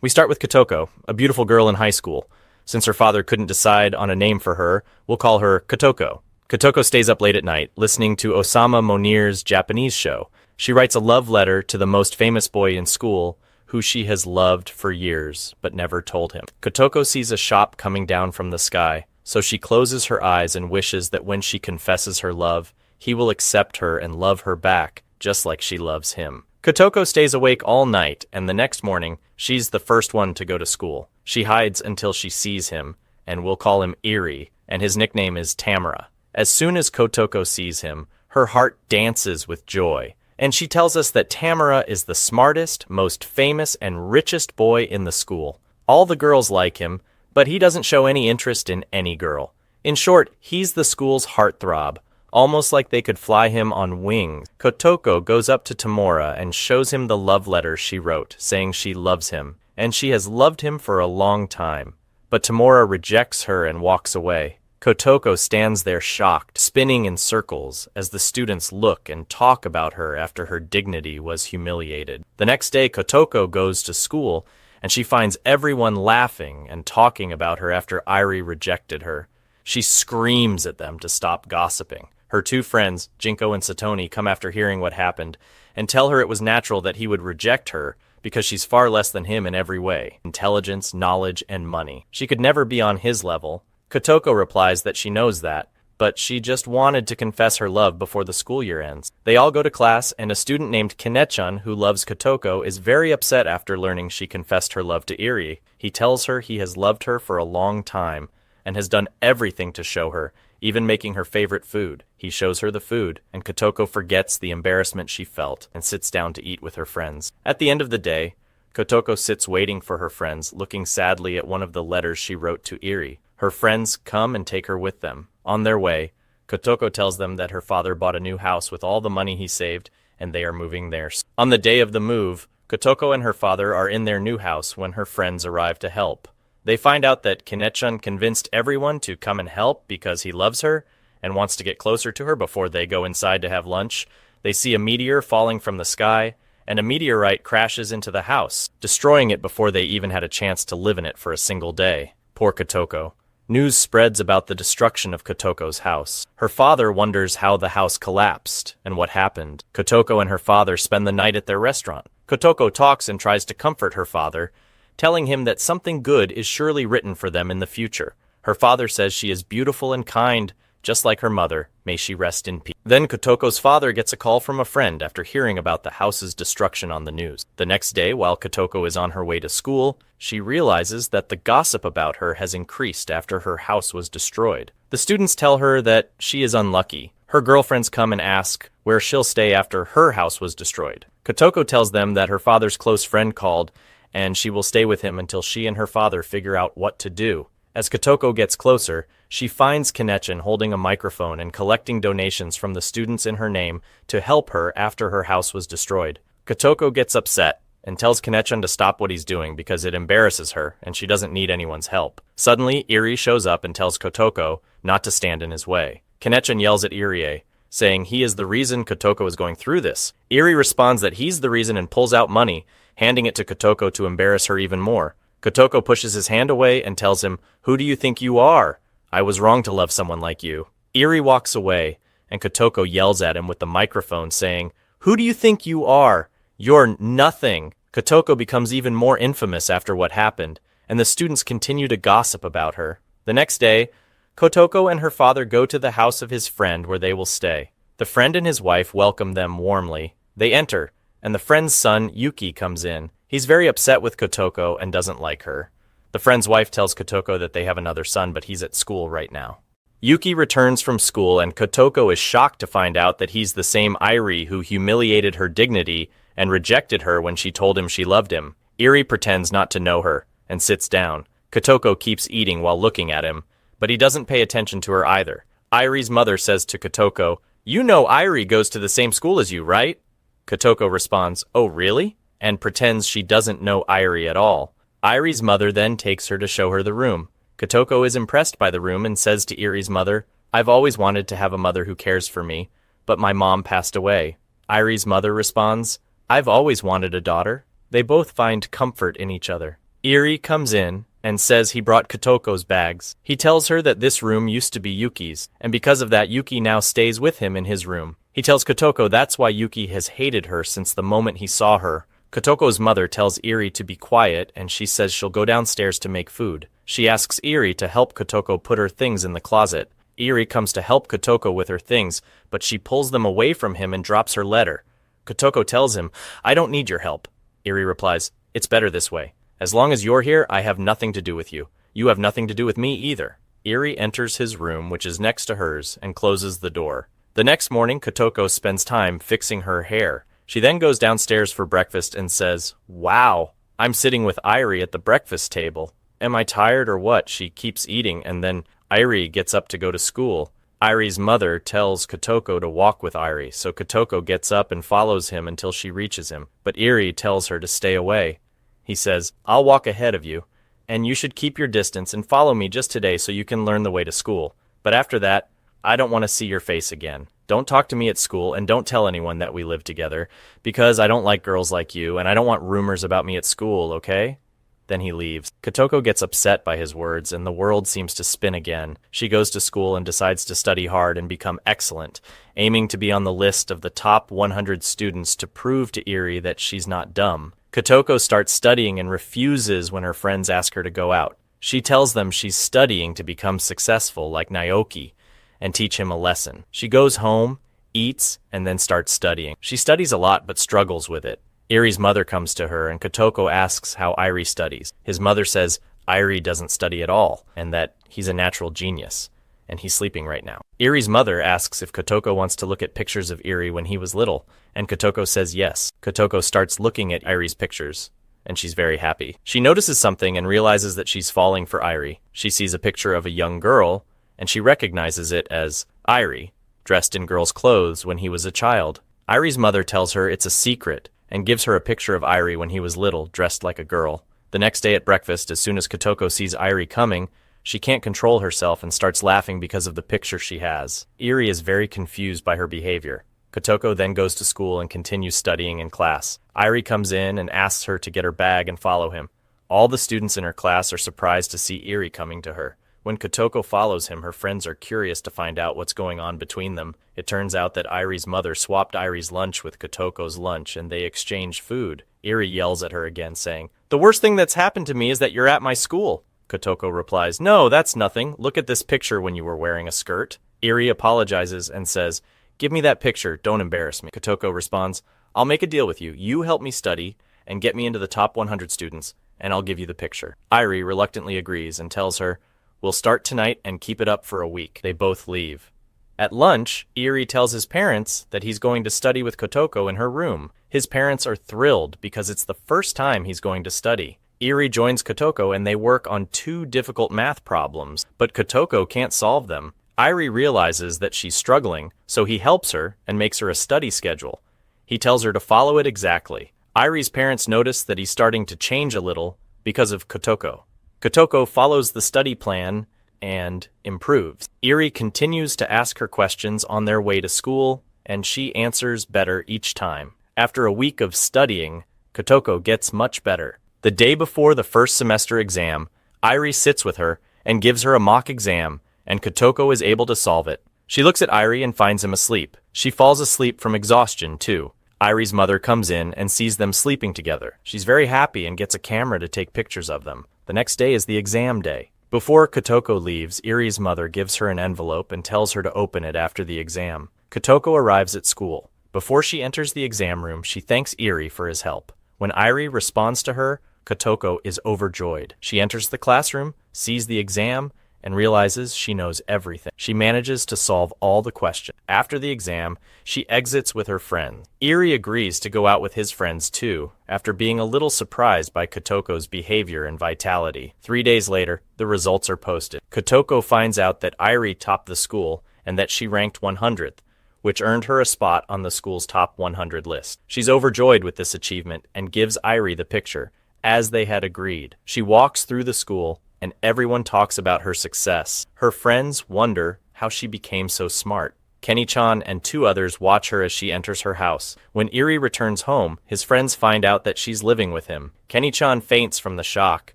We start with Kotoko, a beautiful girl in high school. Since her father couldn't decide on a name for her, we'll call her Kotoko. Kotoko stays up late at night, listening to Osama Monir's Japanese show. She writes a love letter to the most famous boy in school, who she has loved for years, but never told him. Kotoko sees a shop coming down from the sky, so she closes her eyes and wishes that when she confesses her love, he will accept her and love her back, just like she loves him. Kotoko stays awake all night, and the next morning, she's the first one to go to school. She hides until she sees him, and we'll call him Eri, and his nickname is Tamara. As soon as Kotoko sees him, her heart dances with joy, and she tells us that Tamara is the smartest, most famous, and richest boy in the school. All the girls like him, but he doesn't show any interest in any girl. In short, he's the school's heartthrob, almost like they could fly him on wings. Kotoko goes up to Tamara and shows him the love letter she wrote, saying she loves him, and she has loved him for a long time. But Tamara rejects her and walks away. Kotoko stands there shocked, spinning in circles, as the students look and talk about her after her dignity was humiliated. The next day, Kotoko goes to school, and she finds everyone laughing and talking about her after Eri rejected her. She screams at them to stop gossiping. Her two friends, Jinko and Satoni, come after hearing what happened and tell her it was natural that he would reject her because she's far less than him in every way: intelligence, knowledge, and money. She could never be on his level. Kotoko replies that she knows that, but she just wanted to confess her love before the school year ends. They all go to class, and a student named Kinechan, who loves Kotoko, is very upset after learning she confessed her love to Eri. He tells her he has loved her for a long time and has done everything to show her, even making her favorite food. He shows her the food, and Kotoko forgets the embarrassment she felt and sits down to eat with her friends. At the end of the day, Kotoko sits waiting for her friends, looking sadly at one of the letters she wrote to Eri. Her friends come and take her with them. On their way, Kotoko tells them that her father bought a new house with all the money he saved, and they are moving there. On the day of the move, Kotoko and her father are in their new house when her friends arrive to help. They find out that Kinechan convinced everyone to come and help because he loves her and wants to get closer to her before they go inside to have lunch. They see a meteor falling from the sky, and a meteorite crashes into the house, destroying it before they even had a chance to live in it for a single day. Poor Kotoko. News spreads about the destruction of Kotoko's house. Her father wonders how the house collapsed and what happened. Kotoko and her father spend the night at their restaurant. Kotoko talks and tries to comfort her father, telling him that something good is surely written for them in the future. Her father says she is beautiful and kind, just like her mother. May she rest in peace. Then Kotoko's father gets a call from a friend after hearing about the house's destruction on the news. The next day, while Kotoko is on her way to school, she realizes that the gossip about her has increased after her house was destroyed. The students tell her that she is unlucky. Her girlfriends come and ask where she'll stay after her house was destroyed. Kotoko tells them that her father's close friend called, and she will stay with him until she and her father figure out what to do. As Kotoko gets closer, she finds Kinechan holding a microphone and collecting donations from the students in her name to help her after her house was destroyed. Kotoko gets upset and tells Kinechan to stop what he's doing because it embarrasses her and she doesn't need anyone's help. Suddenly, Eri shows up and tells Kotoko not to stand in his way. Kinechan yells at Eri, saying he is the reason Kotoko is going through this. Eri responds that he's the reason and pulls out money, handing it to Kotoko to embarrass her even more. Kotoko pushes his hand away and tells him, "Who do you think you are? I was wrong to love someone like you." Eri walks away, and Kotoko yells at him with the microphone, saying, "Who do you think you are? You're nothing." Kotoko becomes even more infamous after what happened, and the students continue to gossip about her. The next day, Kotoko and her father go to the house of his friend where they will stay. The friend and his wife welcome them warmly. They enter, and the friend's son, Yuki, comes in. He's very upset with Kotoko and doesn't like her. The friend's wife tells Kotoko that they have another son, but he's at school right now. Yuki returns from school, and Kotoko is shocked to find out that he's the same Eri who humiliated her dignity and rejected her when she told him she loved him. Eri pretends not to know her and sits down. Kotoko keeps eating while looking at him, but he doesn't pay attention to her either. Eri's mother says to Kotoko, "You know Eri goes to the same school as you, right?" Kotoko responds, "Oh, really?" and pretends she doesn't know Eri at all. Eri's mother then takes her to show her the room. Kotoko is impressed by the room and says to Eri's mother, "I've always wanted to have a mother who cares for me, but my mom passed away." Eri's mother responds, "I've always wanted a daughter." They both find comfort in each other. Iri comes in and says he brought Kotoko's bags. He tells her that this room used to be Yuki's, and because of that, Yuki now stays with him in his room. He tells Kotoko that's why Yuki has hated her since the moment he saw her. Kotoko's mother tells Iri to be quiet, and she says she'll go downstairs to make food. She asks Iri to help Kotoko put her things in the closet. Iri comes to help Kotoko with her things, but she pulls them away from him and drops her letter. Kotoko tells him, "I don't need your help." Iri replies, "It's better this way. As long as you're here, I have nothing to do with you. You have nothing to do with me either." Iri enters his room, which is next to hers, and closes the door. The next morning, Kotoko spends time fixing her hair. She then goes downstairs for breakfast and says, "Wow, I'm sitting with Iri at the breakfast table. Am I tired or what?" She keeps eating, and then Iri gets up to go to school. Iri's mother tells Kotoko to walk with Iri, so Kotoko gets up and follows him until she reaches him, but Iri tells her to stay away. He says, "I'll walk ahead of you, and you should keep your distance and follow me just today so you can learn the way to school. But after that, I don't want to see your face again. Don't talk to me at school, and don't tell anyone that we live together, because I don't like girls like you, and I don't want rumors about me at school, okay?" Then he leaves. Kotoko gets upset by his words, and the world seems to spin again. She goes to school and decides to study hard and become excellent, aiming to be on the list of the top 100 students to prove to Iri that she's not dumb. Kotoko starts studying and refuses when her friends ask her to go out. She tells them she's studying to become successful like Naoki and teach him a lesson. She goes home, eats, and then starts studying. She studies a lot but struggles with it. Iri's mother comes to her, and Kotoko asks how Iri studies. His mother says Iri doesn't study at all, and that he's a natural genius, and he's sleeping right now. Iri's mother asks if Kotoko wants to look at pictures of Iri when he was little, and Kotoko says yes. Kotoko starts looking at Iri's pictures, and she's very happy. She notices something and realizes that she's falling for Iri. She sees a picture of a young girl, and she recognizes it as Iri, dressed in girl's clothes when he was a child. Iri's mother tells her it's a secret, and gives her a picture of Iri when he was little, dressed like a girl. The next day at breakfast, as soon as Kotoko sees Iri coming, she can't control herself and starts laughing because of the picture she has. Iri is very confused by her behavior. Kotoko then goes to school and continues studying in class. Iri comes in and asks her to get her bag and follow him. All the students in her class are surprised to see Iri coming to her. When Kotoko follows him, her friends are curious to find out what's going on between them. It turns out that Iri's mother swapped Iri's lunch with Kotoko's lunch, and they exchanged food. Iri yells at her again, saying, "The worst thing that's happened to me is that you're at my school." Kotoko replies, "No, that's nothing. Look at this picture when you were wearing a skirt." Iri apologizes and says, "Give me that picture. Don't embarrass me." Kotoko responds, "I'll make a deal with you. You help me study and get me into the top 100 students, and I'll give you the picture." Iri reluctantly agrees and tells her, "We'll start tonight and keep it up for a week." They both leave. At lunch, Iri tells his parents that he's going to study with Kotoko in her room. His parents are thrilled because it's the first time he's going to study. Iri joins Kotoko and they work on 2 difficult math problems, but Kotoko can't solve them. Iri realizes that she's struggling, so he helps her and makes her a study schedule. He tells her to follow it exactly. Iri's parents notice that he's starting to change a little because of Kotoko. Kotoko follows the study plan and improves. Iri continues to ask her questions on their way to school, and she answers better each time. After a week of studying, Kotoko gets much better. The day before the first semester exam, Iri sits with her and gives her a mock exam, and Kotoko is able to solve it. She looks at Iri and finds him asleep. She falls asleep from exhaustion, too. Iri's mother comes in and sees them sleeping together. She's very happy and gets a camera to take pictures of them. The next day is the exam day. Before Kotoko leaves, Iri's mother gives her an envelope and tells her to open it after the exam. Kotoko arrives at school. Before she enters the exam room, she thanks Iri for his help. When Iri responds to her, Kotoko is overjoyed. She enters the classroom, sees the exam, and realizes she knows everything. She manages to solve all the questions. After the exam, she exits with her friends. Iri agrees to go out with his friends too, after being a little surprised by Kotoko's behavior and vitality. 3 days later, the results are posted. Kotoko finds out that Iri topped the school and that she ranked 100th, which earned her a spot on the school's top 100 list. She's overjoyed with this achievement and gives Iri the picture, as they had agreed. She walks through the school, and everyone talks about her success. Her friends wonder how she became so smart. Kenny-chan and 2 others watch her as she enters her house. When Iri returns home, his friends find out that she's living with him. Kenny-chan faints from the shock,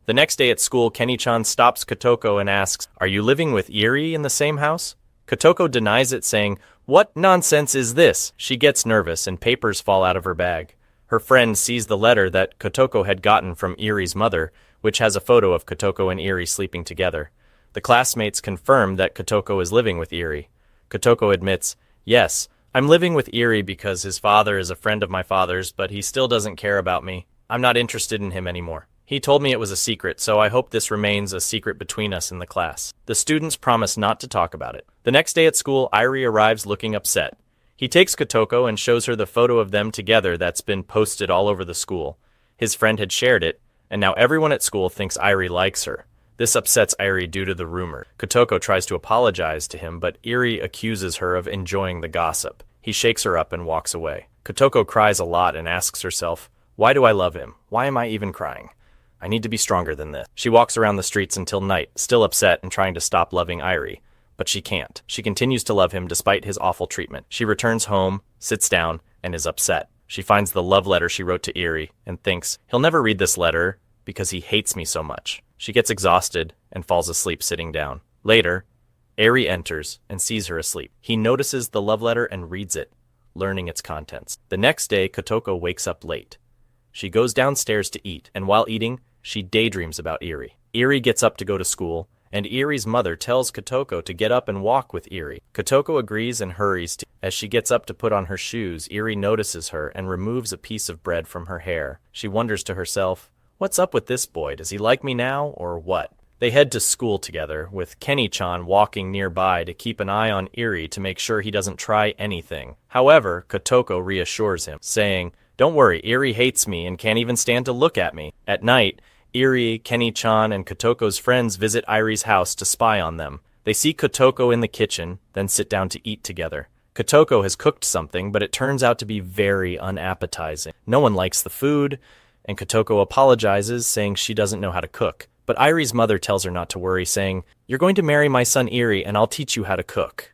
The next day at school, Kenny-chan stops Kotoko and asks, "Are you living with Eri in the same house?" Kotoko denies it, saying, "What nonsense is this?" She gets nervous and papers fall out of her bag. Her friend sees the letter that Kotoko had gotten from Eri's mother, which has a photo of Kotoko and Eri sleeping together. The classmates confirm that Kotoko is living with Eri. Kotoko admits, "Yes, I'm living with Eri because his father is a friend of my father's, but he still doesn't care about me. I'm not interested in him anymore. He told me it was a secret, so I hope this remains a secret between us in the class." The students promise not to talk about it. The next day at school, Eri arrives looking upset. He takes Kotoko and shows her the photo of them together that's been posted all over the school. His friend had shared it, and now everyone at school thinks Eri likes her. This upsets Eri due to the rumor. Kotoko tries to apologize to him, but Eri accuses her of enjoying the gossip. He shakes her up and walks away. Kotoko cries a lot and asks herself, "Why do I love him? Why am I even crying? I need to be stronger than this." She walks around the streets until night, still upset and trying to stop loving Eri. But she can't. She continues to love him despite his awful treatment. She returns home, sits down, and is upset. She finds the love letter she wrote to Eri and thinks, "He'll never read this letter because he hates me so much." She gets exhausted and falls asleep sitting down. Later, Eri enters and sees her asleep. He notices the love letter and reads it, learning its contents. The next day, Kotoko wakes up late. She goes downstairs to eat, and while eating, she daydreams about Eri. Eri gets up to go to school, and Eri's mother tells Kotoko to get up and walk with Eri. Kotoko agrees and hurries to. As she gets up to put on her shoes, Eri notices her and removes a piece of bread from her hair. She wonders to herself, "What's up with this boy? Does he like me now, or what?" They head to school together, with Kenny-chan walking nearby to keep an eye on Eri to make sure he doesn't try anything. However, Kotoko reassures him, saying, "Don't worry, Eri hates me and can't even stand to look at me." At night, Eri, Kenny-chan, and Kotoko's friends visit Eri's house to spy on them. They see Kotoko in the kitchen, then sit down to eat together. Kotoko has cooked something, but it turns out to be very unappetizing. No one likes the food, and Kotoko apologizes, saying she doesn't know how to cook. But Eri's mother tells her not to worry, saying, "You're going to marry my son Eri, and I'll teach you how to cook."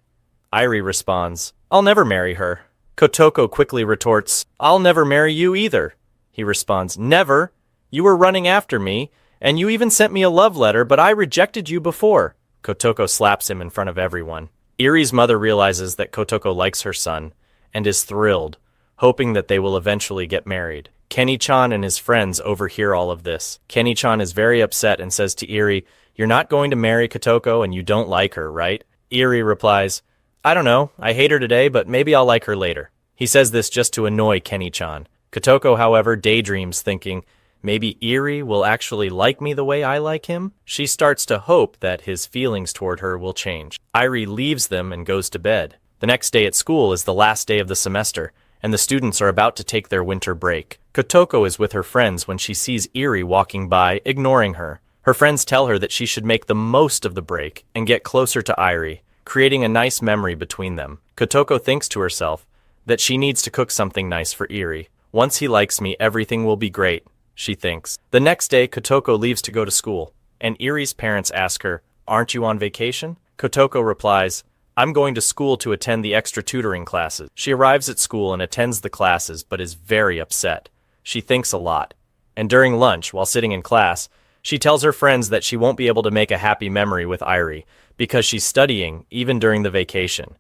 Eri responds, "I'll never marry her." Kotoko quickly retorts, "I'll never marry you either." He responds, "Never? You were running after me, and you even sent me a love letter, but I rejected you before." Kotoko slaps him in front of everyone. Eri's mother realizes that Kotoko likes her son, and is thrilled, hoping that they will eventually get married. Kenny-chan and his friends overhear all of this. Kenny-chan is very upset and says to Eri, "You're not going to marry Kotoko and you don't like her, right?" Eri replies, "I don't know. I hate her today, but maybe I'll like her later." He says this just to annoy Kenny-chan. Kotoko, however, daydreams, thinking, maybe Eri will actually like me the way I like him? She starts to hope that his feelings toward her will change. Eri leaves them and goes to bed. The next day at school is the last day of the semester, and the students are about to take their winter break. Kotoko is with her friends when she sees Eri walking by, ignoring her. Her friends tell her that she should make the most of the break and get closer to Eri, creating a nice memory between them. Kotoko thinks to herself that she needs to cook something nice for Eri. "Once he likes me, everything will be great," she thinks. The next day, Kotoko leaves to go to school, and Eri's parents ask her, "Aren't you on vacation?" Kotoko replies, "I'm going to school to attend the extra tutoring classes." She arrives at school and attends the classes, but is very upset. She thinks a lot. And during lunch, while sitting in class, she tells her friends that she won't be able to make a happy memory with Eri because she's studying even during the vacation.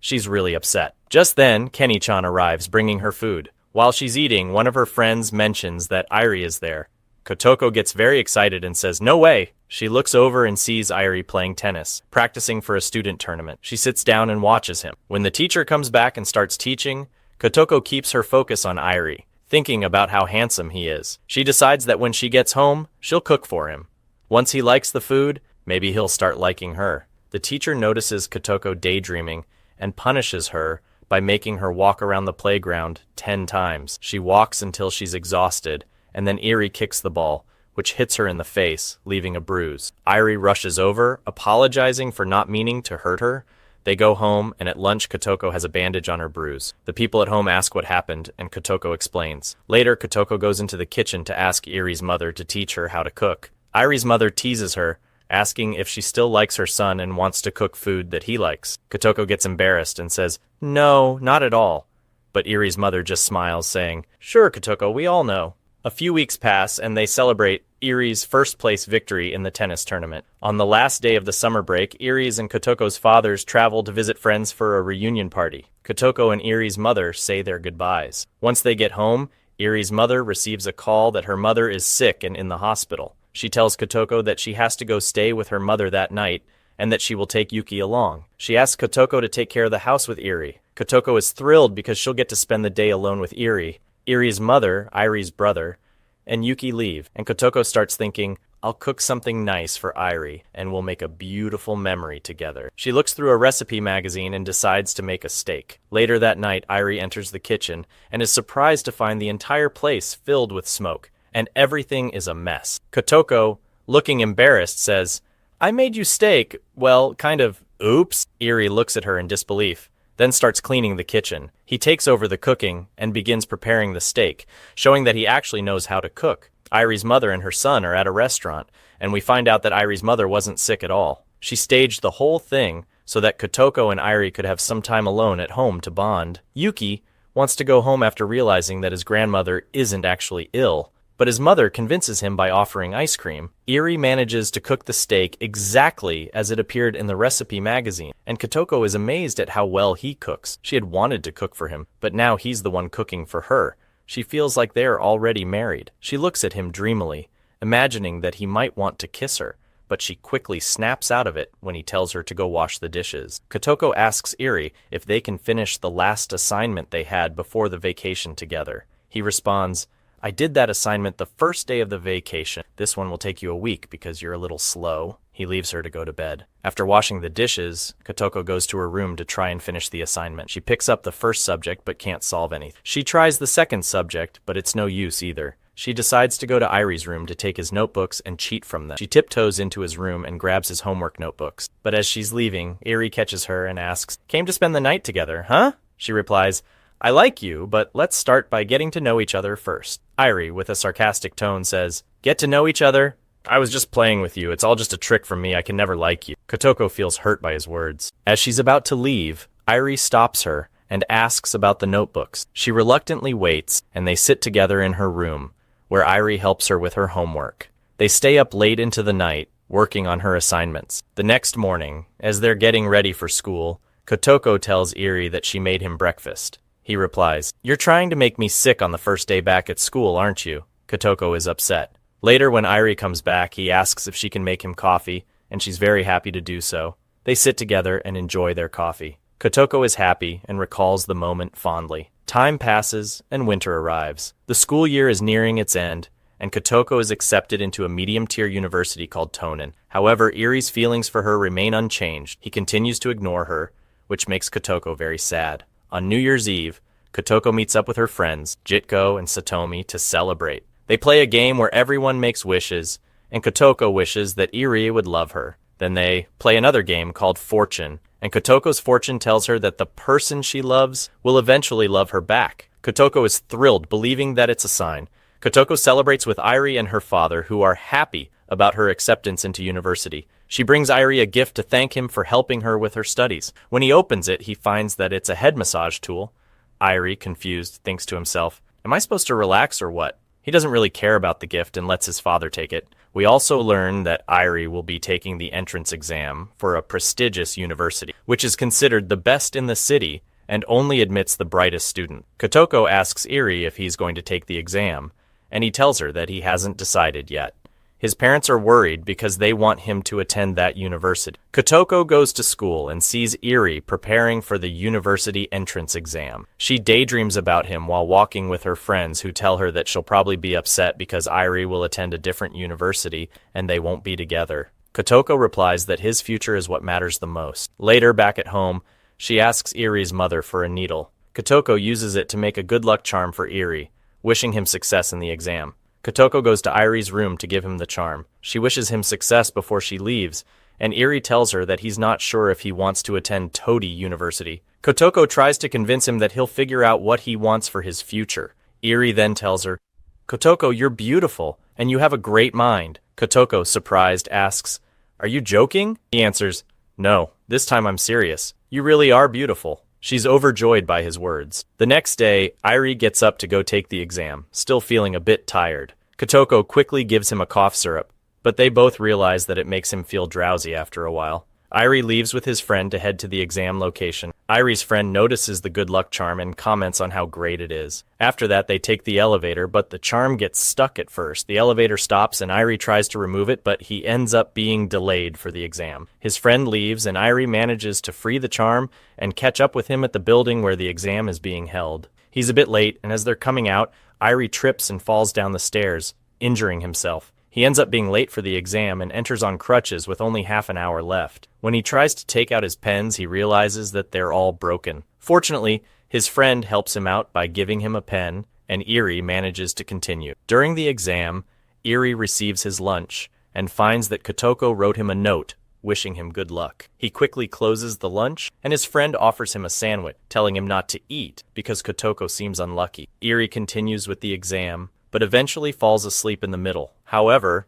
She's really upset. Just then, Kenny-chan arrives, bringing her food. While she's eating, one of her friends mentions that Eri is there. Kotoko gets very excited and says, "No way!" She looks over and sees Eri playing tennis, practicing for a student tournament. She sits down and watches him. When the teacher comes back and starts teaching, Kotoko keeps her focus on Eri, thinking about how handsome he is. She decides that when she gets home, she'll cook for him. Once he likes the food, maybe he'll start liking her. The teacher notices Kotoko daydreaming and punishes her by making her walk around the playground 10 times. She walks until she's exhausted, and then Eri kicks the ball, which hits her in the face, leaving a bruise. Eri rushes over, apologizing for not meaning to hurt her. They go home, and at lunch, Kotoko has a bandage on her bruise. The people at home ask what happened, and Kotoko explains. Later, Kotoko goes into the kitchen to ask Eri's mother to teach her how to cook. Eri's mother teases her, asking if she still likes her son and wants to cook food that he likes. Kotoko gets embarrassed and says, "No, not at all." But Eri's mother just smiles, saying, "Sure, Kotoko, we all know." A few weeks pass, and they celebrate Erie's first-place victory in the tennis tournament. On the last day of the summer break, Erie's and Kotoko's fathers travel to visit friends for a reunion party. Kotoko and Erie's mother say their goodbyes. Once they get home, Erie's mother receives a call that her mother is sick and in the hospital. She tells Kotoko that she has to go stay with her mother that night and that she will take Yuki along. She asks Kotoko to take care of the house with Irie. Kotoko is thrilled because she'll get to spend the day alone with Irie. Irie's mother, Irie's brother, and Yuki leave, and Kotoko starts thinking, I'll cook something nice for Irie, and we'll make a beautiful memory together. She looks through a recipe magazine and decides to make a steak. Later that night, Irie enters the kitchen and is surprised to find the entire place filled with smoke, and everything is a mess. Kotoko, looking embarrassed, says, I made you steak. Well, kind of. Oops. Irie looks at her in disbelief, then starts cleaning the kitchen. He takes over the cooking and begins preparing the steak, showing that he actually knows how to cook. Irie's mother and her son are at a restaurant, and we find out that Irie's mother wasn't sick at all. She staged the whole thing so that Kotoko and Irie could have some time alone at home to bond. Yuki wants to go home after realizing that his grandmother isn't actually ill, but his mother convinces him by offering ice cream. Irie manages to cook the steak exactly as it appeared in the recipe magazine, and Kotoko is amazed at how well he cooks. She had wanted to cook for him, but now he's the one cooking for her. She feels like they are already married. She looks at him dreamily, imagining that he might want to kiss her, but she quickly snaps out of it when he tells her to go wash the dishes. Kotoko asks Irie if they can finish the last assignment they had before the vacation together. He responds, I did that assignment the first day of the vacation. This one will take you a week because you're a little slow. He leaves her to go to bed. After washing the dishes, Kotoko goes to her room to try and finish the assignment. She picks up the first subject but can't solve anything. She tries the second subject, but it's no use either. She decides to go to Irie's room to take his notebooks and cheat from them. She tiptoes into his room and grabs his homework notebooks. But as she's leaving, Irie catches her and asks, Came to spend the night together, huh? She replies, I like you, but let's start by getting to know each other first. Irie, with a sarcastic tone, says, Get to know each other? I was just playing with you. It's all just a trick from me. I can never like you. Kotoko feels hurt by his words. As she's about to leave, Irie stops her and asks about the notebooks. She reluctantly waits, and they sit together in her room, where Irie helps her with her homework. They stay up late into the night, working on her assignments. The next morning, as they're getting ready for school, Kotoko tells Irie that she made him breakfast. He replies, You're trying to make me sick on the first day back at school, aren't you? Kotoko is upset. Later, when Irie comes back, he asks if she can make him coffee, and she's very happy to do so. They sit together and enjoy their coffee. Kotoko is happy and recalls the moment fondly. Time passes, and winter arrives. The school year is nearing its end, and Kotoko is accepted into a medium-tier university called Tonin. However, Irie's feelings for her remain unchanged. He continues to ignore her, which makes Kotoko very sad. On New Year's Eve, Kotoko meets up with her friends, Jitko and Satomi, to celebrate. They play a game where everyone makes wishes, and Kotoko wishes that Irie would love her. Then they play another game called Fortune, and Kotoko's fortune tells her that the person she loves will eventually love her back. Kotoko is thrilled, believing that it's a sign. Kotoko celebrates with Irie and her father, who are happy about her acceptance into university. She brings Irie a gift to thank him for helping her with her studies. When he opens it, he finds that it's a head massage tool. Irie, confused, thinks to himself, Am I supposed to relax or what? He doesn't really care about the gift and lets his father take it. We also learn that Irie will be taking the entrance exam for a prestigious university, which is considered the best in the city and only admits the brightest student. Kotoko asks Irie if he's going to take the exam, and he tells her that he hasn't decided yet. His parents are worried because they want him to attend that university. Kotoko goes to school and sees Irie preparing for the university entrance exam. She daydreams about him while walking with her friends, who tell her that she'll probably be upset because Irie will attend a different university and they won't be together. Kotoko replies that his future is what matters the most. Later, back at home, she asks Irie's mother for a needle. Kotoko uses it to make a good luck charm for Irie, wishing him success in the exam. Kotoko goes to Irie's room to give him the charm. She wishes him success before she leaves, and Irie tells her that he's not sure if he wants to attend Todi University. Kotoko tries to convince him that he'll figure out what he wants for his future. Irie then tells her, Kotoko, you're beautiful, and you have a great mind. Kotoko, surprised, asks, Are you joking? He answers, No, this time I'm serious. You really are beautiful. She's overjoyed by his words. The next day, Irie gets up to go take the exam, still feeling a bit tired. Kotoko quickly gives him a cough syrup, but they both realize that it makes him feel drowsy after a while. Irie leaves with his friend to head to the exam location. Irie's friend notices the good luck charm and comments on how great it is. After that, they take the elevator, but the charm gets stuck at first. The elevator stops and Irie tries to remove it, but he ends up being delayed for the exam. His friend leaves and Irie manages to free the charm and catch up with him at the building where the exam is being held. He's a bit late, and as they're coming out, Irie trips and falls down the stairs, injuring himself. He ends up being late for the exam and enters on crutches with only half an hour left. When he tries to take out his pens, he realizes that they're all broken. Fortunately, his friend helps him out by giving him a pen, and Irie manages to continue. During the exam, Irie receives his lunch and finds that Kotoko wrote him a note wishing him good luck. He quickly closes the lunch, and his friend offers him a sandwich, telling him not to eat because Kotoko seems unlucky. Irie continues with the exam, but eventually falls asleep in the middle. However,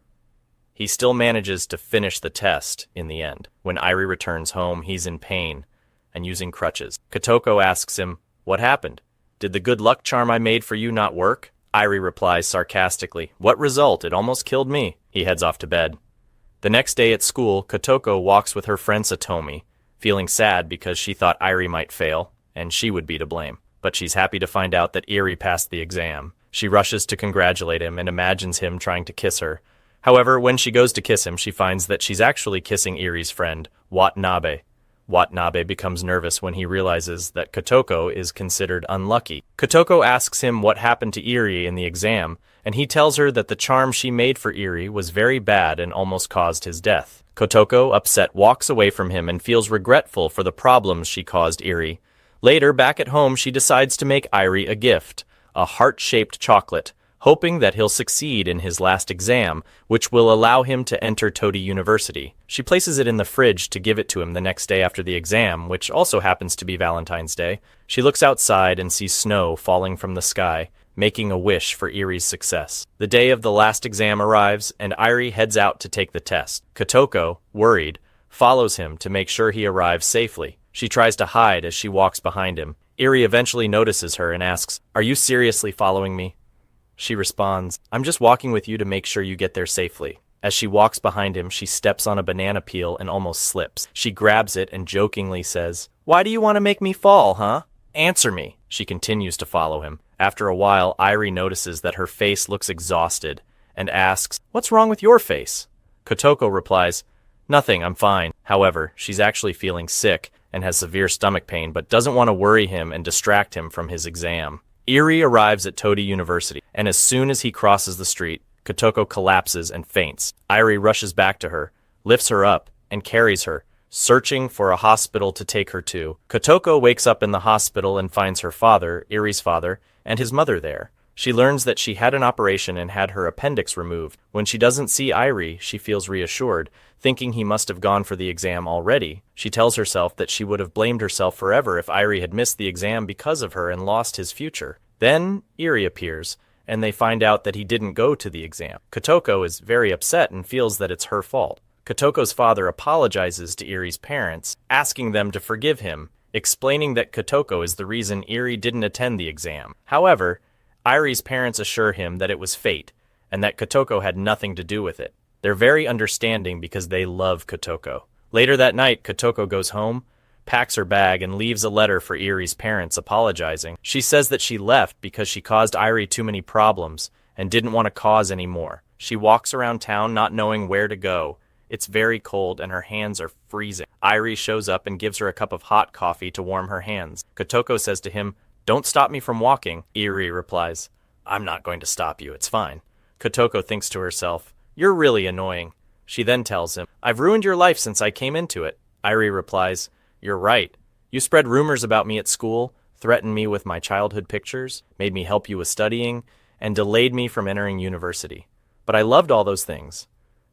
he still manages to finish the test in the end. When Irie returns home, he's in pain and using crutches. Kotoko asks him, "What happened? Did the good luck charm I made for you not work?" Irie replies sarcastically, "What result? It almost killed me." He heads off to bed. The next day at school, Kotoko walks with her friend Satomi, feeling sad because she thought Irie might fail, and she would be to blame. But she's happy to find out that Irie passed the exam. She rushes to congratulate him and imagines him trying to kiss her. However, when she goes to kiss him, she finds that she's actually kissing Irie's friend, Watanabe. Watanabe becomes nervous when he realizes that Kotoko is considered unlucky. Kotoko asks him what happened to Irie in the exam, and he tells her that the charm she made for Irie was very bad and almost caused his death. Kotoko, upset, walks away from him and feels regretful for the problems she caused Irie. Later, back at home, she decides to make Irie a gift, a heart-shaped chocolate, hoping that he'll succeed in his last exam, which will allow him to enter Todi University. She places it in the fridge to give it to him the next day after the exam, which also happens to be Valentine's Day. She looks outside and sees snow falling from the sky, making a wish for Irie's success. The day of the last exam arrives, and Irie heads out to take the test. Kotoko, worried, follows him to make sure he arrives safely. She tries to hide as she walks behind him. Irie eventually notices her and asks, "Are you seriously following me?" She responds, "I'm just walking with you to make sure you get there safely." As she walks behind him, she steps on a banana peel and almost slips. She grabs it and jokingly says, "Why do you want to make me fall, huh? Answer me." She continues to follow him. After a while, Irie notices that her face looks exhausted and asks, "What's wrong with your face?" Kotoko replies, "Nothing, I'm fine." However, she's actually feeling sick and has severe stomach pain, but doesn't want to worry him and distract him from his exam. Irie arrives at Todi University, and as soon as he crosses the street, Kotoko collapses and faints. Irie rushes back to her, lifts her up, and carries her, searching for a hospital to take her to. Kotoko wakes up in the hospital and finds her father, Irie's father, and his mother there. She learns that she had an operation and had her appendix removed. When she doesn't see Irie, she feels reassured, thinking he must have gone for the exam already. She tells herself that she would have blamed herself forever if Irie had missed the exam because of her and lost his future. Then Irie appears, and they find out that he didn't go to the exam. Kotoko is very upset and feels that it's her fault. Kotoko's father apologizes to Irie's parents, asking them to forgive him, explaining that Kotoko is the reason Irie didn't attend the exam. However, Irie's parents assure him that it was fate, and that Kotoko had nothing to do with it. They're very understanding because they love Kotoko. Later that night, Kotoko goes home, packs her bag, and leaves a letter for Irie's parents apologizing. She says that she left because she caused Irie too many problems and didn't want to cause any more. She walks around town not knowing where to go. It's very cold and her hands are freezing. Irie shows up and gives her a cup of hot coffee to warm her hands. Kotoko says to him, "Don't stop me from walking." Irie replies, "I'm not going to stop you, it's fine." Kotoko thinks to herself, "You're really annoying." She then tells him, "I've ruined your life since I came into it." Irie replies, "You're right. You spread rumors about me at school, threatened me with my childhood pictures, made me help you with studying, and delayed me from entering university. But I loved all those things.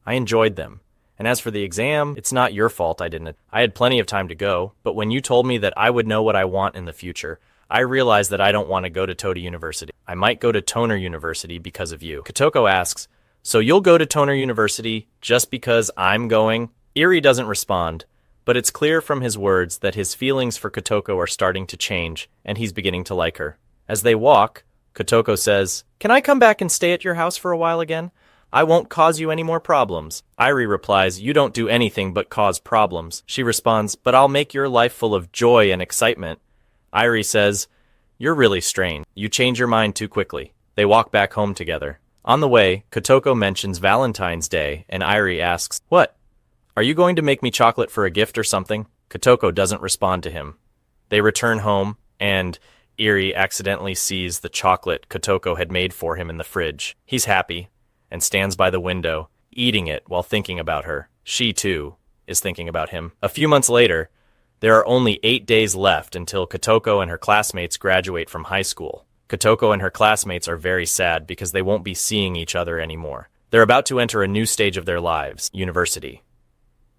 I enjoyed them. And as for the exam, it's not your fault I didn't. I had plenty of time to go, but when you told me that I would know what I want in the future, I realized that I don't want to go to Todi University. I might go to Toner University because of you." Kotoko asks, "So you'll go to Toner University just because I'm going?" Irie doesn't respond, but it's clear from his words that his feelings for Kotoko are starting to change, and he's beginning to like her. As they walk, Kotoko says, "Can I come back and stay at your house for a while again? I won't cause you any more problems." Irie replies, "You don't do anything but cause problems." She responds, "But I'll make your life full of joy and excitement." Irie says, "You're really strange. You change your mind too quickly." They walk back home together. On the way, Kotoko mentions Valentine's Day, and Irie asks, "What? Are you going to make me chocolate for a gift or something?" Kotoko doesn't respond to him. They return home, and Irie accidentally sees the chocolate Kotoko had made for him in the fridge. He's happy, and stands by the window, eating it while thinking about her. She, too, is thinking about him. A few months later, there are only 8 days left until Kotoko and her classmates graduate from high school. Kotoko and her classmates are very sad because they won't be seeing each other anymore. They're about to enter a new stage of their lives, university.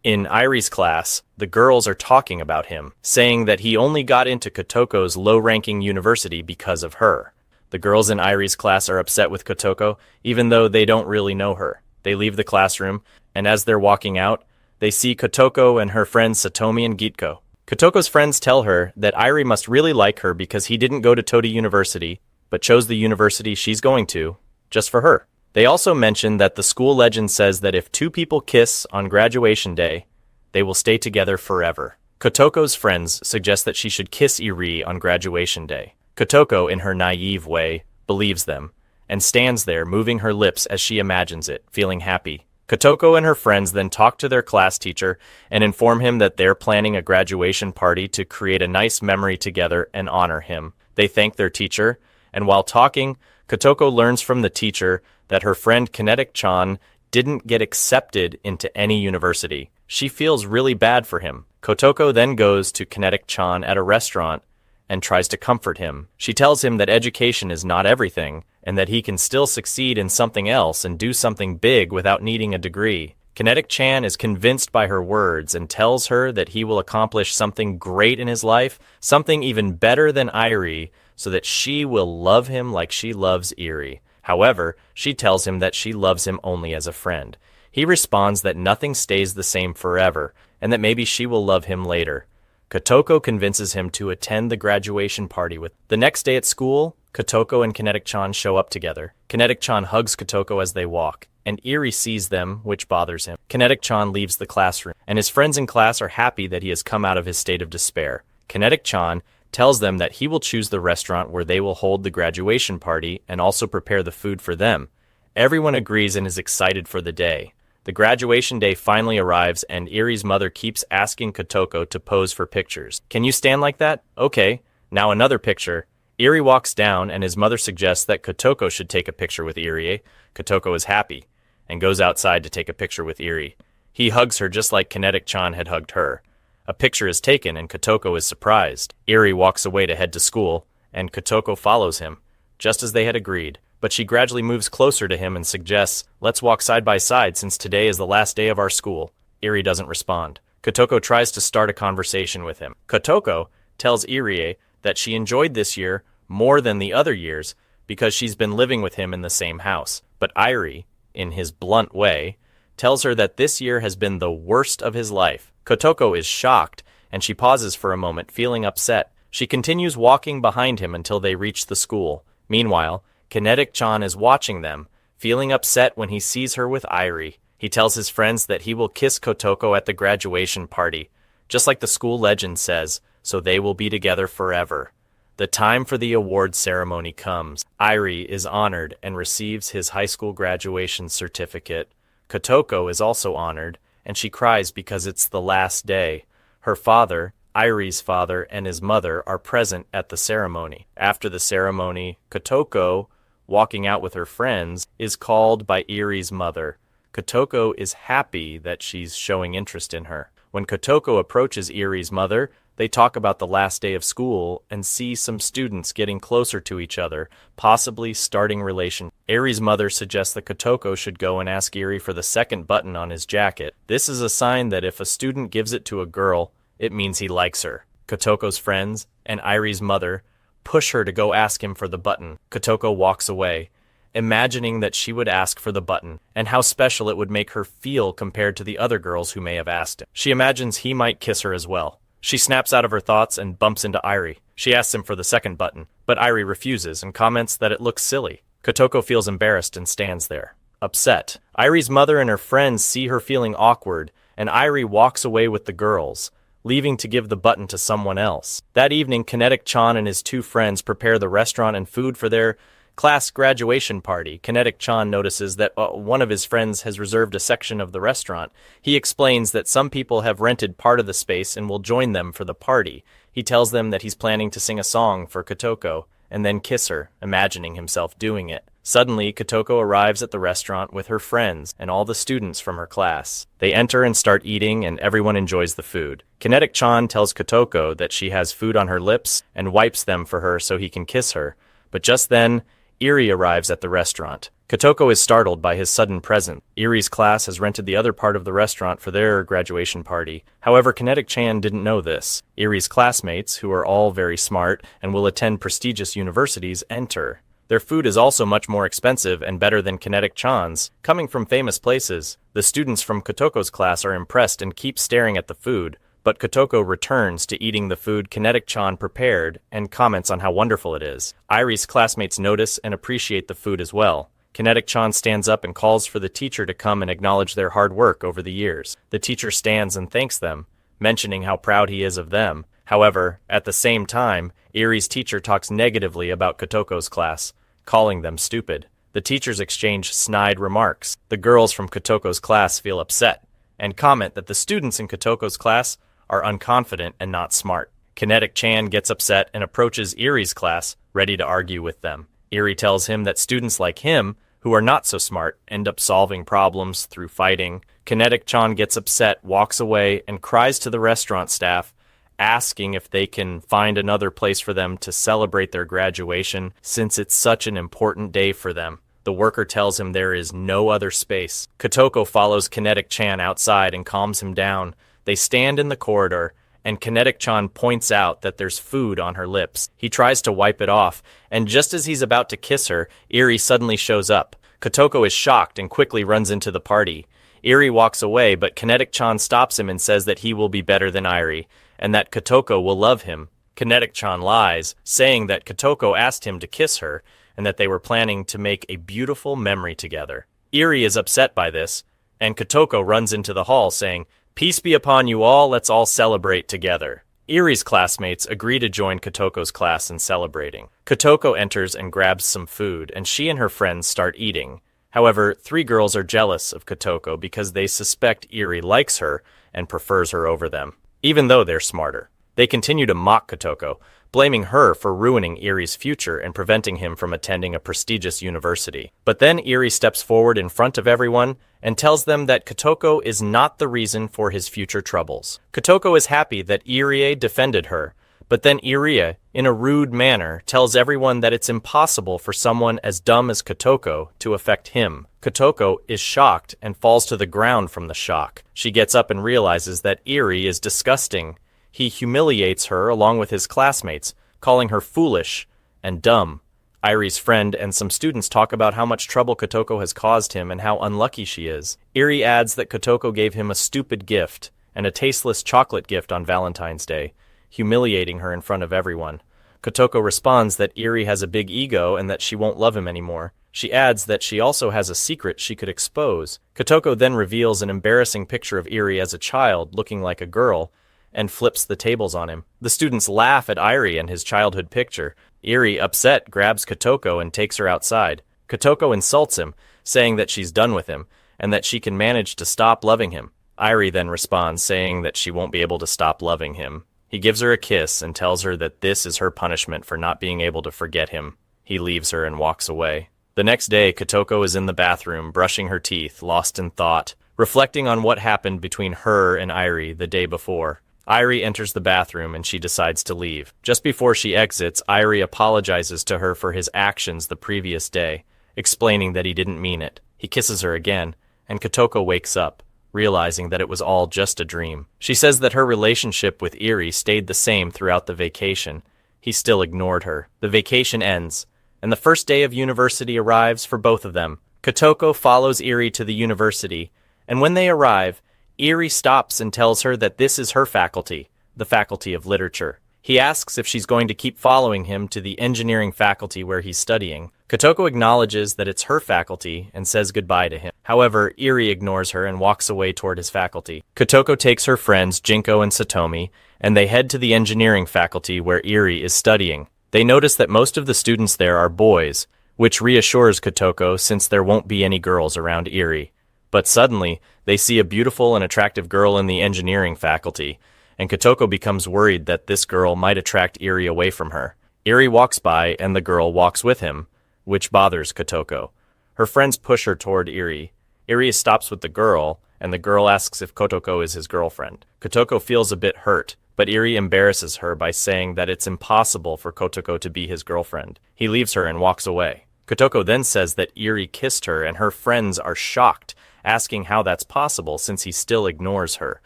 In Irie's class, the girls are talking about him, saying that he only got into Kotoko's low-ranking university because of her. The girls in Irie's class are upset with Kotoko, even though they don't really know her. They leave the classroom, and as they're walking out, they see Kotoko and her friends Satomi and Gitko. Kotoko's friends tell her that Irie must really like her because he didn't go to Todi University, but chose the university she's going to, just for her. They also mention that the school legend says that if two people kiss on graduation day, they will stay together forever. Kotoko's friends suggest that she should kiss Irie on graduation day. Kotoko, in her naive way, believes them, and stands there moving her lips as she imagines it, feeling happy. Kotoko and her friends then talk to their class teacher and inform him that they're planning a graduation party to create a nice memory together and honor him. They thank their teacher, and while talking, Kotoko learns from the teacher that her friend Kinetic-chan didn't get accepted into any university. She feels really bad for him. Kotoko then goes to Kinetic-chan at a restaurant and tries to comfort him. She tells him that education is not everything, and that he can still succeed in something else and do something big without needing a degree. Kinetic-chan is convinced by her words and tells her that he will accomplish something great in his life, something even better than Irie, so that she will love him like she loves Irie. However, she tells him that she loves him only as a friend. He responds that nothing stays the same forever, and that maybe she will love him later. Kotoko convinces him to attend the graduation party with. The next day at school, Kotoko and Kinetic-chan show up together. Kinetic-chan hugs Kotoko as they walk, and Irie sees them, which bothers him. Kinetic-chan leaves the classroom, and his friends in class are happy that he has come out of his state of despair. Kinetic-chan tells them that he will choose the restaurant where they will hold the graduation party and also prepare the food for them. Everyone agrees and is excited for the day. The graduation day finally arrives, and Irie's mother keeps asking Kotoko to pose for pictures. "Can you stand like that? Okay, now another picture." Irie walks down, and his mother suggests that Kotoko should take a picture with Irie. Kotoko is happy, and goes outside to take a picture with Irie. He hugs her just like Kinetic-chan had hugged her. A picture is taken, and Kotoko is surprised. Irie walks away to head to school, and Kotoko follows him, just as they had agreed. But she gradually moves closer to him and suggests, "Let's walk side by side since today is the last day of our school." Irie doesn't respond. Kotoko tries to start a conversation with him. Kotoko tells Irie that she enjoyed this year more than the other years because she's been living with him in the same house. But Irie, in his blunt way, tells her that this year has been the worst of his life. Kotoko is shocked, and she pauses for a moment, feeling upset. She continues walking behind him until they reach the school. Meanwhile, Kinetic-chan is watching them, feeling upset when he sees her with Irie. He tells his friends that he will kiss Kotoko at the graduation party, just like the school legend says, so they will be together forever. The time for the award ceremony comes. Irie is honored and receives his high school graduation certificate. Kotoko is also honored, and she cries because it's the last day. Her father, Irie's father, and his mother are present at the ceremony. After the ceremony, Kotoko, walking out with her friends, is called by Irie's mother. Kotoko is happy that she's showing interest in her. When Kotoko approaches Irie's mother, they talk about the last day of school and see some students getting closer to each other, possibly starting relations. Irie's mother suggests that Kotoko should go and ask Irie for the second button on his jacket. This is a sign that if a student gives it to a girl, it means he likes her. Kotoko's friends and Irie's mother push her to go ask him for the button. Kotoko walks away, imagining that she would ask for the button, and how special it would make her feel compared to the other girls who may have asked him. She imagines he might kiss her as well. She snaps out of her thoughts and bumps into Irie. She asks him for the second button, but Irie refuses and comments that it looks silly. Kotoko feels embarrassed and stands there, upset. Irie's mother and her friends see her feeling awkward, and Irie walks away with the girls, leaving to give the button to someone else. That evening, Kinetic-chan and his two friends prepare the restaurant and food for their class graduation party. Kinetic-chan notices that one of his friends has reserved a section of the restaurant. He explains that some people have rented part of the space and will join them for the party. He tells them that he's planning to sing a song for Kotoko and then kiss her, imagining himself doing it. Suddenly, Kotoko arrives at the restaurant with her friends and all the students from her class. They enter and start eating, and everyone enjoys the food. Kinetic-chan tells Kotoko that she has food on her lips and wipes them for her so he can kiss her. But just then, Irie arrives at the restaurant. Kotoko is startled by his sudden presence. Irie's class has rented the other part of the restaurant for their graduation party. However, Kinetic-chan didn't know this. Irie's classmates, who are all very smart and will attend prestigious universities, enter. Their food is also much more expensive and better than Kinetic-chan's, coming from famous places. The students from Kotoko's class are impressed and keep staring at the food, but Kotoko returns to eating the food Kinetic-chan prepared and comments on how wonderful it is. Irie's classmates notice and appreciate the food as well. Kinetic-chan stands up and calls for the teacher to come and acknowledge their hard work over the years. The teacher stands and thanks them, mentioning how proud he is of them. However, at the same time, Irie's teacher talks negatively about Kotoko's class, calling them stupid. The teachers exchange snide remarks. The girls from Kotoko's class feel upset and comment that the students in Kotoko's class are unconfident and not smart. Kinetic-chan gets upset and approaches Irie's class, ready to argue with them. Irie tells him that students like him, who are not so smart, end up solving problems through fighting. Kinetic-chan gets upset, walks away, and cries to the restaurant staff, asking if they can find another place for them to celebrate their graduation since it's such an important day for them. The worker tells him there is no other space. Kotoko follows Kinetic-chan outside and calms him down. They stand in the corridor, and Kinetic-chan points out that there's food on her lips. He tries to wipe it off, and just as he's about to kiss her, Irie suddenly shows up. Kotoko is shocked and quickly runs into the party. Irie walks away, but Kinetic-chan stops him and says that he will be better than Irie, and that Kotoko will love him. Kinetic-chan lies, saying that Kotoko asked him to kiss her, and that they were planning to make a beautiful memory together. Irie is upset by this, and Kotoko runs into the hall saying, "Peace be upon you all, let's all celebrate together." Irie's classmates agree to join Kotoko's class in celebrating. Kotoko enters and grabs some food, and she and her friends start eating. However, 3 girls are jealous of Kotoko because they suspect Irie likes her and prefers her over them, even though they're smarter. They continue to mock Kotoko, blaming her for ruining Irie's future and preventing him from attending a prestigious university. But then Irie steps forward in front of everyone and tells them that Kotoko is not the reason for his future troubles. Kotoko is happy that Irie defended her, but then Irie, in a rude manner, tells everyone that it's impossible for someone as dumb as Kotoko to affect him. Kotoko is shocked and falls to the ground from the shock. She gets up and realizes that Irie is disgusting. He humiliates her along with his classmates, calling her foolish and dumb. Irie's friend and some students talk about how much trouble Kotoko has caused him and how unlucky she is. Irie adds that Kotoko gave him a stupid gift and a tasteless chocolate gift on Valentine's Day, humiliating her in front of everyone. Kotoko responds that Irie has a big ego and that she won't love him anymore. She adds that she also has a secret she could expose. Kotoko then reveals an embarrassing picture of Irie as a child looking like a girl, and flips the tables on him. The students laugh at Irie and his childhood picture. Irie, upset, grabs Kotoko and takes her outside. Kotoko insults him, saying that she's done with him, and that she can manage to stop loving him. Irie then responds, saying that she won't be able to stop loving him. He gives her a kiss and tells her that this is her punishment for not being able to forget him. He leaves her and walks away. The next day, Kotoko is in the bathroom, brushing her teeth, lost in thought, reflecting on what happened between her and Irie the day before. Irie enters the bathroom and she decides to leave. Just before she exits, Irie apologizes to her for his actions the previous day, explaining that he didn't mean it. He kisses her again, and Kotoko wakes up, realizing that it was all just a dream. She says that her relationship with Irie stayed the same throughout the vacation. He still ignored her. The vacation ends, and the first day of university arrives for both of them. Kotoko follows Irie to the university, and when they arrive, Irie stops and tells her that this is her faculty, the Faculty of Literature. He asks if she's going to keep following him to the engineering faculty where he's studying. Kotoko acknowledges that it's her faculty and says goodbye to him. However, Eri ignores her and walks away toward his faculty. Kotoko takes her friends Jinko and Satomi, and they head to the engineering faculty where Eri is studying. They notice that most of the students there are boys, which reassures Kotoko since there won't be any girls around Eri. But suddenly, they see a beautiful and attractive girl in the engineering faculty, and Kotoko becomes worried that this girl might attract Eri away from her. Eri walks by and the girl walks with him, which bothers Kotoko. Her friends push her toward Eri. Eri stops with the girl, and the girl asks if Kotoko is his girlfriend. Kotoko feels a bit hurt, but Eri embarrasses her by saying that it's impossible for Kotoko to be his girlfriend. He leaves her and walks away. Kotoko then says that Eri kissed her, and her friends are shocked, asking how that's possible since he still ignores her.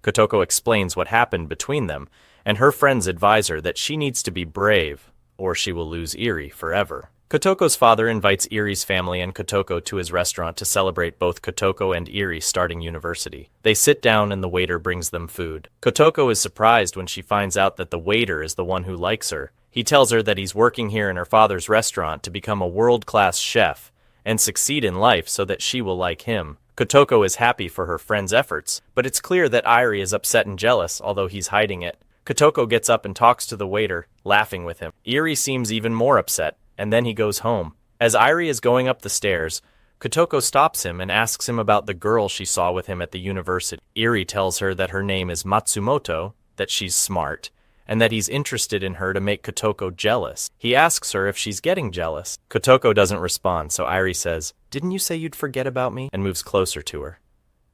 Kotoko explains what happened between them, and her friends advise her that she needs to be brave, or she will lose Eri forever. Kotoko's father invites Eri's family and Kotoko to his restaurant to celebrate both Kotoko and Eri starting university. They sit down and the waiter brings them food. Kotoko is surprised when she finds out that the waiter is the one who likes her. He tells her that he's working here in her father's restaurant to become a world-class chef and succeed in life so that she will like him. Kotoko is happy for her friend's efforts, but it's clear that Eri is upset and jealous, although he's hiding it. Kotoko gets up and talks to the waiter, laughing with him. Eri seems even more upset, and then he goes home. As Eri is going up the stairs, Kotoko stops him and asks him about the girl she saw with him at the university. Eri tells her that her name is Matsumoto, that she's smart, and that he's interested in her to make Kotoko jealous. He asks her if she's getting jealous. Kotoko doesn't respond, so Eri says, "Didn't you say you'd forget about me?" and moves closer to her.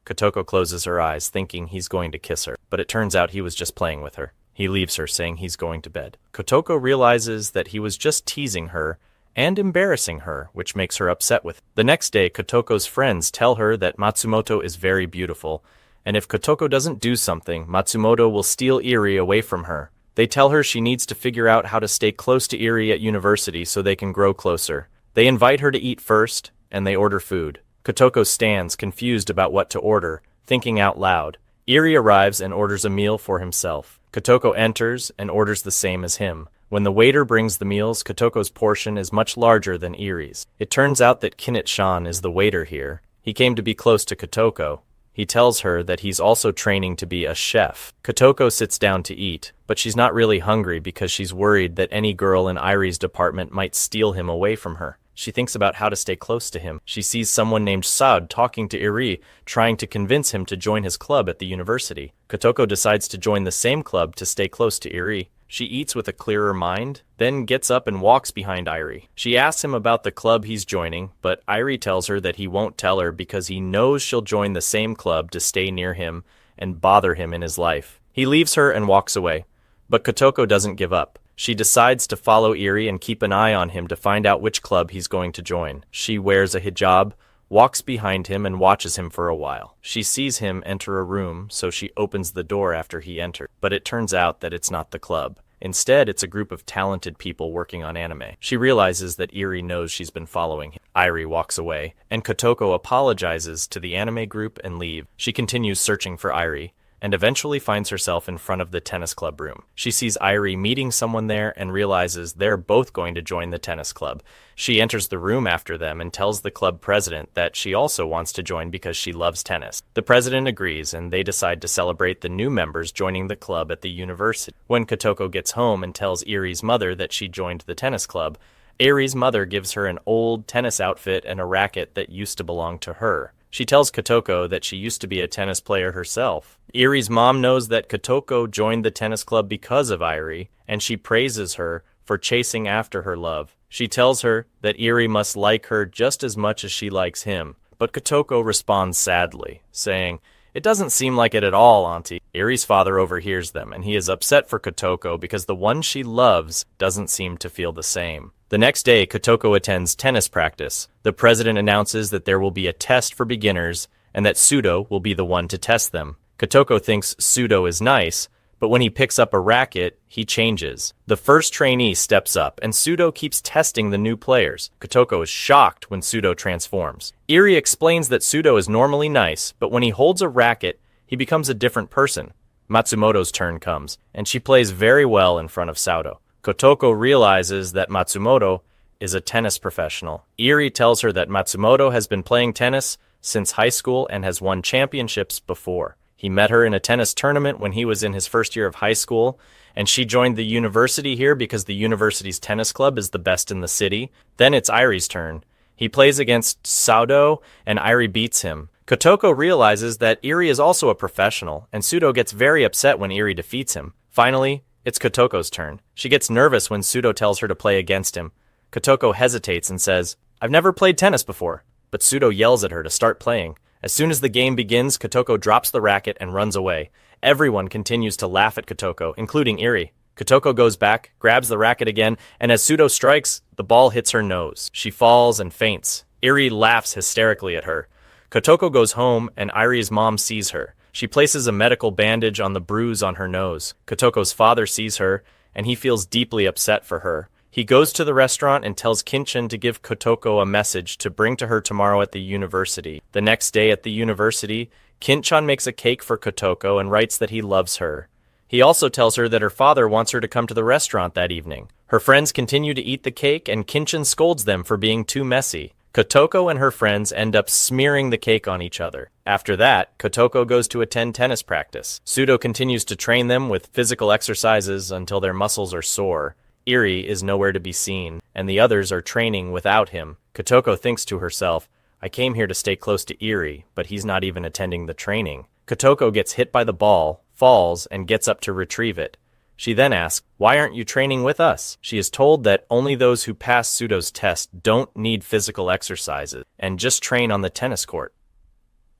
Kotoko closes her eyes, thinking he's going to kiss her, but it turns out he was just playing with her. He leaves her, saying he's going to bed. Kotoko realizes that he was just teasing her and embarrassing her, which makes her upset with him. The next day, Kotoko's friends tell her that Matsumoto is very beautiful, and if Kotoko doesn't do something, Matsumoto will steal Eri away from her. They tell her she needs to figure out how to stay close to Eri at university so they can grow closer. They invite her to eat first, and they order food. Kotoko stands, confused about what to order, thinking out loud. Eri arrives and orders a meal for himself. Kotoko enters and orders the same as him. When the waiter brings the meals, Kotoko's portion is much larger than Eri's. It turns out that Kinit-shan is the waiter here. He came to be close to Kotoko. He tells her that he's also training to be a chef. Kotoko sits down to eat, but she's not really hungry because she's worried that any girl in Eri's department might steal him away from her. She thinks about how to stay close to him. She sees someone named Saad talking to Eri, trying to convince him to join his club at the university. Kotoko decides to join the same club to stay close to Eri. She eats with a clearer mind, then gets up and walks behind Eri. She asks him about the club he's joining, but Eri tells her that he won't tell her because he knows she'll join the same club to stay near him and bother him in his life. He leaves her and walks away, but Kotoko doesn't give up. She decides to follow Eri and keep an eye on him to find out which club he's going to join. She wears a hijab, walks behind him, and watches him for a while. She sees him enter a room, so she opens the door after he enters. But it turns out that it's not the club. Instead, it's a group of talented people working on anime. She realizes that Eri knows she's been following him. Eri walks away, and Kotoko apologizes to the anime group and leaves. She continues searching for Eri, and eventually finds herself in front of the tennis club room. She sees Eri meeting someone there and realizes they're both going to join the tennis club. She enters the room after them and tells the club president that she also wants to join because she loves tennis. The president agrees, and they decide to celebrate the new members joining the club at the university. When Kotoko gets home and tells Eri's mother that she joined the tennis club, Eri's mother gives her an old tennis outfit and a racket that used to belong to her. She tells Kotoko that she used to be a tennis player herself. Eri's mom knows that Kotoko joined the tennis club because of Eri, and she praises her for chasing after her love. She tells her that Eri must like her just as much as she likes him, but Kotoko responds sadly, saying, "It doesn't seem like it at all, Auntie." Eri's father overhears them, and he is upset for Kotoko because the one she loves doesn't seem to feel the same. The next day, Kotoko attends tennis practice. The president announces that there will be a test for beginners and that Sudo will be the one to test them. Kotoko thinks Sudo is nice, but when he picks up a racket, he changes. The first trainee steps up, and Sudo keeps testing the new players. Kotoko is shocked when Sudo transforms. Eri explains that Sudo is normally nice, but when he holds a racket, he becomes a different person. Matsumoto's turn comes, and she plays very well in front of Saudo. Kotoko realizes that Matsumoto is a tennis professional. Iri tells her that Matsumoto has been playing tennis since high school and has won championships before. He met her in a tennis tournament when he was in his first year of high school, and she joined the university here because the university's tennis club is the best in the city. Then it's Iri's turn. He plays against Saudo, and Iri beats him. Kotoko realizes that Iri is also a professional, and Sudo gets very upset when Iri defeats him. Finally, it's Kotoko's turn. She gets nervous when Sudo tells her to play against him. Kotoko hesitates and says, "I've never played tennis before." But Sudo yells at her to start playing. As soon as the game begins, Kotoko drops the racket and runs away. Everyone continues to laugh at Kotoko, including Iri. Kotoko goes back, grabs the racket again, and as Sudo strikes, the ball hits her nose. She falls and faints. Iri laughs hysterically at her. Kotoko goes home, and Iri's mom sees her. She places a medical bandage on the bruise on her nose. Kotoko's father sees her, and he feels deeply upset for her. He goes to the restaurant and tells Kinchan to give Kotoko a message to bring to her tomorrow at the university. The next day at the university, Kinchan makes a cake for Kotoko and writes that he loves her. He also tells her that her father wants her to come to the restaurant that evening. Her friends continue to eat the cake, and Kinchan scolds them for being too messy. Kotoko and her friends end up smearing the cake on each other. After that, Kotoko goes to attend tennis practice. Sudo continues to train them with physical exercises until their muscles are sore. Iri is nowhere to be seen, and the others are training without him. Kotoko thinks to herself, "I came here to stay close to Iri, but he's not even attending the training." Kotoko gets hit by the ball, falls, and gets up to retrieve it. She then asks, "Why aren't you training with us?" She is told that only those who pass Sudo's test don't need physical exercises, and just train on the tennis court.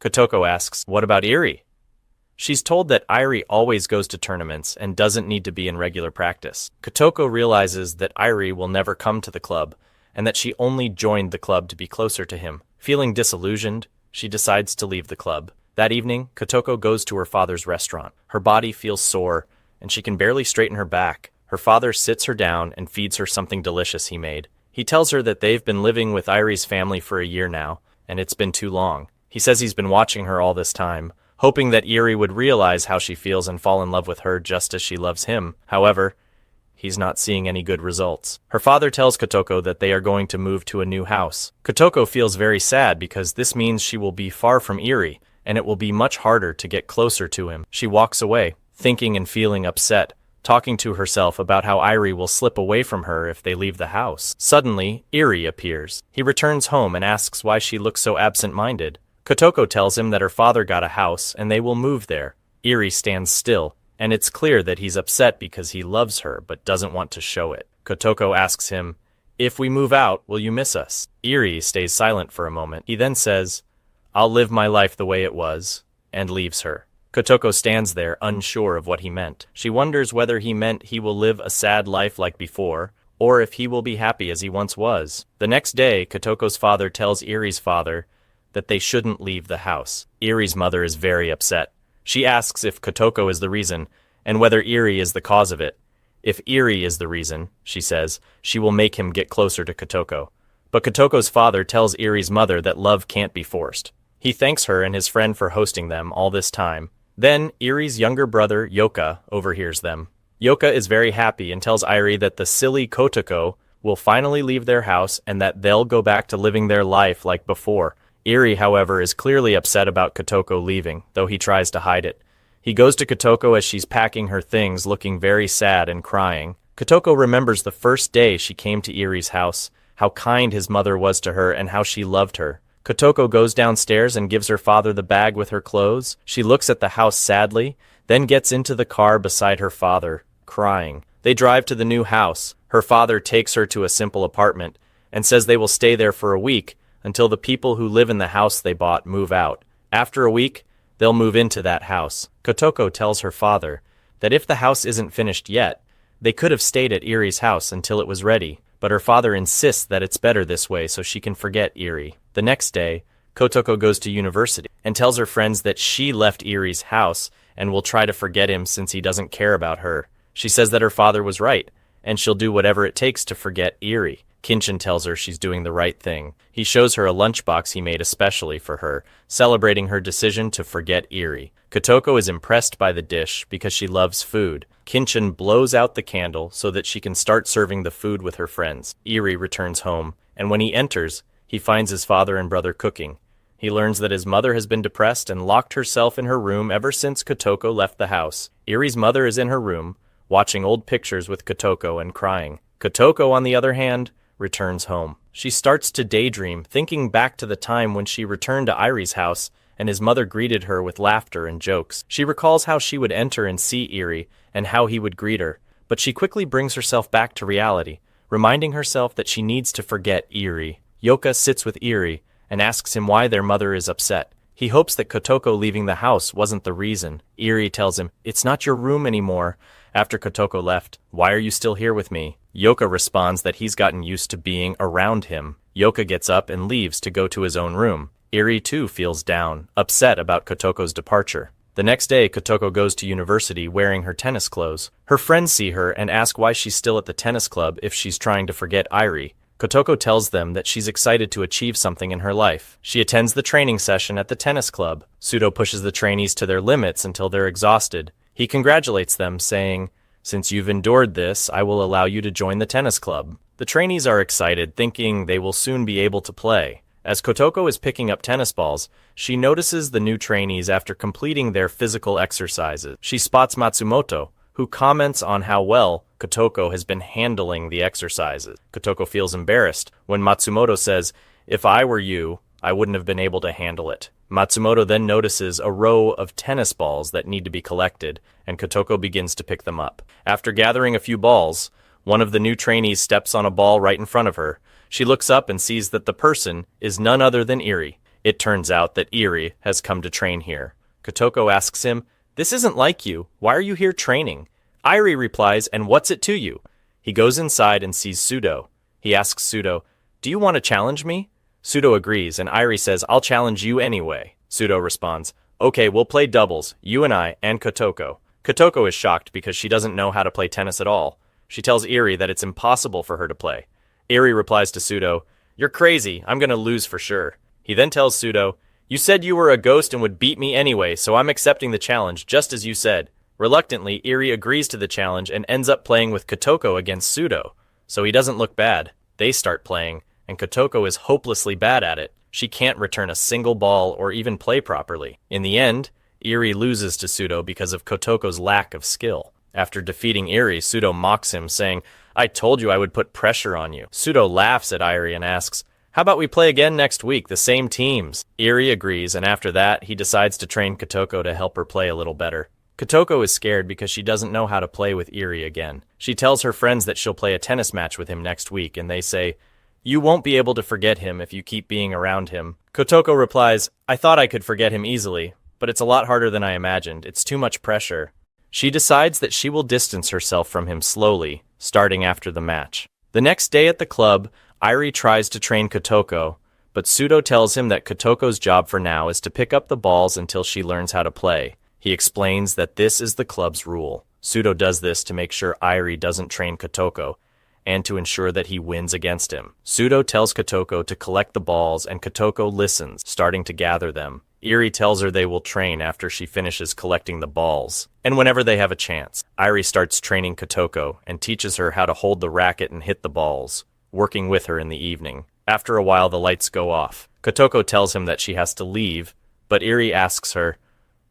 Kotoko asks, "What about Iri?" She's told that Iri always goes to tournaments and doesn't need to be in regular practice. Kotoko realizes that Iri will never come to the club, and that she only joined the club to be closer to him. Feeling disillusioned, she decides to leave the club. That evening, Kotoko goes to her father's restaurant. Her body feels sore, and she can barely straighten her back. Her father sits her down and feeds her something delicious he made. He tells her that they've been living with Iri's family for a year now, and it's been too long. He says he's been watching her all this time, hoping that Iri would realize how she feels and fall in love with her just as she loves him. However, he's not seeing any good results. Her father tells Kotoko that they are going to move to a new house. Kotoko feels very sad because this means she will be far from Iri, and it will be much harder to get closer to him. She walks away, thinking and feeling upset, talking to herself about how Iri will slip away from her if they leave the house. Suddenly, Iri appears. He returns home and asks why she looks so absent-minded. Kotoko tells him that her father got a house and they will move there. Iri stands still, and it's clear that he's upset because he loves her but doesn't want to show it. Kotoko asks him, "If we move out, will you miss us?" Iri stays silent for a moment. He then says, "I'll live my life the way it was," and leaves her. Kotoko stands there, unsure of what he meant. She wonders whether he meant he will live a sad life like before, or if he will be happy as he once was. The next day, Kotoko's father tells Iri's father that they shouldn't leave the house. Iri's mother is very upset. She asks if Kotoko is the reason, and whether Iri is the cause of it. If Iri is the reason, she says, she will make him get closer to Kotoko. But Kotoko's father tells Iri's mother that love can't be forced. He thanks her and his friend for hosting them all this time. Then, Iri's younger brother, Yoka, overhears them. Yoka is very happy and tells Iri that the silly Kotoko will finally leave their house and that they'll go back to living their life like before. Iri, however, is clearly upset about Kotoko leaving, though he tries to hide it. He goes to Kotoko as she's packing her things, looking very sad and crying. Kotoko remembers the first day she came to Iri's house, how kind his mother was to her and how she loved her. Kotoko goes downstairs and gives her father the bag with her clothes. She looks at the house sadly, then gets into the car beside her father, crying. They drive to the new house. Her father takes her to a simple apartment and says they will stay there for a week until the people who live in the house they bought move out. After a week, they'll move into that house. Kotoko tells her father that if the house isn't finished yet, they could have stayed at Iri's house until it was ready, but her father insists that it's better this way so she can forget Iri. The next day, Kotoko goes to university and tells her friends that she left Iri's house and will try to forget him since he doesn't care about her. She says that her father was right, and she'll do whatever it takes to forget Iri. Kinchin tells her she's doing the right thing. He shows her a lunchbox he made especially for her, celebrating her decision to forget Eri. Kotoko is impressed by the dish because she loves food. Kinchin blows out the candle so that she can start serving the food with her friends. Eri returns home, and when he enters, he finds his father and brother cooking. He learns that his mother has been depressed and locked herself in her room ever since Kotoko left the house. Eri's mother is in her room, watching old pictures with Kotoko and crying. Kotoko, on the other hand, returns home. She starts to daydream, thinking back to the time when she returned to Eri's house and his mother greeted her with laughter and jokes. She recalls how she would enter and see Eri and how he would greet her, but she quickly brings herself back to reality, reminding herself that she needs to forget Eri. Yoka sits with Eri and asks him why their mother is upset. He hopes that Kotoko leaving the house wasn't the reason. Eri tells him, "It's not your room anymore." After Kotoko left, "Why are you still here with me?" Yoka responds that he's gotten used to being around him. Yoka gets up and leaves to go to his own room. Eri too feels down, upset about Kotoko's departure. The next day, Kotoko goes to university wearing her tennis clothes. Her friends see her and ask why she's still at the tennis club if she's trying to forget Eri. Kotoko tells them that she's excited to achieve something in her life. She attends the training session at the tennis club. Sudo pushes the trainees to their limits until they're exhausted. He congratulates them, saying, "Since you've endured this, I will allow you to join the tennis club." The trainees are excited, thinking they will soon be able to play. As Kotoko is picking up tennis balls, she notices the new trainees after completing their physical exercises. She spots Matsumoto, who comments on how well Kotoko has been handling the exercises. Kotoko feels embarrassed when Matsumoto says, "If I were you, I wouldn't have been able to handle it." Matsumoto then notices a row of tennis balls that need to be collected, and Kotoko begins to pick them up. After gathering a few balls, one of the new trainees steps on a ball right in front of her. She looks up and sees that the person is none other than Eri. It turns out that Eri has come to train here. Kotoko asks him, "This isn't like you. Why are you here training?" Eri replies, "And what's it to you?" He goes inside and sees Sudo. He asks Sudo, "Do you want to challenge me?" Sudo agrees, and Eri says, "I'll challenge you anyway." Sudo responds, "Okay, we'll play doubles, you and I, and Kotoko." Kotoko is shocked because she doesn't know how to play tennis at all. She tells Eri that it's impossible for her to play. Eri replies to Sudo, "You're crazy, I'm gonna lose for sure." He then tells Sudo, "You said you were a ghost and would beat me anyway, so I'm accepting the challenge, just as you said." Reluctantly, Eri agrees to the challenge and ends up playing with Kotoko against Sudo, so he doesn't look bad. They start playing, and Kotoko is hopelessly bad at it. She can't return a single ball or even play properly. In the end, Eri loses to Sudo because of Kotoko's lack of skill. After defeating Eri, Sudo mocks him, saying, "I told you I would put pressure on you." Sudo laughs at Eri and asks, "How about we play again next week, the same teams?" Eri agrees, and after that, he decides to train Kotoko to help her play a little better. Kotoko is scared because she doesn't know how to play with Eri again. She tells her friends that she'll play a tennis match with him next week, and they say, "You won't be able to forget him if you keep being around him." Kotoko replies, "I thought I could forget him easily, but it's a lot harder than I imagined. It's too much pressure." She decides that she will distance herself from him slowly, starting after the match. The next day at the club, Eri tries to train Kotoko, but Sudo tells him that Kotoko's job for now is to pick up the balls until she learns how to play. He explains that this is the club's rule. Sudo does this to make sure Eri doesn't train Kotoko, and to ensure that he wins against him. Sudo tells Kotoko to collect the balls, and Kotoko listens, starting to gather them. Eri tells her they will train after she finishes collecting the balls, and whenever they have a chance. Eri starts training Kotoko and teaches her how to hold the racket and hit the balls, working with her in the evening. After a while, the lights go off. Kotoko tells him that she has to leave, but Eri asks her,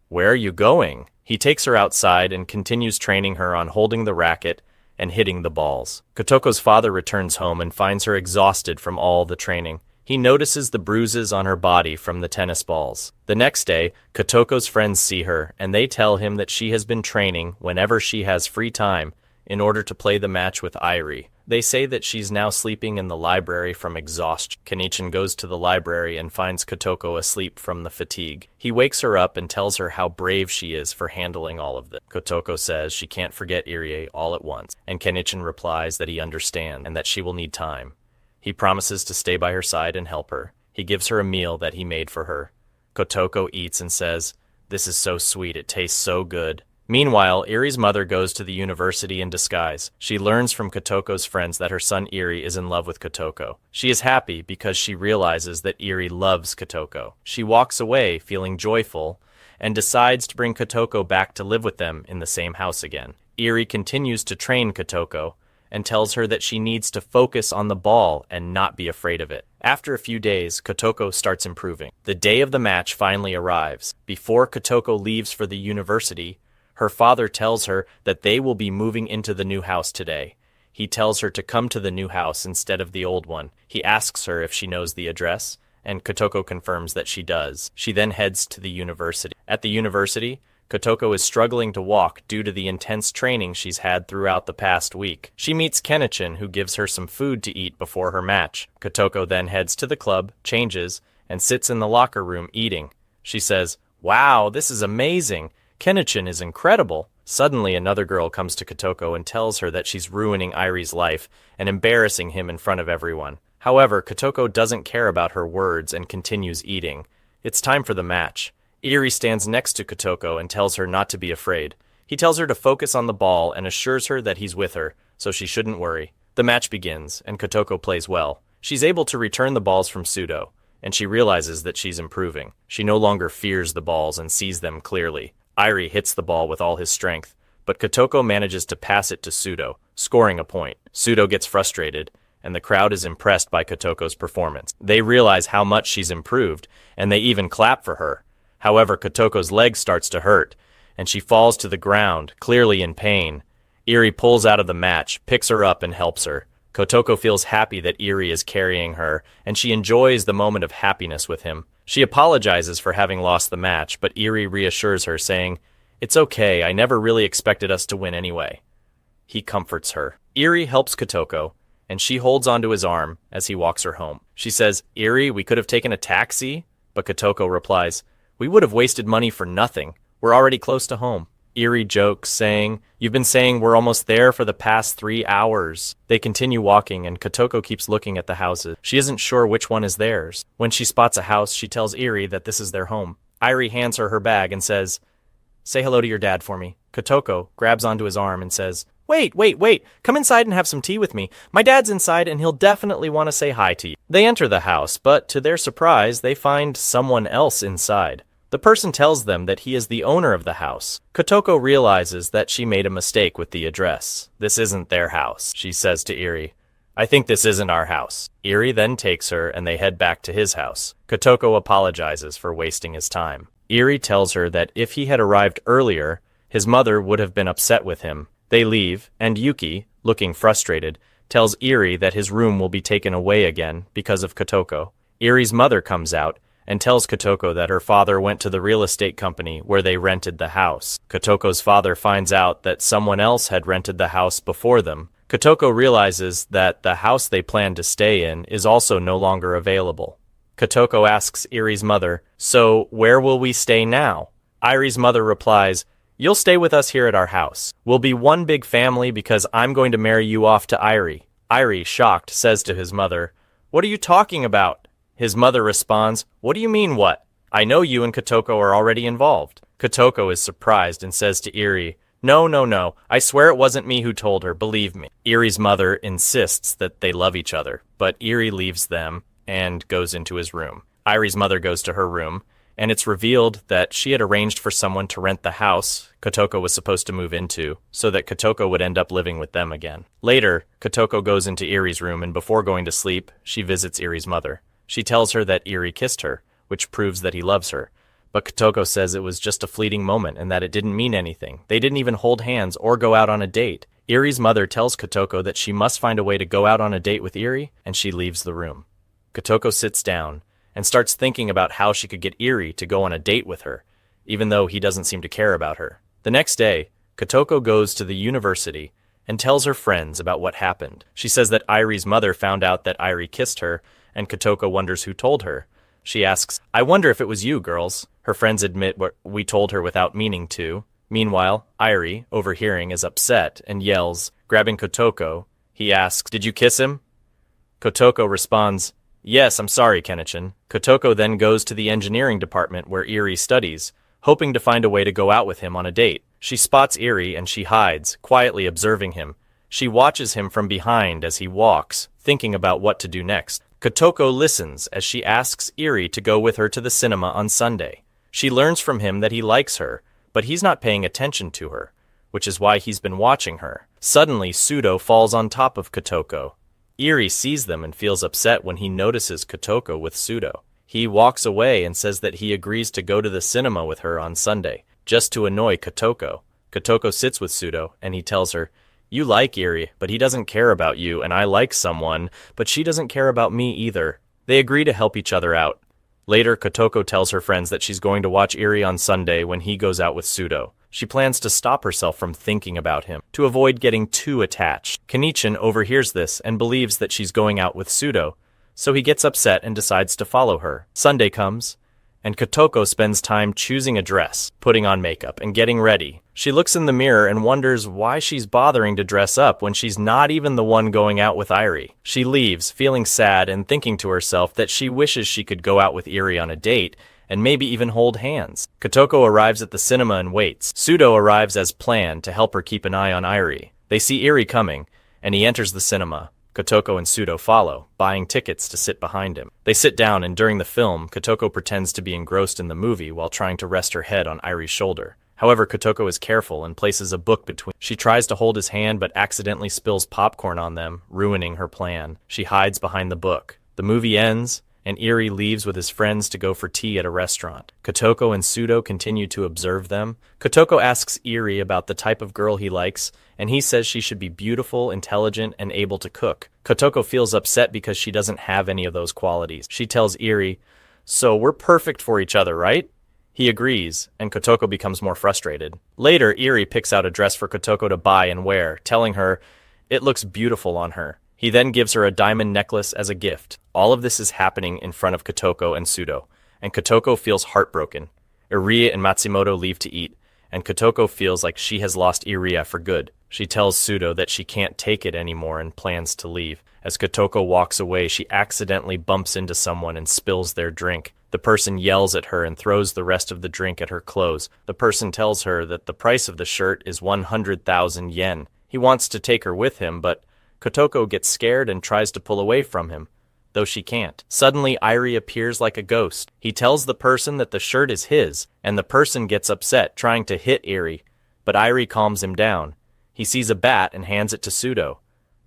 "Where are you going?" He takes her outside and continues training her on holding the racket and hitting the balls. Kotoko's father returns home and finds her exhausted from all the training. He notices the bruises on her body from the tennis balls. The next day, Kotoko's friends see her, and they tell him that she has been training whenever she has free time in order to play the match with Eri. They say that she's now sleeping in the library from exhaustion. Kenichin goes to the library and finds Kotoko asleep from the fatigue. He wakes her up and tells her how brave she is for handling all of this. Kotoko says she can't forget Irie all at once, and Kenichin replies that he understands and that she will need time. He promises to stay by her side and help her. He gives her a meal that he made for her. Kotoko eats and says, "This is so sweet, it tastes so good." Meanwhile, Erie's mother goes to the university in disguise. She learns from Kotoko's friends that her son Erie is in love with Kotoko. She is happy because she realizes that Erie loves Kotoko. She walks away feeling joyful and decides to bring Kotoko back to live with them in the same house again. Erie continues to train Kotoko and tells her that she needs to focus on the ball and not be afraid of it. After a few days, Kotoko starts improving. The day of the match finally arrives. Before Kotoko leaves for the university, her father tells her that they will be moving into the new house today. He tells her to come to the new house instead of the old one. He asks her if she knows the address, and Kotoko confirms that she does. She then heads to the university. At the university, Kotoko is struggling to walk due to the intense training she's had throughout the past week. She meets Kenichin, who gives her some food to eat before her match. Kotoko then heads to the club, changes, and sits in the locker room eating. She says, "Wow, this is amazing. Kenichin is incredible." Suddenly, another girl comes to Kotoko and tells her that she's ruining Irie's life and embarrassing him in front of everyone. However, Kotoko doesn't care about her words and continues eating. It's time for the match. Erie stands next to Kotoko and tells her not to be afraid. He tells her to focus on the ball and assures her that he's with her, so she shouldn't worry. The match begins, and Kotoko plays well. She's able to return the balls from Pseudo, and she realizes that she's improving. She no longer fears the balls and sees them clearly. Irie hits the ball with all his strength, but Kotoko manages to pass it to Pseudo, scoring a point. Pseudo gets frustrated, and the crowd is impressed by Kotoko's performance. They realize how much she's improved, and they even clap for her. However, Kotoko's leg starts to hurt, and she falls to the ground, clearly in pain. Erie pulls out of the match, picks her up, and helps her. Kotoko feels happy that Erie is carrying her, and she enjoys the moment of happiness with him. She apologizes for having lost the match, but Erie reassures her, saying, "It's okay, I never really expected us to win anyway." He comforts her. Erie helps Kotoko, and she holds onto his arm as he walks her home. She says, "Erie, we could have taken a taxi?" But Kotoko replies, "We would have wasted money for nothing. We're already close to home." Erie jokes, saying, "You've been saying we're almost there for the past 3 hours. They continue walking, and Kotoko keeps looking at the houses. She isn't sure which one is theirs. When she spots a house, she tells Erie that this is their home. Irie hands her bag and says, "Say hello to your dad for me." Kotoko grabs onto his arm and says, Wait, come inside and have some tea with me. My dad's inside and he'll definitely want to say hi to you." They enter the house, but to their surprise, they find someone else inside. The person tells them that he is the owner of the house. Kotoko realizes that she made a mistake with the address. "This isn't their house," she says to Erie. "I think this isn't our house." Erie then takes her and they head back to his house. Kotoko apologizes for wasting his time. Erie tells her that if he had arrived earlier, his mother would have been upset with him. They leave, and Yuki, looking frustrated, tells Erie that his room will be taken away again because of Kotoko. Erie's mother comes out and tells Kotoko that her father went to the real estate company where they rented the house. Kotoko's father finds out that someone else had rented the house before them. Kotoko realizes that the house they plan to stay in is also no longer available. Kotoko asks Erie's mother, "So where will we stay now?" Irie's mother replies, "You'll stay with us here at our house. We'll be one big family because I'm going to marry you off to Irie." Irie, shocked, says to his mother, "What are you talking about?" His mother responds, "What do you mean what? I know you and Kotoko are already involved." Kotoko is surprised and says to Erie, No. I swear it wasn't me who told her, believe me." Erie's mother insists that they love each other, but Erie leaves them and goes into his room. Irie's mother goes to her room, and it's revealed that she had arranged for someone to rent the house Kotoko was supposed to move into, so that Kotoko would end up living with them again. Later, Kotoko goes into Erie's room, and before going to sleep, she visits Erie's mother. She tells her that Erie kissed her, which proves that he loves her. But Kotoko says it was just a fleeting moment and that it didn't mean anything. They didn't even hold hands or go out on a date. Erie's mother tells Kotoko that she must find a way to go out on a date with Erie, and she leaves the room. Kotoko sits down and starts thinking about how she could get Erie to go on a date with her, even though he doesn't seem to care about her. The next day, Kotoko goes to the university and tells her friends about what happened. She says that Irie's mother found out that Irie kissed her, and Kotoko wonders who told her. She asks, "I wonder if it was you, girls." Her friends admit what we told her without meaning to. Meanwhile, Irie, overhearing, is upset and yells, grabbing Kotoko. He asks, "Did you kiss him?" Kotoko responds, "Yes, I'm sorry, Kenichin." Kotoko then goes to the engineering department where Erie studies, hoping to find a way to go out with him on a date. She spots Eri and she hides, quietly observing him. She watches him from behind as he walks, thinking about what to do next. Kotoko listens as she asks Eri to go with her to the cinema on Sunday. She learns from him that he likes her, but he's not paying attention to her, which is why he's been watching her. Suddenly, Pseudo falls on top of Kotoko. Eri sees them and feels upset when he notices Kotoko with Pseudo. He walks away and says that he agrees to go to the cinema with her on Sunday, just to annoy Kotoko. Kotoko sits with Pseudo, and he tells her, "You like Eri, but he doesn't care about you, and I like someone, but she doesn't care about me either." They agree to help each other out. Later, Kotoko tells her friends that she's going to watch Eri on Sunday when he goes out with Pseudo. She plans to stop herself from thinking about him, to avoid getting too attached. Kanichin overhears this and believes that she's going out with Pseudo, so he gets upset and decides to follow her. Sunday comes, and Kotoko spends time choosing a dress, putting on makeup, and getting ready. She looks in the mirror and wonders why she's bothering to dress up when she's not even the one going out with Eri. She leaves, feeling sad and thinking to herself that she wishes she could go out with Eri on a date, and maybe even hold hands. Kotoko arrives at the cinema and waits. Pseudo arrives as planned to help her keep an eye on Eri. They see Eri coming, and he enters the cinema. Kotoko and Pseudo follow, buying tickets to sit behind him. They sit down, and during the film, Kotoko pretends to be engrossed in the movie while trying to rest her head on Eri's shoulder. However, Kotoko is careful and places a book between. She tries to hold his hand but accidentally spills popcorn on them, ruining her plan. She hides behind the book. The movie ends, and Eri leaves with his friends to go for tea at a restaurant. Kotoko and Pseudo continue to observe them. Kotoko asks Eri about the type of girl he likes, and he says she should be beautiful, intelligent, and able to cook. Kotoko feels upset because she doesn't have any of those qualities. She tells Eri, "So we're perfect for each other, right?" He agrees, and Kotoko becomes more frustrated. Later, Eri picks out a dress for Kotoko to buy and wear, telling her it looks beautiful on her. He then gives her a diamond necklace as a gift. All of this is happening in front of Kotoko and Pseudo, and Kotoko feels heartbroken. Iria and Matsumoto leave to eat, and Kotoko feels like she has lost Iria for good. She tells Pseudo that she can't take it anymore and plans to leave. As Kotoko walks away, she accidentally bumps into someone and spills their drink. The person yells at her and throws the rest of the drink at her clothes. The person tells her that the price of the shirt is 100,000 yen. He wants to take her with him, but Kotoko gets scared and tries to pull away from him, though she can't. Suddenly, Eri appears like a ghost. He tells the person that the shirt is his, and the person gets upset, trying to hit Eri, but Eri calms him down. He sees a bat and hands it to Pseudo.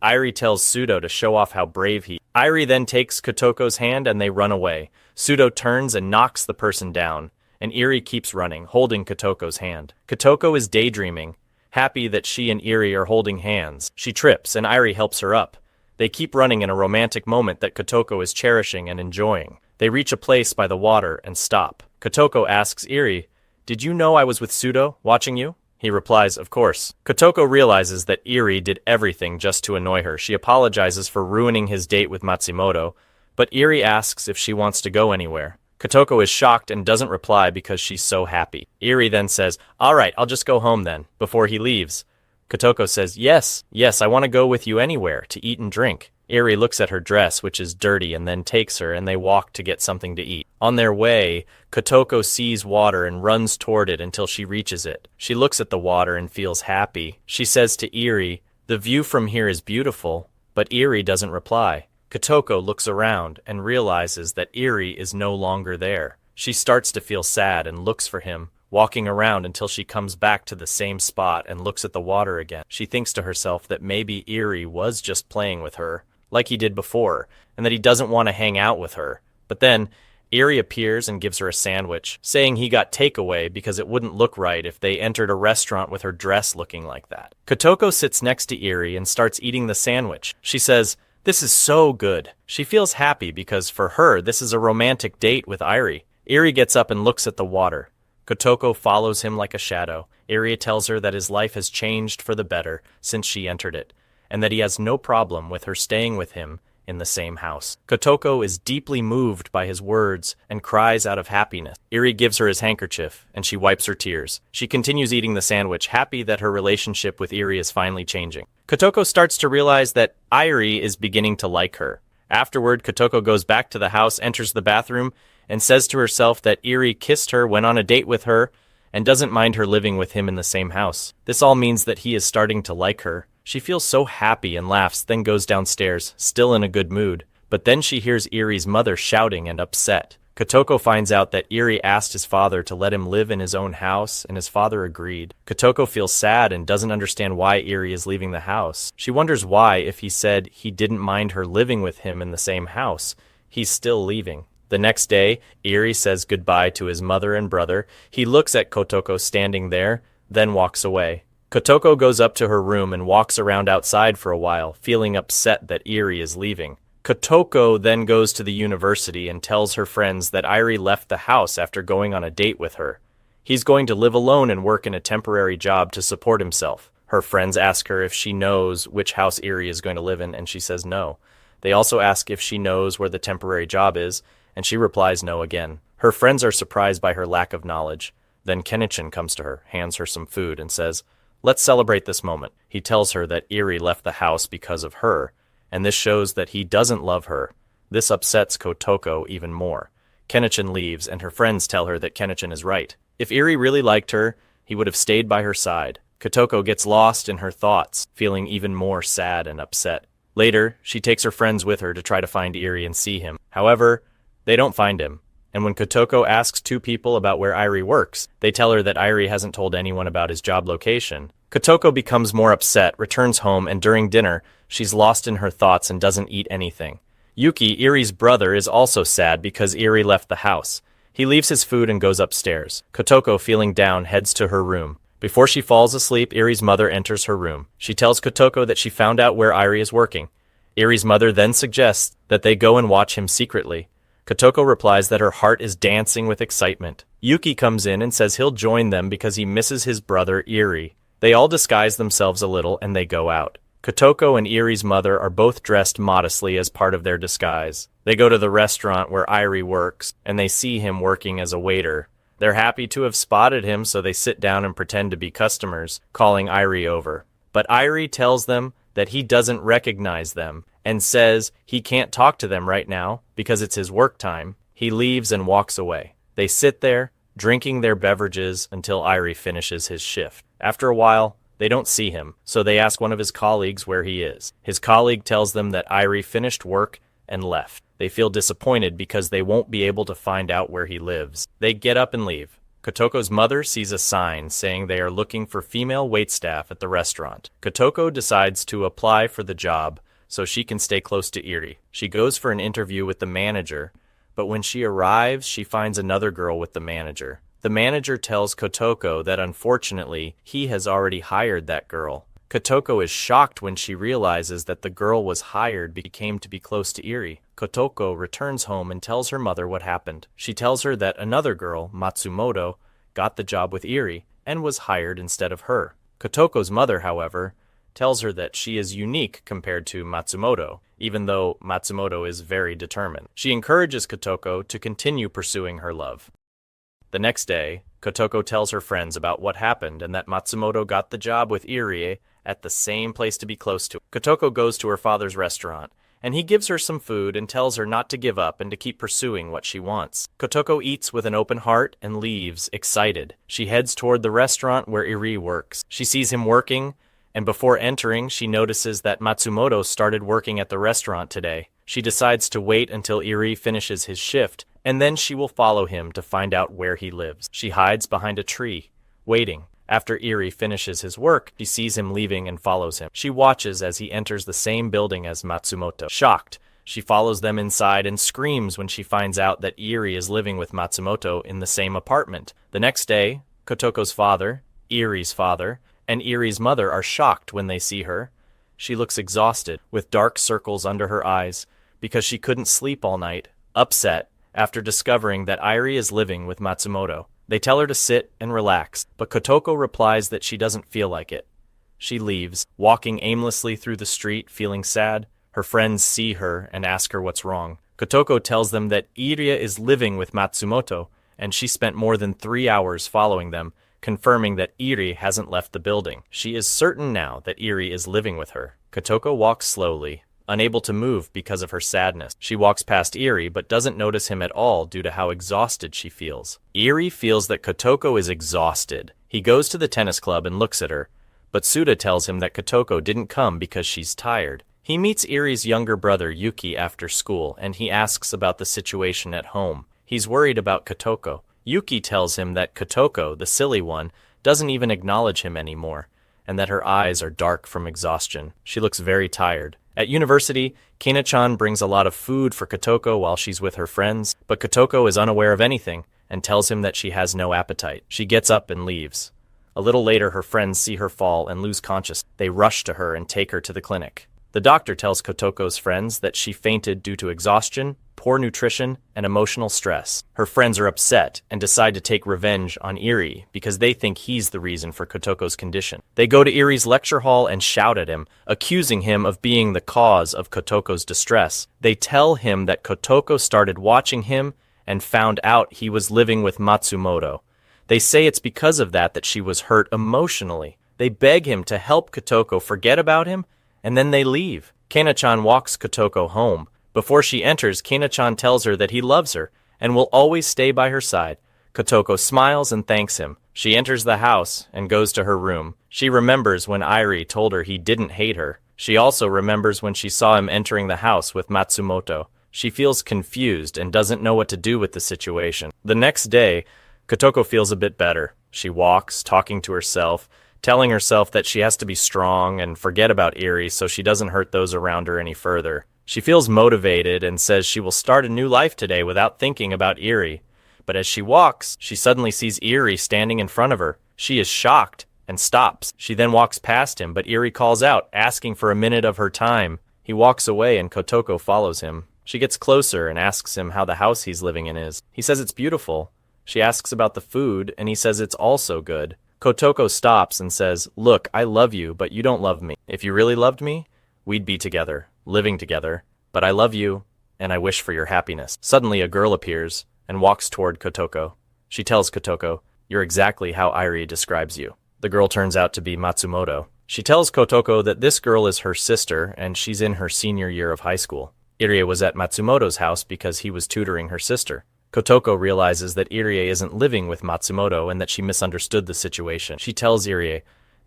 Eri tells Pseudo to show off how brave he is. Eri then takes Kotoko's hand and they run away. Pseudo turns and knocks the person down, and Eri keeps running, holding Kotoko's hand. Kotoko is daydreaming, happy that she and Eri are holding hands. She trips, and Eri helps her up. They keep running in a romantic moment that Kotoko is cherishing and enjoying. They reach a place by the water and stop. Kotoko asks Eri, "Did you know I was with Pseudo, watching you?" He replies, "Of course." Kotoko realizes that Eri did everything just to annoy her. She apologizes for ruining his date with Matsumoto, but Eri asks if she wants to go anywhere. Kotoko is shocked and doesn't reply because she's so happy. Eri then says, "All right, I'll just go home then," before he leaves. Kotoko says, Yes, I want to go with you anywhere, to eat and drink." Eri looks at her dress, which is dirty, and then takes her, and they walk to get something to eat. On their way, Kotoko sees water and runs toward it until she reaches it. She looks at the water and feels happy. She says to Eri, "The view from here is beautiful," but Eri doesn't reply. Kotoko looks around and realizes that Eri is no longer there. She starts to feel sad and looks for him, walking around until she comes back to the same spot and looks at the water again. She thinks to herself that maybe Eri was just playing with her, like he did before, and that he doesn't want to hang out with her. But then, Eri appears and gives her a sandwich, saying he got takeaway because it wouldn't look right if they entered a restaurant with her dress looking like that. Kotoko sits next to Eri and starts eating the sandwich. She says, "This is so good." She feels happy because for her, this is a romantic date with Eri. Eri gets up and looks at the water. Kotoko follows him like a shadow. Eri tells her that his life has changed for the better since she entered it, and that he has no problem with her staying with him in the same house. Kotoko is deeply moved by his words and cries out of happiness. Eri gives her his handkerchief, and she wipes her tears. She continues eating the sandwich, happy that her relationship with Eri is finally changing. Kotoko starts to realize that Eri is beginning to like her. Afterward, Kotoko goes back to the house, enters the bathroom, and says to herself that Eri kissed her, went on a date with her, and doesn't mind her living with him in the same house. This all means that he is starting to like her. She feels so happy and laughs, then goes downstairs, still in a good mood. But then she hears Iri's mother shouting and upset. Kotoko finds out that Iri asked his father to let him live in his own house, and his father agreed. Kotoko feels sad and doesn't understand why Iri is leaving the house. She wonders why, if he said he didn't mind her living with him in the same house, he's still leaving. The next day, Iri says goodbye to his mother and brother. He looks at Kotoko standing there, then walks away. Kotoko goes up to her room and walks around outside for a while, feeling upset that Iri is leaving. Kotoko then goes to the university and tells her friends that Iri left the house after going on a date with her. He's going to live alone and work in a temporary job to support himself. Her friends ask her if she knows which house Iri is going to live in, and she says no. They also ask if she knows where the temporary job is, and she replies no again. Her friends are surprised by her lack of knowledge. Then Kenichon comes to her, hands her some food, and says, "Let's celebrate this moment." He tells her that Iri left the house because of her, and this shows that he doesn't love her. This upsets Kotoko even more. Kenichon leaves, and her friends tell her that Kenichon is right. If Iri really liked her, he would have stayed by her side. Kotoko gets lost in her thoughts, feeling even more sad and upset. Later, she takes her friends with her to try to find Iri and see him. However, they don't find him, and when Kotoko asks two people about where Iri works, they tell her that Iri hasn't told anyone about his job location. Kotoko becomes more upset, returns home, and during dinner, she's lost in her thoughts and doesn't eat anything. Yuki, Iri's brother, is also sad because Iri left the house. He leaves his food and goes upstairs. Kotoko, feeling down, heads to her room. Before she falls asleep, Iri's mother enters her room. She tells Kotoko that she found out where Iri is working. Iri's mother then suggests that they go and watch him secretly. Kotoko replies that her heart is dancing with excitement. Yuki comes in and says he'll join them because he misses his brother Iri. They all disguise themselves a little and they go out. Kotoko and Iri's mother are both dressed modestly as part of their disguise. They go to the restaurant where Iri works, and they see him working as a waiter. They're happy to have spotted him, so they sit down and pretend to be customers, calling Iri over. But Iri tells them that he doesn't recognize them, and says he can't talk to them right now because it's his work time. He leaves and walks away. They sit there, drinking their beverages until Iri finishes his shift. After a while, they don't see him, so they ask one of his colleagues where he is. His colleague tells them that Iri finished work and left. They feel disappointed because they won't be able to find out where he lives. They get up and leave. Kotoko's mother sees a sign saying they are looking for female waitstaff at the restaurant. Kotoko decides to apply for the job so she can stay close to Iri. She goes for an interview with the manager, but when she arrives, she finds another girl with the manager. The manager tells Kotoko that unfortunately, he has already hired that girl. Kotoko is shocked when she realizes that the girl was hired became to be close to Iri. Kotoko returns home and tells her mother what happened. She tells her that another girl, Matsumoto, got the job with Iri and was hired instead of her. Kotoko's mother, however, tells her that she is unique compared to Matsumoto, even though Matsumoto is very determined. She encourages Kotoko to continue pursuing her love. The next day, Kotoko tells her friends about what happened and that Matsumoto got the job with Iri at the same place to be close to. Kotoko goes to her father's restaurant, and he gives her some food and tells her not to give up and to keep pursuing what she wants. Kotoko eats with an open heart and leaves, excited. She heads toward the restaurant where Iri works. She sees him working, and before entering, she notices that Matsumoto started working at the restaurant today. She decides to wait until Iri finishes his shift, and then she will follow him to find out where he lives. She hides behind a tree, waiting. After Iri finishes his work, she sees him leaving and follows him. She watches as he enters the same building as Matsumoto. Shocked, she follows them inside and screams when she finds out that Iri is living with Matsumoto in the same apartment. The next day, Kotoko's father, Iri's father, and Iri's mother are shocked when they see her. She looks exhausted, with dark circles under her eyes, because she couldn't sleep all night, upset, after discovering that Iri is living with Matsumoto. They tell her to sit and relax, but Kotoko replies that she doesn't feel like it. She leaves, walking aimlessly through the street, feeling sad. Her friends see her and ask her what's wrong. Kotoko tells them that Iri is living with Matsumoto, and she spent more than 3 hours following them, confirming that Iri hasn't left the building. She is certain now that Iri is living with her. Kotoko walks slowly, unable to move because of her sadness. She walks past Eri but doesn't notice him at all due to how exhausted she feels. Eri feels that Kotoko is exhausted. He goes to the tennis club and looks at her, but Suda tells him that Kotoko didn't come because she's tired. He meets Iri's younger brother Yuki after school and he asks about the situation at home. He's worried about Kotoko. Yuki tells him that Kotoko, the silly one, doesn't even acknowledge him anymore, and that her eyes are dark from exhaustion. She looks very tired. At university, Kina-chan brings a lot of food for Kotoko while she's with her friends, but Kotoko is unaware of anything and tells him that she has no appetite. She gets up and leaves. A little later, her friends see her fall and lose consciousness. They rush to her and take her to the clinic. The doctor tells Kotoko's friends that she fainted due to exhaustion, poor nutrition, and emotional stress. Her friends are upset and decide to take revenge on Eri because they think he's the reason for Kotoko's condition. They go to Iri's lecture hall and shout at him, accusing him of being the cause of Kotoko's distress. They tell him that Kotoko started watching him and found out he was living with Matsumoto. They say it's because of that she was hurt emotionally. They beg him to help Kotoko forget about him, and then they leave. Kina-chan walks Kotoko home. Before she enters, Kina-chan tells her that he loves her and will always stay by her side. Kotoko smiles and thanks him. She enters the house and goes to her room. She remembers when Iri told her he didn't hate her. She also remembers when she saw him entering the house with Matsumoto. She feels confused and doesn't know what to do with the situation. The next day, Kotoko feels a bit better. She walks, talking to herself, telling herself that she has to be strong and forget about Iri so she doesn't hurt those around her any further. She feels motivated and says she will start a new life today without thinking about Iri. But as she walks, she suddenly sees Iri standing in front of her. She is shocked and stops. She then walks past him, but Iri calls out, asking for a minute of her time. He walks away and Kotoko follows him. She gets closer and asks him how the house he's living in is. He says it's beautiful. She asks about the food, and he says it's also good. Kotoko stops and says, "Look, I love you, but you don't love me. If you really loved me, we'd be together, living together. But I love you, and I wish for your happiness." Suddenly, a girl appears and walks toward Kotoko. She tells Kotoko, "You're exactly how Iri describes you." The girl turns out to be Matsumoto. She tells Kotoko that this girl is her sister, and she's in her senior year of high school. Irie was at Matsumoto's house because he was tutoring her sister. Kotoko realizes that Irie isn't living with Matsumoto and that she misunderstood the situation. She tells Irie,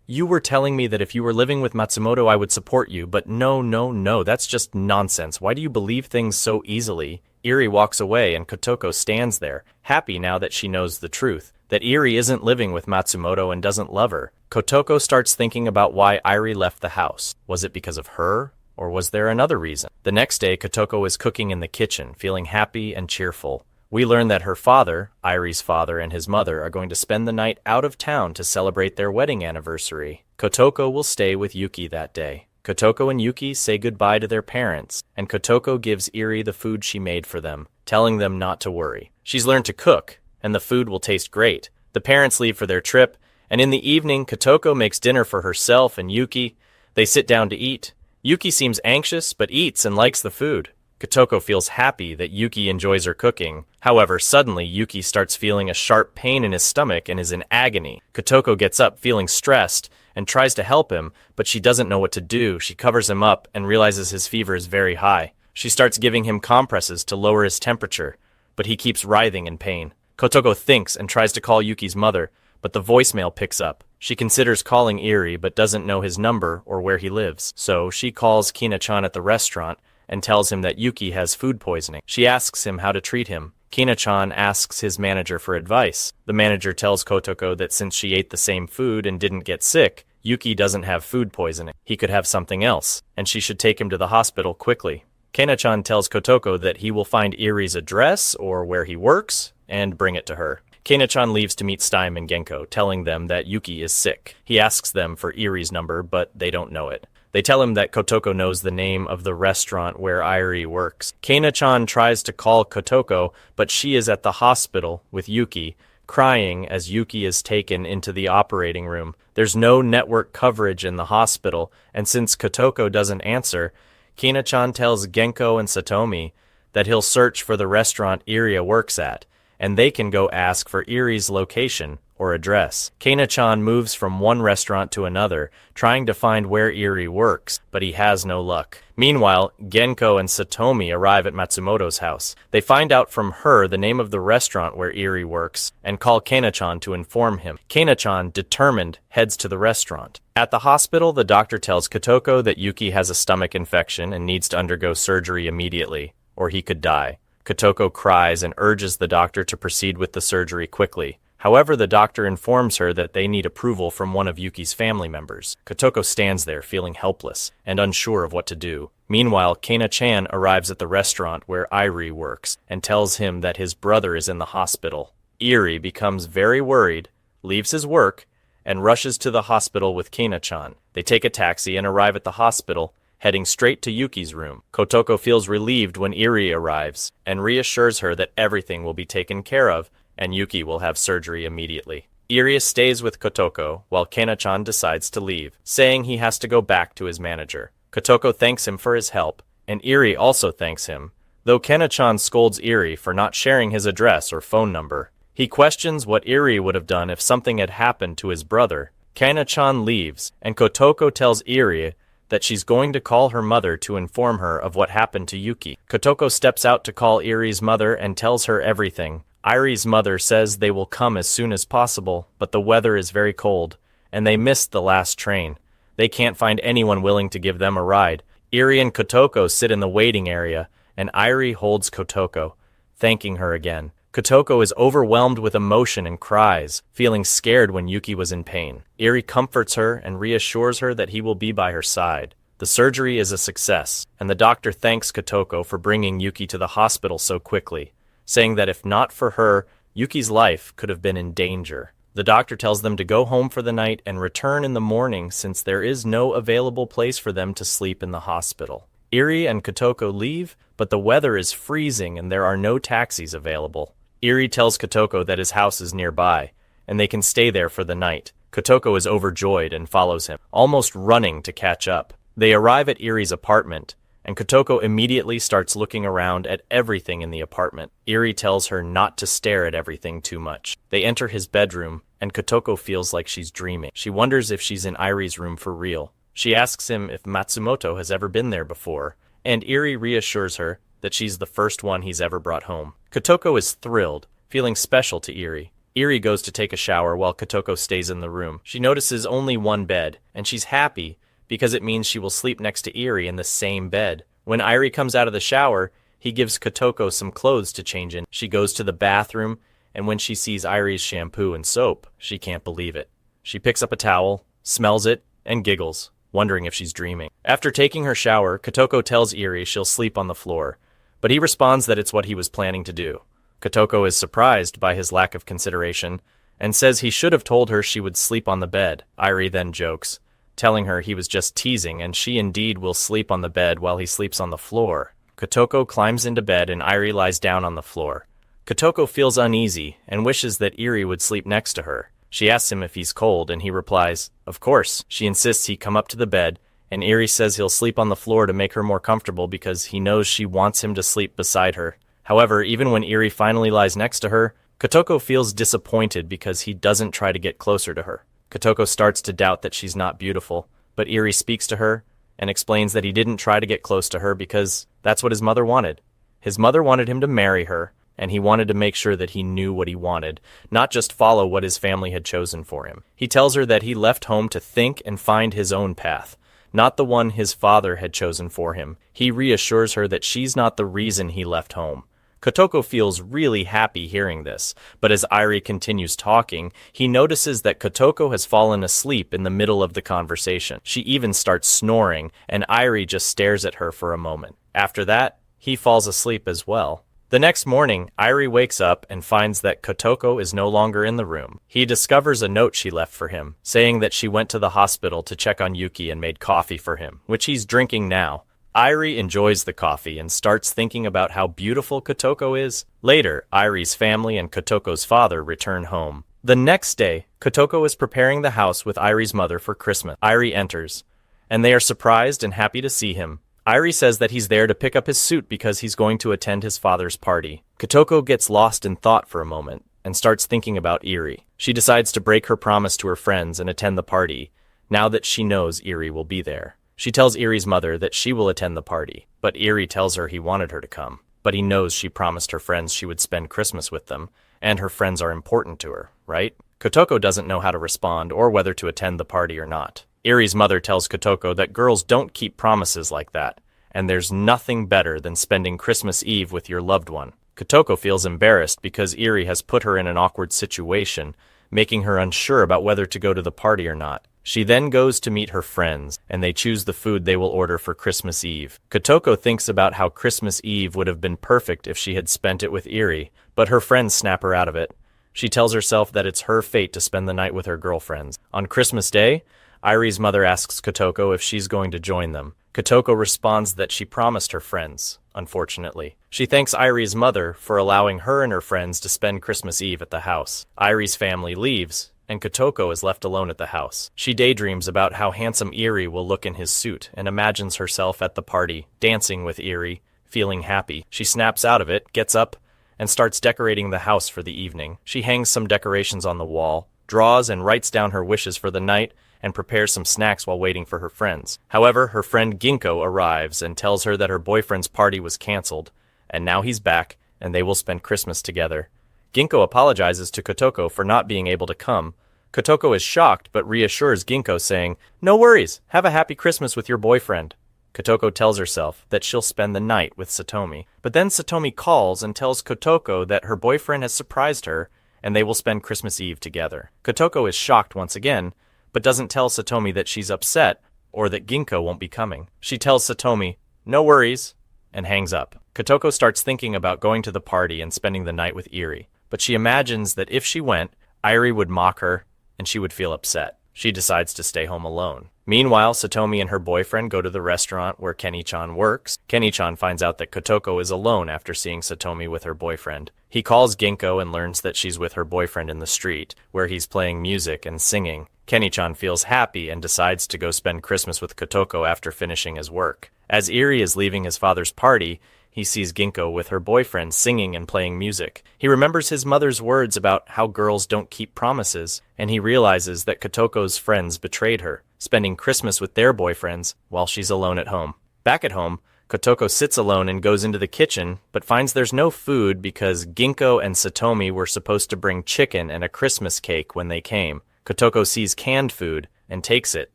"You were telling me that if you were living with Matsumoto I would support you, but no, that's just nonsense. Why do you believe things so easily?" Irie walks away and Kotoko stands there, happy now that she knows the truth, that Irie isn't living with Matsumoto and doesn't love her. Kotoko starts thinking about why Irie left the house. Was it because of her? Or was there another reason? The next day, Kotoko is cooking in the kitchen, feeling happy and cheerful. We learn that her father, Irie's father, and his mother are going to spend the night out of town to celebrate their wedding anniversary. Kotoko will stay with Yuki that day. Kotoko and Yuki say goodbye to their parents, and Kotoko gives Iri the food she made for them, telling them not to worry. She's learned to cook, and the food will taste great. The parents leave for their trip, and in the evening, Kotoko makes dinner for herself and Yuki. They sit down to eat. Yuki seems anxious, but eats and likes the food. Kotoko feels happy that Yuki enjoys her cooking. However, suddenly Yuki starts feeling a sharp pain in his stomach and is in agony. Kotoko gets up feeling stressed and tries to help him, but she doesn't know what to do. She covers him up and realizes his fever is very high. She starts giving him compresses to lower his temperature, but he keeps writhing in pain. Kotoko thinks and tries to call Yuki's mother, but the voicemail picks up. She considers calling Iri but doesn't know his number or where he lives. So she calls Kina-chan at the restaurant and tells him that Yuki has food poisoning. She asks him how to treat him. Kina-chan asks his manager for advice. The manager tells Kotoko that since she ate the same food and didn't get sick, Yuki doesn't have food poisoning. He could have something else, and she should take him to the hospital quickly. Kina-chan tells Kotoko that he will find Iri's address or where he works and bring it to her. Kina-chan leaves to meet Steim and Genko, telling them that Yuki is sick. He asks them for Iri's number, but they don't know it. They tell him that Kotoko knows the name of the restaurant where Iri works. Kina-chan tries to call Kotoko, but she is at the hospital with Yuki, crying as Yuki is taken into the operating room. There's no network coverage in the hospital, and since Kotoko doesn't answer, Kina-chan tells Genko and Satomi that he'll search for the restaurant Iria works at, and they can go ask for Iri's location or address. Kana-chan moves from one restaurant to another, trying to find where Iri works, but he has no luck. Meanwhile, Genko and Satomi arrive at Matsumoto's house. They find out from her the name of the restaurant where Iri works, and call Kana-chan to inform him. Kana-chan, determined, heads to the restaurant. At the hospital, the doctor tells Kotoko that Yuki has a stomach infection and needs to undergo surgery immediately, or he could die. Kotoko cries and urges the doctor to proceed with the surgery quickly. However, the doctor informs her that they need approval from one of Yuki's family members. Kotoko stands there feeling helpless and unsure of what to do. Meanwhile, Kana-chan arrives at the restaurant where Iri works and tells him that his brother is in the hospital. Iri becomes very worried, leaves his work, and rushes to the hospital with Kana-chan. They take a taxi and arrive at the hospital, heading straight to Yuki's room. Kotoko feels relieved when Iri arrives and reassures her that everything will be taken care of and Yuki will have surgery immediately. Iri stays with Kotoko while Kana-chan decides to leave, saying he has to go back to his manager. Kotoko thanks him for his help, and Iri also thanks him, though Kana-chan scolds Iri for not sharing his address or phone number. He questions what Iri would have done if something had happened to his brother. Kana-chan leaves, and Kotoko tells Iri that she's going to call her mother to inform her of what happened to Yuki. Kotoko steps out to call Iri's mother and tells her everything. Iri's mother says they will come as soon as possible, but the weather is very cold, and they missed the last train. They can't find anyone willing to give them a ride. Iri and Kotoko sit in the waiting area, and Iri holds Kotoko, thanking her again. Kotoko is overwhelmed with emotion and cries, feeling scared when Yuki was in pain. Iri comforts her and reassures her that he will be by her side. The surgery is a success, and the doctor thanks Kotoko for bringing Yuki to the hospital so quickly, saying that if not for her, Yuki's life could have been in danger. The doctor tells them to go home for the night and return in the morning since there is no available place for them to sleep in the hospital. Iri and Kotoko leave, but the weather is freezing and there are no taxis available. Iri tells Kotoko that his house is nearby, and they can stay there for the night. Kotoko is overjoyed and follows him, almost running to catch up. They arrive at Iri's apartment, and Kotoko immediately starts looking around at everything in the apartment. Iri tells her not to stare at everything too much. They enter his bedroom, and Kotoko feels like she's dreaming. She wonders if she's in Iri's room for real. She asks him if Matsumoto has ever been there before, and Iri reassures her that she's the first one he's ever brought home. Kotoko is thrilled, feeling special to Iri. Iri goes to take a shower while Kotoko stays in the room. She notices only one bed, and she's happy because it means she will sleep next to Iri in the same bed. When Iri comes out of the shower, he gives Kotoko some clothes to change in. She goes to the bathroom, and when she sees Iri's shampoo and soap, she can't believe it. She picks up a towel, smells it, and giggles, wondering if she's dreaming. After taking her shower, Kotoko tells Iri she'll sleep on the floor, but he responds that it's what he was planning to do. Kotoko is surprised by his lack of consideration and says he should have told her she would sleep on the bed. Iri then jokes, telling her he was just teasing and she indeed will sleep on the bed while he sleeps on the floor. Kotoko climbs into bed and Iri lies down on the floor. Kotoko feels uneasy and wishes that Iri would sleep next to her. She asks him if he's cold and he replies, of course. She insists he come up to the bed and Iri says he'll sleep on the floor to make her more comfortable because he knows she wants him to sleep beside her. However, even when Iri finally lies next to her, Kotoko feels disappointed because he doesn't try to get closer to her. Kotoko starts to doubt that she's not beautiful, but Iri speaks to her and explains that he didn't try to get close to her because that's what his mother wanted. His mother wanted him to marry her, and he wanted to make sure that he knew what he wanted, not just follow what his family had chosen for him. He tells her that he left home to think and find his own path, not the one his father had chosen for him. He reassures her that she's not the reason he left home. Kotoko feels really happy hearing this, but as Iri continues talking, he notices that Kotoko has fallen asleep in the middle of the conversation. She even starts snoring, and Iri just stares at her for a moment. After that, he falls asleep as well. The next morning, Iri wakes up and finds that Kotoko is no longer in the room. He discovers a note she left for him, saying that she went to the hospital to check on Yuki and made coffee for him, which he's drinking now. Iri enjoys the coffee and starts thinking about how beautiful Kotoko is. Later, Iri's family and Kotoko's father return home. The next day, Kotoko is preparing the house with Iri's mother for Christmas. Iri enters, and they are surprised and happy to see him. Iri says that he's there to pick up his suit because he's going to attend his father's party. Kotoko gets lost in thought for a moment and starts thinking about Iri. She decides to break her promise to her friends and attend the party, now that she knows Eri will be there. She tells Eri's mother that she will attend the party, but Eri tells her he wanted her to come. But he knows she promised her friends she would spend Christmas with them, and her friends are important to her, right? Kotoko doesn't know how to respond or whether to attend the party or not. Eri's mother tells Kotoko that girls don't keep promises like that, and there's nothing better than spending Christmas Eve with your loved one. Kotoko feels embarrassed because Eri has put her in an awkward situation, making her unsure about whether to go to the party or not. She then goes to meet her friends, and they choose the food they will order for Christmas Eve. Kotoko thinks about how Christmas Eve would have been perfect if she had spent it with Eri, but her friends snap her out of it. She tells herself that it's her fate to spend the night with her girlfriends. On Christmas Day, Eri's mother asks Kotoko if she's going to join them. Kotoko responds that she promised her friends, unfortunately. She thanks Eri's mother for allowing her and her friends to spend Christmas Eve at the house. Eri's family leaves, and Kotoko is left alone at the house. She daydreams about how handsome Eri will look in his suit and imagines herself at the party, dancing with Eri, feeling happy. She snaps out of it, gets up, and starts decorating the house for the evening. She hangs some decorations on the wall, draws and writes down her wishes for the night, and prepares some snacks while waiting for her friends. However, her friend Ginkgo arrives and tells her that her boyfriend's party was canceled, and now he's back, and they will spend Christmas together. Ginkgo apologizes to Kotoko for not being able to come. Kotoko is shocked but reassures Ginkgo, saying, "No worries, have a happy Christmas with your boyfriend." Kotoko tells herself that she'll spend the night with Satomi. But then Satomi calls and tells Kotoko that her boyfriend has surprised her and they will spend Christmas Eve together. Kotoko is shocked once again, but doesn't tell Satomi that she's upset or that Ginkgo won't be coming. She tells Satomi, "No worries," and hangs up. Kotoko starts thinking about going to the party and spending the night with Eri, but she imagines that if she went, Eri would mock her and she would feel upset. She decides to stay home alone. Meanwhile, Satomi and her boyfriend go to the restaurant where Kenny-chan works. Kenny-chan finds out that Kotoko is alone after seeing Satomi with her boyfriend. He calls Ginkgo and learns that she's with her boyfriend in the street, where he's playing music and singing. Kenny-chan feels happy and decides to go spend Christmas with Kotoko after finishing his work. As Eri is leaving his father's party, he sees Ginkgo with her boyfriend singing and playing music. He remembers his mother's words about how girls don't keep promises, and he realizes that Kotoko's friends betrayed her, spending Christmas with their boyfriends while she's alone at home. Back at home, Kotoko sits alone and goes into the kitchen, but finds there's no food because Ginkgo and Satomi were supposed to bring chicken and a Christmas cake when they came. Kotoko sees canned food and takes it,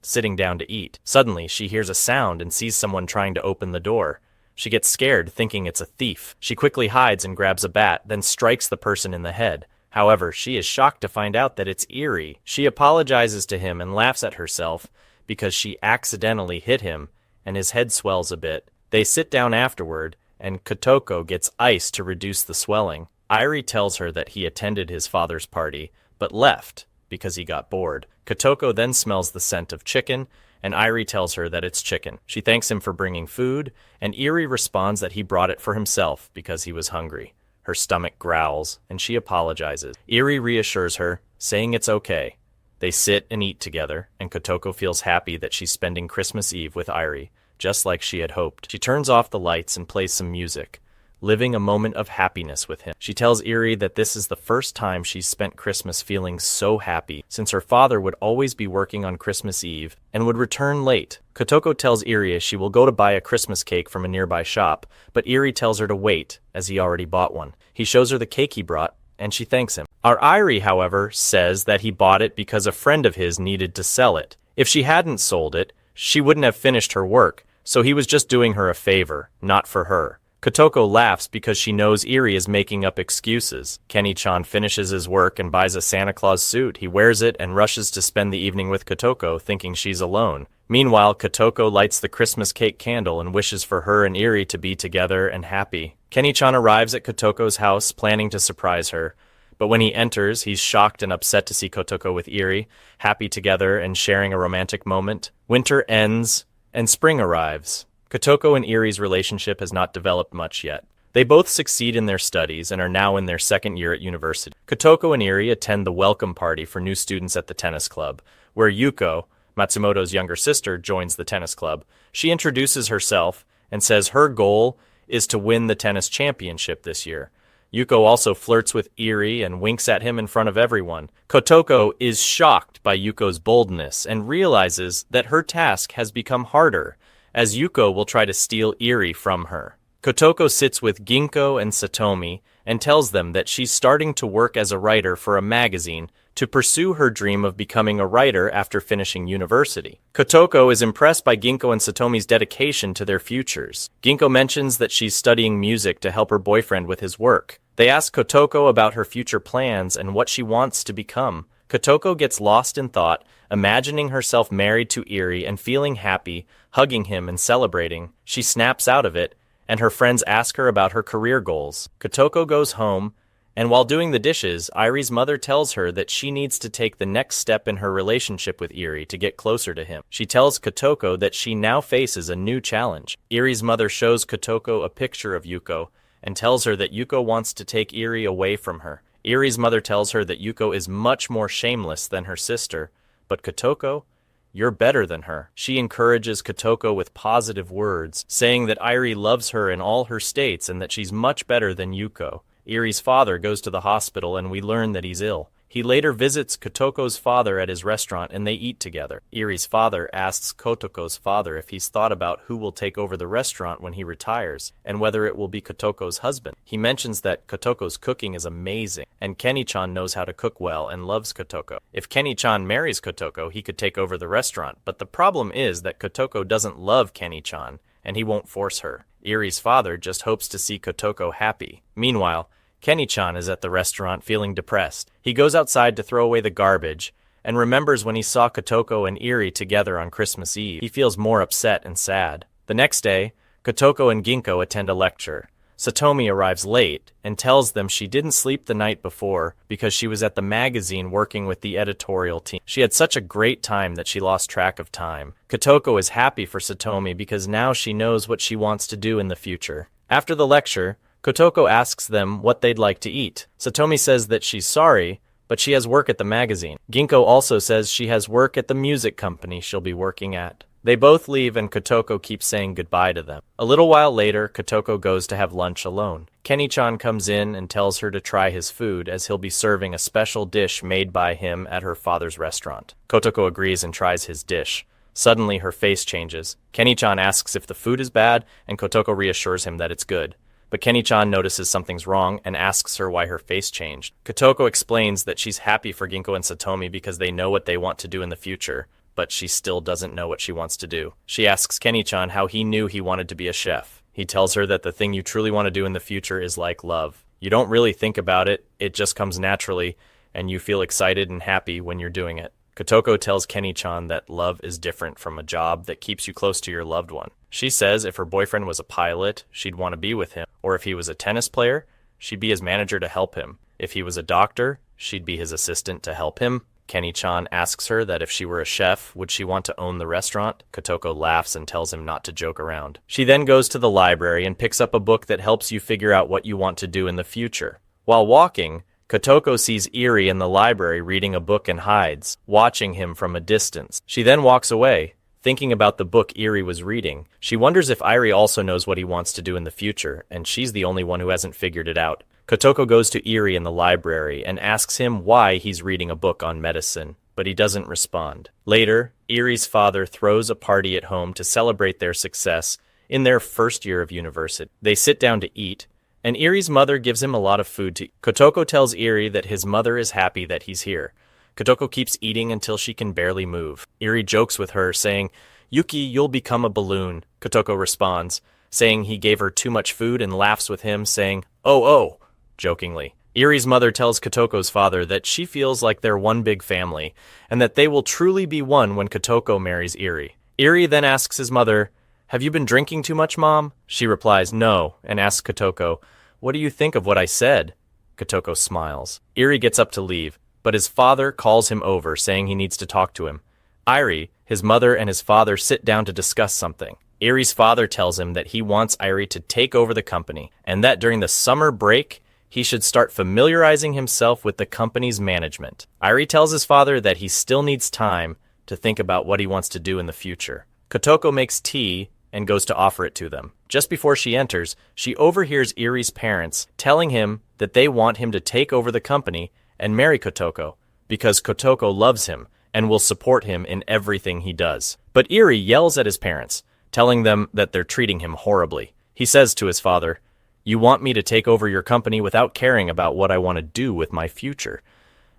sitting down to eat. Suddenly, she hears a sound and sees someone trying to open the door. She gets scared, thinking it's a thief. She quickly hides and grabs a bat, then strikes the person in the head. However, she is shocked to find out that it's Eri. She apologizes to him and laughs at herself because she accidentally hit him, and his head swells a bit. They sit down afterward, and Kotoko gets ice to reduce the swelling. Eri tells her that he attended his father's party, but left because he got bored. Kotoko then smells the scent of chicken, and Eri tells her that it's chicken. She thanks him for bringing food, and Eri responds that he brought it for himself because he was hungry. Her stomach growls, and she apologizes. Eri reassures her, saying it's okay. They sit and eat together, and Kotoko feels happy that she's spending Christmas Eve with Eri, just like she had hoped. She turns off the lights and plays some music, living a moment of happiness with him. She tells Eri that this is the first time she's spent Christmas feeling so happy, since her father would always be working on Christmas Eve and would return late. Kotoko tells Eri she will go to buy a Christmas cake from a nearby shop, but Eri tells her to wait, as he already bought one. He shows her the cake he brought, and she thanks him. Our Eri, however, says that he bought it because a friend of his needed to sell it. If she hadn't sold it, she wouldn't have finished her work, so he was just doing her a favor, not for her. Kotoko laughs because she knows Eri is making up excuses. Kenny-chan finishes his work and buys a Santa Claus suit. He wears it and rushes to spend the evening with Kotoko, thinking she's alone. Meanwhile, Kotoko lights the Christmas cake candle and wishes for her and Eri to be together and happy. Kenny-chan arrives at Kotoko's house, planning to surprise her. But when he enters, he's shocked and upset to see Kotoko with Eri, happy together and sharing a romantic moment. Winter ends, and spring arrives. Kotoko and Eri's relationship has not developed much yet. They both succeed in their studies and are now in their second year at university. Kotoko and Eri attend the welcome party for new students at the tennis club, where Yuko, Matsumoto's younger sister, joins the tennis club. She introduces herself and says her goal is to win the tennis championship this year. Yuko also flirts with Eri and winks at him in front of everyone. Kotoko is shocked by Yuko's boldness and realizes that her task has become harder, as Yuko will try to steal Eri from her. Kotoko sits with Ginko and Satomi and tells them that she's starting to work as a writer for a magazine to pursue her dream of becoming a writer after finishing university. Kotoko is impressed by Ginko and Satomi's dedication to their futures. Ginko mentions that she's studying music to help her boyfriend with his work. They ask Kotoko about her future plans and what she wants to become. Kotoko gets lost in thought, imagining herself married to Eri and feeling happy, hugging him and celebrating. She snaps out of it, and her friends ask her about her career goals. Kotoko goes home, and while doing the dishes, Eri's mother tells her that she needs to take the next step in her relationship with Eri to get closer to him. She tells Kotoko that she now faces a new challenge. Eri's mother shows Kotoko a picture of Yuko and tells her that Yuko wants to take Eri away from her. Eri's mother tells her that Yuko is much more shameless than her sister, but Kotoko, you're better than her. She encourages Kotoko with positive words, saying that Eri loves her in all her states and that she's much better than Yuko. Eri's father goes to the hospital and we learn that he's ill. He later visits Kotoko's father at his restaurant and they eat together. Eri's father asks Kotoko's father if he's thought about who will take over the restaurant when he retires and whether it will be Kotoko's husband. He mentions that Kotoko's cooking is amazing and Kenny-chan knows how to cook well and loves Kotoko. If Kenny-chan marries Kotoko, he could take over the restaurant, but the problem is that Kotoko doesn't love Kenny-chan and he won't force her. Eri's father just hopes to see Kotoko happy. Meanwhile, Kenny-chan is at the restaurant feeling depressed. He goes outside to throw away the garbage and remembers when he saw Kotoko and Eri together on Christmas Eve. He feels more upset and sad. The next day, Kotoko and Ginko attend a lecture. Satomi arrives late and tells them she didn't sleep the night before because she was at the magazine working with the editorial team. She had such a great time that she lost track of time. Kotoko is happy for Satomi because now she knows what she wants to do in the future. After the lecture, Kotoko asks them what they'd like to eat. Satomi says that she's sorry, but she has work at the magazine. Ginko also says she has work at the music company she'll be working at. They both leave and Kotoko keeps saying goodbye to them. A little while later, Kotoko goes to have lunch alone. Kenny-chan comes in and tells her to try his food as he'll be serving a special dish made by him at her father's restaurant. Kotoko agrees and tries his dish. Suddenly, her face changes. Kenny-chan asks if the food is bad, and Kotoko reassures him that it's good. But Kenny-chan notices something's wrong and asks her why her face changed. Kotoko explains that she's happy for Ginko and Satomi because they know what they want to do in the future, but she still doesn't know what she wants to do. She asks Kenny-chan how he knew he wanted to be a chef. He tells her that the thing you truly want to do in the future is like love. You don't really think about it, it just comes naturally, and you feel excited and happy when you're doing it. Kotoko tells Kenny-chan that love is different from a job that keeps you close to your loved one. She says if her boyfriend was a pilot, she'd want to be with him, or if he was a tennis player, she'd be his manager to help him. If he was a doctor, she'd be his assistant to help him. Kenny-chan asks her that if she were a chef, would she want to own the restaurant? Kotoko laughs and tells him not to joke around. She then goes to the library and picks up a book that helps you figure out what you want to do in the future. While walking, Kotoko sees Eri in the library reading a book and hides, watching him from a distance. She then walks away, thinking about the book Eri was reading. She wonders if Eri also knows what he wants to do in the future, and she's the only one who hasn't figured it out. Kotoko goes to Eri in the library and asks him why he's reading a book on medicine, but he doesn't respond. Later, Eri's father throws a party at home to celebrate their success in their first year of university. They sit down to eat, and Eri's mother gives him a lot of food to eat. Kotoko tells Eri that his mother is happy that he's here. Kotoko keeps eating until she can barely move. Eri jokes with her, saying, "Yuki, you'll become a balloon." Kotoko responds, saying he gave her too much food and laughs with him, saying, "Oh," jokingly. Eri's mother tells Kotoko's father that she feels like they're one big family, and that they will truly be one when Kotoko marries Eri. Eri then asks his mother, "Have you been drinking too much, Mom?" She replies, "No," and asks Kotoko, "What do you think of what I said?" Kotoko smiles. Eri gets up to leave, but his father calls him over, saying he needs to talk to him. Eri, his mother, and his father sit down to discuss something. Eri's father tells him that he wants Eri to take over the company, and that during the summer break, he should start familiarizing himself with the company's management. Eri tells his father that he still needs time to think about what he wants to do in the future. Kotoko makes tea and goes to offer it to them. Just before she enters, she overhears Irie's parents telling him that they want him to take over the company and marry Kotoko, because Kotoko loves him and will support him in everything he does. But Irie yells at his parents, telling them that they're treating him horribly. He says to his father, "You want me to take over your company without caring about what I want to do with my future.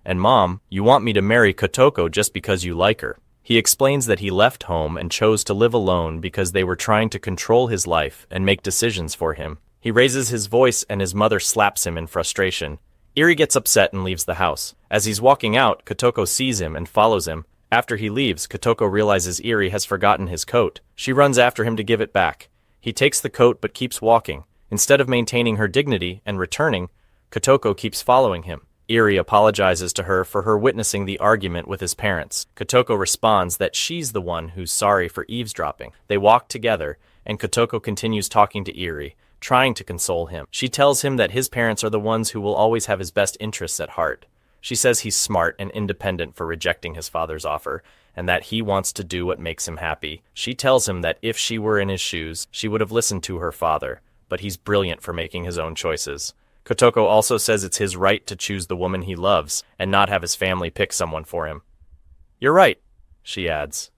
And Mom, you want me to marry Kotoko just because you like her." He explains that he left home and chose to live alone because they were trying to control his life and make decisions for him. He raises his voice and his mother slaps him in frustration. Irie gets upset and leaves the house. As he's walking out, Kotoko sees him and follows him. After he leaves, Kotoko realizes Irie has forgotten his coat. She runs after him to give it back. He takes the coat but keeps walking. Instead of maintaining her dignity and returning, Kotoko keeps following him. Irie apologizes to her for her witnessing the argument with his parents. Kotoko responds that she's the one who's sorry for eavesdropping. They walk together, and Kotoko continues talking to Irie, trying to console him. She tells him that his parents are the ones who will always have his best interests at heart. She says he's smart and independent for rejecting his father's offer, and that he wants to do what makes him happy. She tells him that if she were in his shoes, she would have listened to her father, but he's brilliant for making his own choices. Kotoko also says it's his right to choose the woman he loves and not have his family pick someone for him. "You're right," she adds.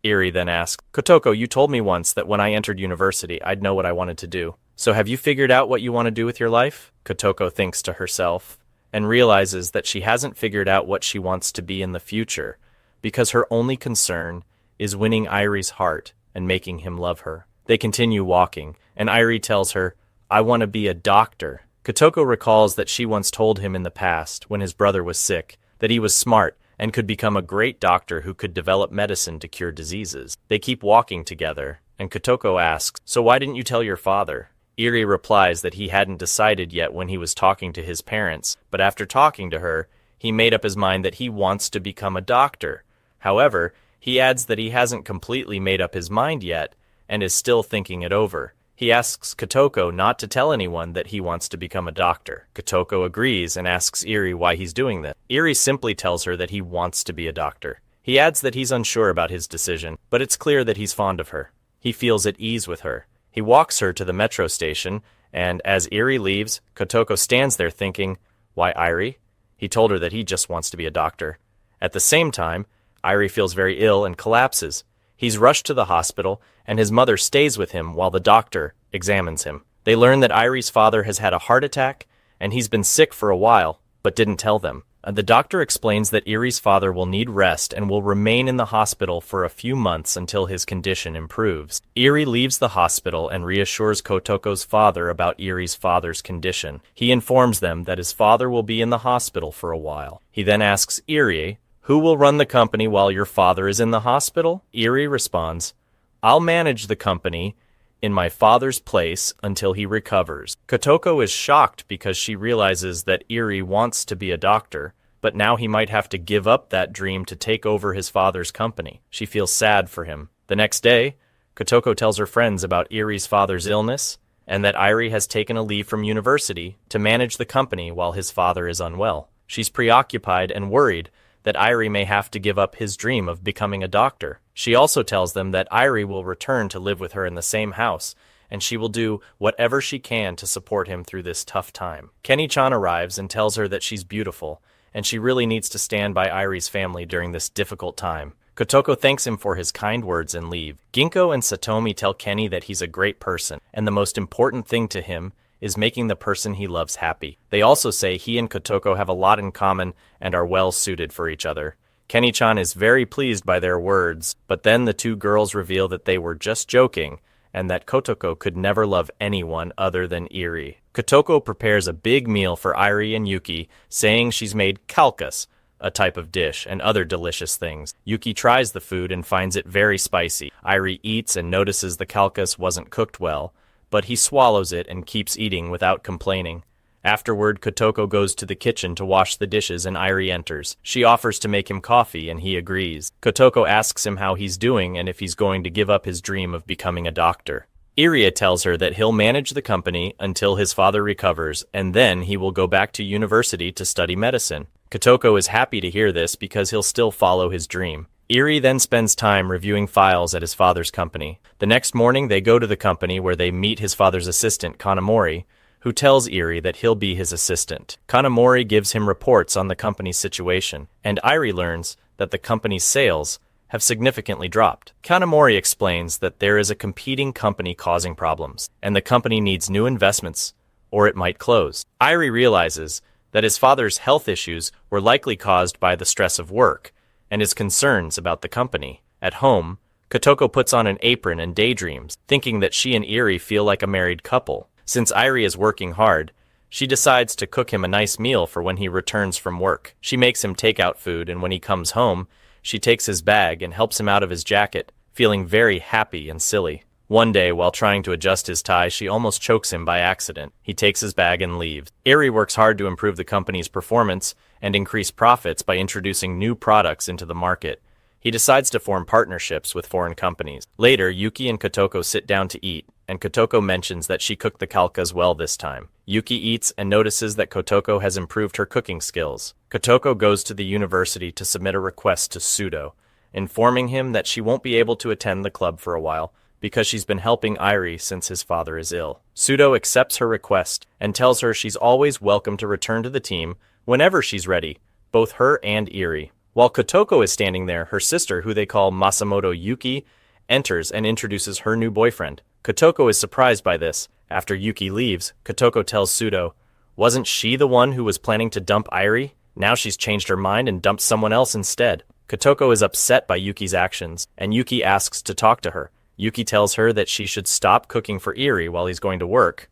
Irie then asks, "Kotoko, you told me once that when I entered university, I'd know what I wanted to do. So have you figured out what you want to do with your life?" Kotoko thinks to herself and realizes that she hasn't figured out what she wants to be in the future because her only concern is winning Irie's heart and making him love her. They continue walking, and Irie tells her, "I want to be a doctor." Kotoko recalls that she once told him in the past, when his brother was sick, that he was smart and could become a great doctor who could develop medicine to cure diseases. They keep walking together, and Kotoko asks, "So why didn't you tell your father?" Irie replies that he hadn't decided yet when he was talking to his parents, but after talking to her, he made up his mind that he wants to become a doctor. However, he adds that he hasn't completely made up his mind yet and is still thinking it over. He asks Kotoko not to tell anyone that he wants to become a doctor. Kotoko agrees and asks Irie why he's doing this. Irie simply tells her that he wants to be a doctor. He adds that he's unsure about his decision, but it's clear that he's fond of her. He feels at ease with her. He walks her to the metro station, and as Irie leaves, Kotoko stands there thinking, "Why, Irie?" He told her that he just wants to be a doctor. At the same time, Irie feels very ill and collapses. He's rushed to the hospital, and his mother stays with him while the doctor examines him. They learn that Irie's father has had a heart attack, and he's been sick for a while, but didn't tell them. The doctor explains that Irie's father will need rest and will remain in the hospital for a few months until his condition improves. Irie leaves the hospital and reassures Kotoko's father about Irie's father's condition. He informs them that his father will be in the hospital for a while. He then asks Irie, "Who will run the company while your father is in the hospital?" Irie responds, "I'll manage the company in my father's place until he recovers." Kotoko is shocked because she realizes that Irie wants to be a doctor, but now he might have to give up that dream to take over his father's company. She feels sad for him. The next day, Kotoko tells her friends about Irie's father's illness and that Irie has taken a leave from university to manage the company while his father is unwell. She's preoccupied and worried that Irie may have to give up his dream of becoming a doctor. She also tells them that Irie will return to live with her in the same house, and she will do whatever she can to support him through this tough time. Kenny-chan arrives and tells her that she's beautiful, and she really needs to stand by Irie's family during this difficult time. Kotoko thanks him for his kind words and leave. Ginkgo and Satomi tell Kenny that he's a great person, and the most important thing to him is making the person he loves happy. They also say he and Kotoko have a lot in common and are well suited for each other. Kenny-chan is very pleased by their words, but then the two girls reveal that they were just joking and that Kotoko could never love anyone other than Irie. Kotoko prepares a big meal for Irie and Yuki, saying she's made kalkus, a type of dish, and other delicious things. Yuki tries the food and finds it very spicy. Irie eats and notices the kalkus wasn't cooked well, but he swallows it and keeps eating without complaining. Afterward, Kotoko goes to the kitchen to wash the dishes and Irie enters. She offers to make him coffee and he agrees. Kotoko asks him how he's doing and if he's going to give up his dream of becoming a doctor. Irie tells her that he'll manage the company until his father recovers and then he will go back to university to study medicine. Kotoko is happy to hear this because he'll still follow his dream. Iri then spends time reviewing files at his father's company. The next morning, they go to the company where they meet his father's assistant, Kanamori, who tells Iri that he'll be his assistant. Kanamori gives him reports on the company's situation, and Iri learns that the company's sales have significantly dropped. Kanamori explains that there is a competing company causing problems, and the company needs new investments, or it might close. Iri realizes that his father's health issues were likely caused by the stress of work, and his concerns about the company. At home, Kotoko puts on an apron and daydreams, thinking that she and Iri feel like a married couple. Since Iri is working hard, she decides to cook him a nice meal for when he returns from work. She makes him take out food, and when he comes home, she takes his bag and helps him out of his jacket, feeling very happy and silly. One day, while trying to adjust his tie, she almost chokes him by accident. He takes his bag and leaves. Iri works hard to improve the company's performance and increase profits by introducing new products into the market. He decides to form partnerships with foreign companies. Later, Yuki and Kotoko sit down to eat, and Kotoko mentions that she cooked the kalkas well this time. Yuki eats and notices that Kotoko has improved her cooking skills. Kotoko goes to the university to submit a request to Sudo, informing him that she won't be able to attend the club for a while because she's been helping Iri since his father is ill. Sudo accepts her request and tells her she's always welcome to return to the team whenever she's ready, both her and Iri. While Kotoko is standing there, her sister, who they call Masamoto Yuki, enters and introduces her new boyfriend. Kotoko is surprised by this. After Yuki leaves, Kotoko tells Sudo, "Wasn't she the one who was planning to dump Iri? Now she's changed her mind and dumped someone else instead." Kotoko is upset by Yuki's actions, and Yuki asks to talk to her. Yuki tells her that she should stop cooking for Iri while he's going to work.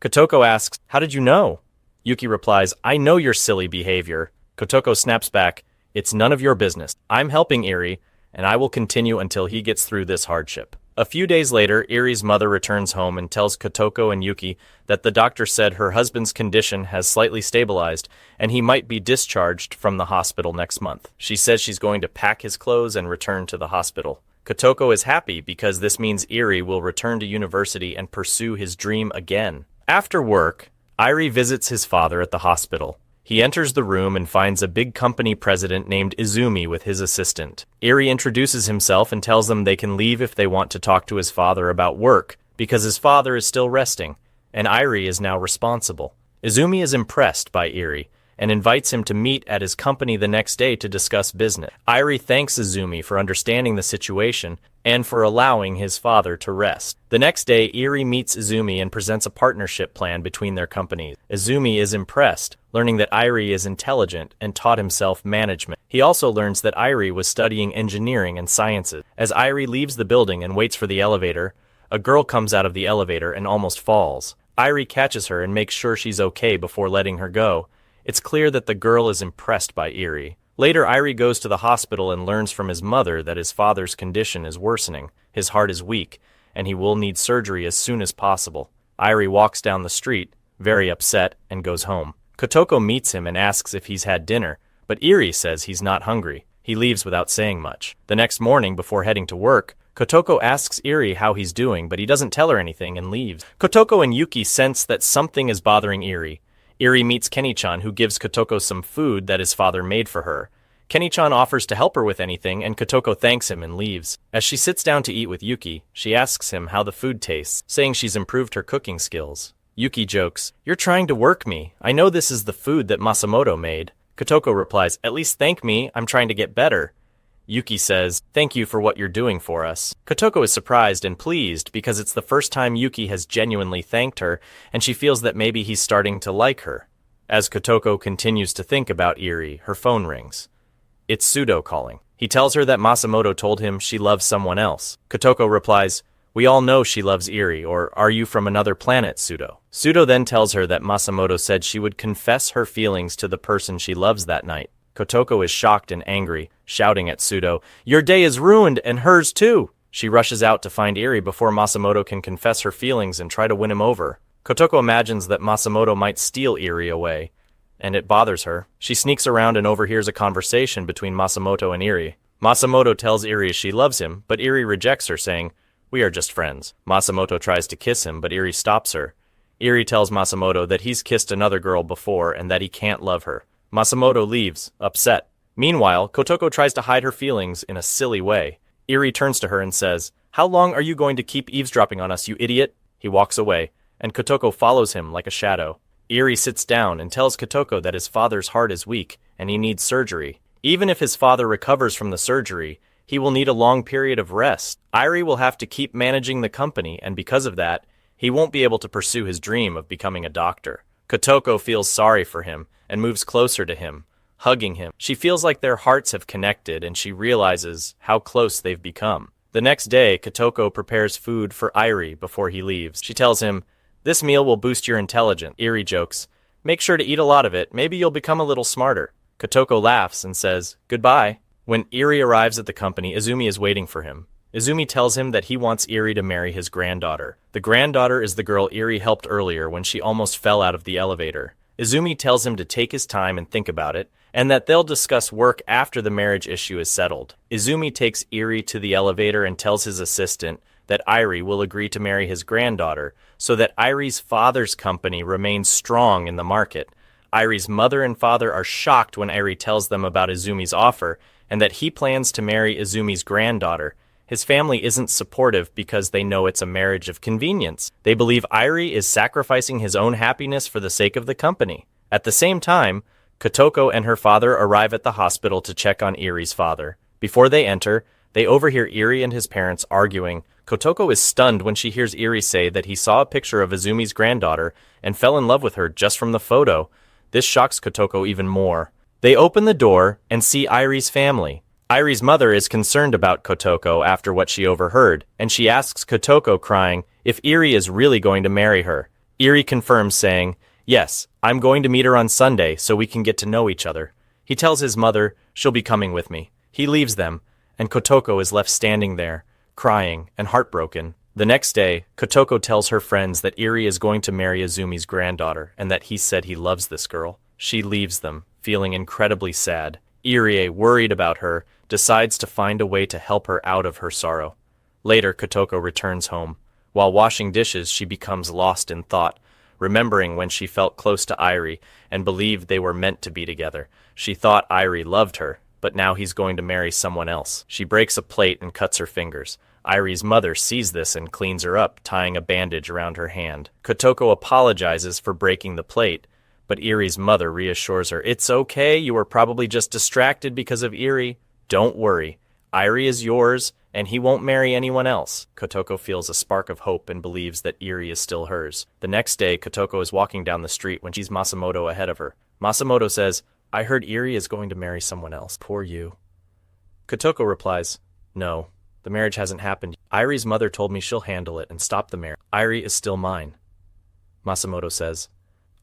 Kotoko asks, "How did you know?" Yuki replies, "I know your silly behavior." Kotoko snaps back, "It's none of your business. I'm helping Iri, and I will continue until he gets through this hardship." A few days later, Iri's mother returns home and tells Kotoko and Yuki that the doctor said her husband's condition has slightly stabilized and he might be discharged from the hospital next month. She says she's going to pack his clothes and return to the hospital. Kotoko is happy because this means Iri will return to university and pursue his dream again. After work, Iri visits his father at the hospital. He enters the room and finds a big company president named Izumi with his assistant. Iri introduces himself and tells them they can leave if they want to talk to his father about work, because his father is still resting, and Iri is now responsible. Izumi is impressed by Iri and invites him to meet at his company the next day to discuss business. Iri thanks Izumi for understanding the situation and for allowing his father to rest. The next day, Iri meets Izumi and presents a partnership plan between their companies. Izumi is impressed, learning that Iri is intelligent and taught himself management. He also learns that Iri was studying engineering and sciences. As Iri leaves the building and waits for the elevator, a girl comes out of the elevator and almost falls. Iri catches her and makes sure she's okay before letting her go. It's clear that the girl is impressed by Iri. Later, Iri goes to the hospital and learns from his mother that his father's condition is worsening, his heart is weak, and he will need surgery as soon as possible. Iri walks down the street, very upset, and goes home. Kotoko meets him and asks if he's had dinner, but Iri says he's not hungry. He leaves without saying much. The next morning, before heading to work, Kotoko asks Iri how he's doing, but he doesn't tell her anything and leaves. Kotoko and Yuki sense that something is bothering Iri. Iri meets Kenny-chan, who gives Kotoko some food that his father made for her. Kenny-chan offers to help her with anything, and Kotoko thanks him and leaves. As she sits down to eat with Yuki, she asks him how the food tastes, saying she's improved her cooking skills. Yuki jokes, "You're trying to work me. I know this is the food that Masamoto made." Kotoko replies, "At least thank me. I'm trying to get better." Yuki says, "Thank you for what you're doing for us." Kotoko is surprised and pleased because it's the first time Yuki has genuinely thanked her, and she feels that maybe he's starting to like her. As Kotoko continues to think about Iri, her phone rings. It's Sudo calling. He tells her that Masamoto told him she loves someone else. Kotoko replies, "We all know she loves Iri, or are you from another planet, Sudo?" Sudo then tells her that Masamoto said she would confess her feelings to the person she loves that night. Kotoko is shocked and angry, shouting at Sudo, "Your day is ruined, and hers too!" She rushes out to find Iri before Masamoto can confess her feelings and try to win him over. Kotoko imagines that Masamoto might steal Iri away, and it bothers her. She sneaks around and overhears a conversation between Masamoto and Iri. Masamoto tells Iri she loves him, but Iri rejects her, saying, "We are just friends." Masamoto tries to kiss him, but Iri stops her. Iri tells Masamoto that he's kissed another girl before and that he can't love her. Masamoto leaves, upset, Meanwhile, Kotoko tries to hide her feelings in a silly way. Iri turns to her and says, "How long are you going to keep eavesdropping on us, you idiot?" He walks away, and Kotoko follows him like a shadow. Iri sits down and tells Kotoko that his father's heart is weak and he needs surgery. Even if his father recovers from the surgery, he will need a long period of rest. Iri will have to keep managing the company, and because of that, he won't be able to pursue his dream of becoming a doctor. Kotoko feels sorry for him and moves closer to him, hugging him. She feels like their hearts have connected and she realizes how close they've become. The next day, Kotoko prepares food for Iri before he leaves. She tells him, "This meal will boost your intelligence." Iri jokes, "Make sure to eat a lot of it, maybe you'll become a little smarter." Kotoko laughs and says, "Goodbye." When Iri arrives at the company, Izumi is waiting for him. Izumi tells him that he wants Iri to marry his granddaughter. The granddaughter is the girl Iri helped earlier when she almost fell out of the elevator. Izumi tells him to take his time and think about it, and that they'll discuss work after the marriage issue is settled. Izumi takes Iri to the elevator and tells his assistant that Iri will agree to marry his granddaughter so that Iri's father's company remains strong in the market. Iri's mother and father are shocked when Iri tells them about Izumi's offer and that he plans to marry Izumi's granddaughter. His family isn't supportive because they know it's a marriage of convenience. They believe Iri is sacrificing his own happiness for the sake of the company. At the same time, Kotoko and her father arrive at the hospital to check on Iri's father. Before they enter, they overhear Iri and his parents arguing. Kotoko is stunned when she hears Iri say that he saw a picture of Izumi's granddaughter and fell in love with her just from the photo. This shocks Kotoko even more. They open the door and see Iri's family. Iri's mother is concerned about Kotoko after what she overheard, and she asks Kotoko, crying, if Iri is really going to marry her. Iri confirms, saying, "Yes, I'm going to meet her on Sunday so we can get to know each other." He tells his mother she'll be coming with me. He leaves them, and Kotoko is left standing there, crying and heartbroken. The next day, Kotoko tells her friends that Iri is going to marry Izumi's granddaughter and that he said he loves this girl. She leaves them, feeling incredibly sad. Iri, worried about her, decides to find a way to help her out of her sorrow. Later, Kotoko returns home. While washing dishes, she becomes lost in thought, remembering when she felt close to Iri and believed they were meant to be together. She thought Iri loved her, but now he's going to marry someone else. She breaks a plate and cuts her fingers. Iri's mother sees this and cleans her up, tying a bandage around her hand. Kotoko apologizes for breaking the plate, but Iri's mother reassures her, "It's okay, you were probably just distracted because of Iri. Don't worry, Iri is yours, and he won't marry anyone else." Kotoko feels a spark of hope and believes that Iri is still hers. The next day, Kotoko is walking down the street when she sees Masamoto ahead of her. Masamoto says, "I heard Iri is going to marry someone else. Poor you." Kotoko replies, "No, the marriage hasn't happened. Iri's mother told me she'll handle it and stop the marriage. Iri is still mine." Masamoto says,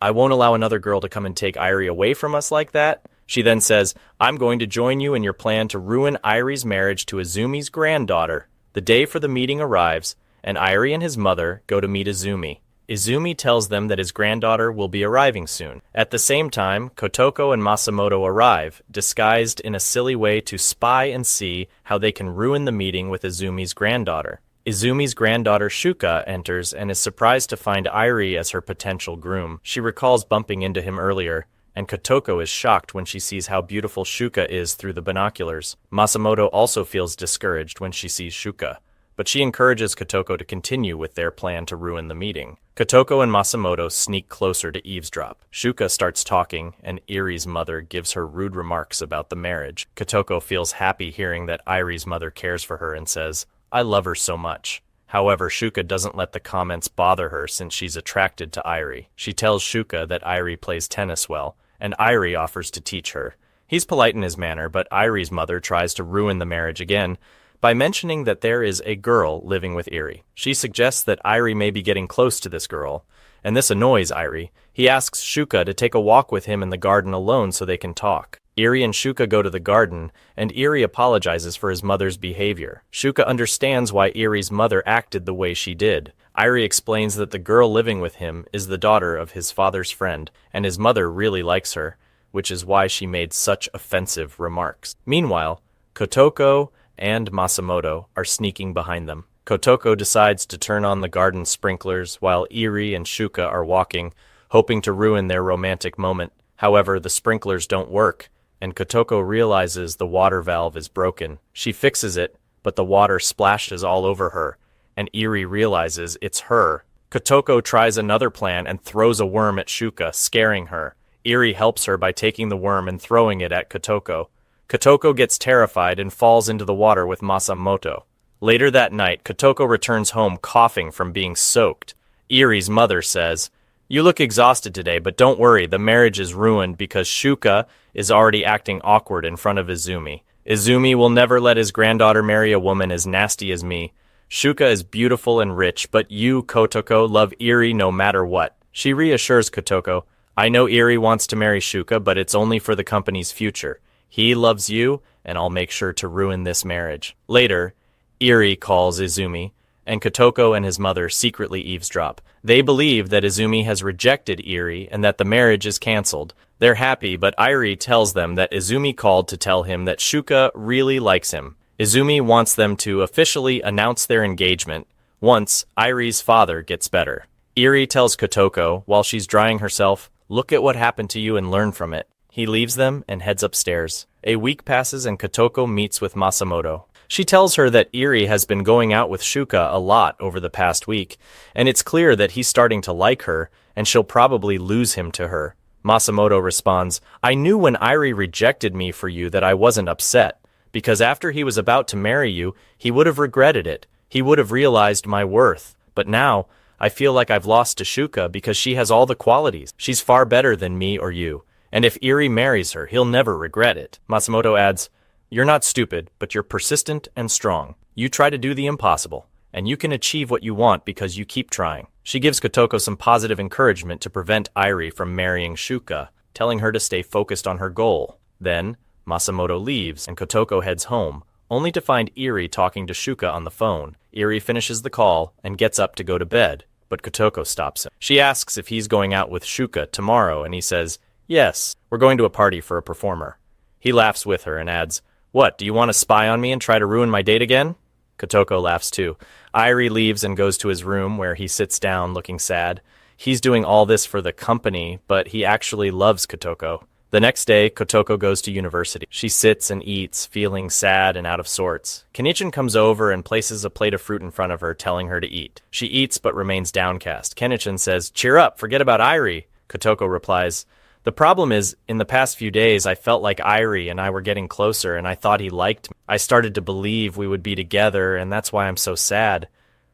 "I won't allow another girl to come and take Iri away from us like that." She then says, "I'm going to join you in your plan to ruin Iri's marriage to Izumi's granddaughter." The day for the meeting arrives, and Iri and his mother go to meet Izumi. Izumi tells them that his granddaughter will be arriving soon. At the same time, Kotoko and Masamoto arrive, disguised in a silly way to spy and see how they can ruin the meeting with Izumi's granddaughter. Izumi's granddaughter Shuka enters and is surprised to find Iri as her potential groom. She recalls bumping into him earlier, and Kotoko is shocked when she sees how beautiful Shuka is through the binoculars. Masamoto also feels discouraged when she sees Shuka, but she encourages Kotoko to continue with their plan to ruin the meeting. Kotoko and Masamoto sneak closer to eavesdrop. Shuka starts talking, and Iri's mother gives her rude remarks about the marriage. Kotoko feels happy hearing that Iri's mother cares for her and says, "I love her so much." However, Shuka doesn't let the comments bother her since she's attracted to Iri. She tells Shuka that Iri plays tennis well, and Iri offers to teach her. He's polite in his manner, but Iri's mother tries to ruin the marriage again by mentioning that there is a girl living with Iri. She suggests that Iri may be getting close to this girl, and this annoys Iri. He asks Shuka to take a walk with him in the garden alone so they can talk. Iri and Shuka go to the garden, and Iri apologizes for his mother's behavior. Shuka understands why Iri's mother acted the way she did. Iri explains that the girl living with him is the daughter of his father's friend, and his mother really likes her, which is why she made such offensive remarks. Meanwhile, Kotoko and Masamoto are sneaking behind them. Kotoko decides to turn on the garden sprinklers while Iri and Shuka are walking, hoping to ruin their romantic moment. However, the sprinklers don't work, and Kotoko realizes the water valve is broken. She fixes it, but the water splashes all over her, and Eri realizes it's her. Kotoko tries another plan and throws a worm at Shuka, scaring her. Eri helps her by taking the worm and throwing it at Kotoko. Kotoko gets terrified and falls into the water with Masamoto. Later that night, Kotoko returns home coughing from being soaked. Eri's mother says, "You look exhausted today, but don't worry, the marriage is ruined because Shuka is already acting awkward in front of Izumi. Izumi will never let his granddaughter marry a woman as nasty as me. Shuka is beautiful and rich, but you, Kotoko, love Eri no matter what." She reassures Kotoko, "I know Eri wants to marry Shuka, but it's only for the company's future. He loves you, and I'll make sure to ruin this marriage." Later, Eri calls Izumi, and Kotoko and his mother secretly eavesdrop. They believe that Izumi has rejected Eri and that the marriage is cancelled. They're happy, but Eri tells them that Izumi called to tell him that Shuka really likes him. Izumi wants them to officially announce their engagement once Eri's father gets better. Eri tells Kotoko, while she's drying herself, "Look at what happened to you and learn from it." He leaves them and heads upstairs. A week passes and Kotoko meets with Masamoto. She tells her that Eri has been going out with Shuka a lot over the past week, and it's clear that he's starting to like her, and she'll probably lose him to her. Masamoto responds, "I knew when Eri rejected me for you that I wasn't upset, because after he was about to marry you, he would have regretted it. He would have realized my worth. But now, I feel like I've lost to Shuka because she has all the qualities. She's far better than me or you, and if Eri marries her, he'll never regret it." Masamoto adds, "You're not stupid, but you're persistent and strong. You try to do the impossible, and you can achieve what you want because you keep trying." She gives Kotoko some positive encouragement to prevent Eri from marrying Shuka, telling her to stay focused on her goal. Then, Masamoto leaves and Kotoko heads home, only to find Eri talking to Shuka on the phone. Eri finishes the call and gets up to go to bed, but Kotoko stops him. She asks if he's going out with Shuka tomorrow, and he says, "Yes, we're going to a party for a performer." He laughs with her and adds, "What, do you want to spy on me and try to ruin my date again?" Kotoko laughs too. Eri leaves and goes to his room where he sits down looking sad. He's doing all this for the company, but he actually loves Kotoko. The next day, Kotoko goes to university. She sits and eats, feeling sad and out of sorts. Kenichin comes over and places a plate of fruit in front of her, telling her to eat. She eats but remains downcast. Kenichin says, "Cheer up, forget about Eri." Kotoko replies, "The problem is, in the past few days, I felt like Eri and I were getting closer, and I thought he liked me. I started to believe we would be together, and that's why I'm so sad.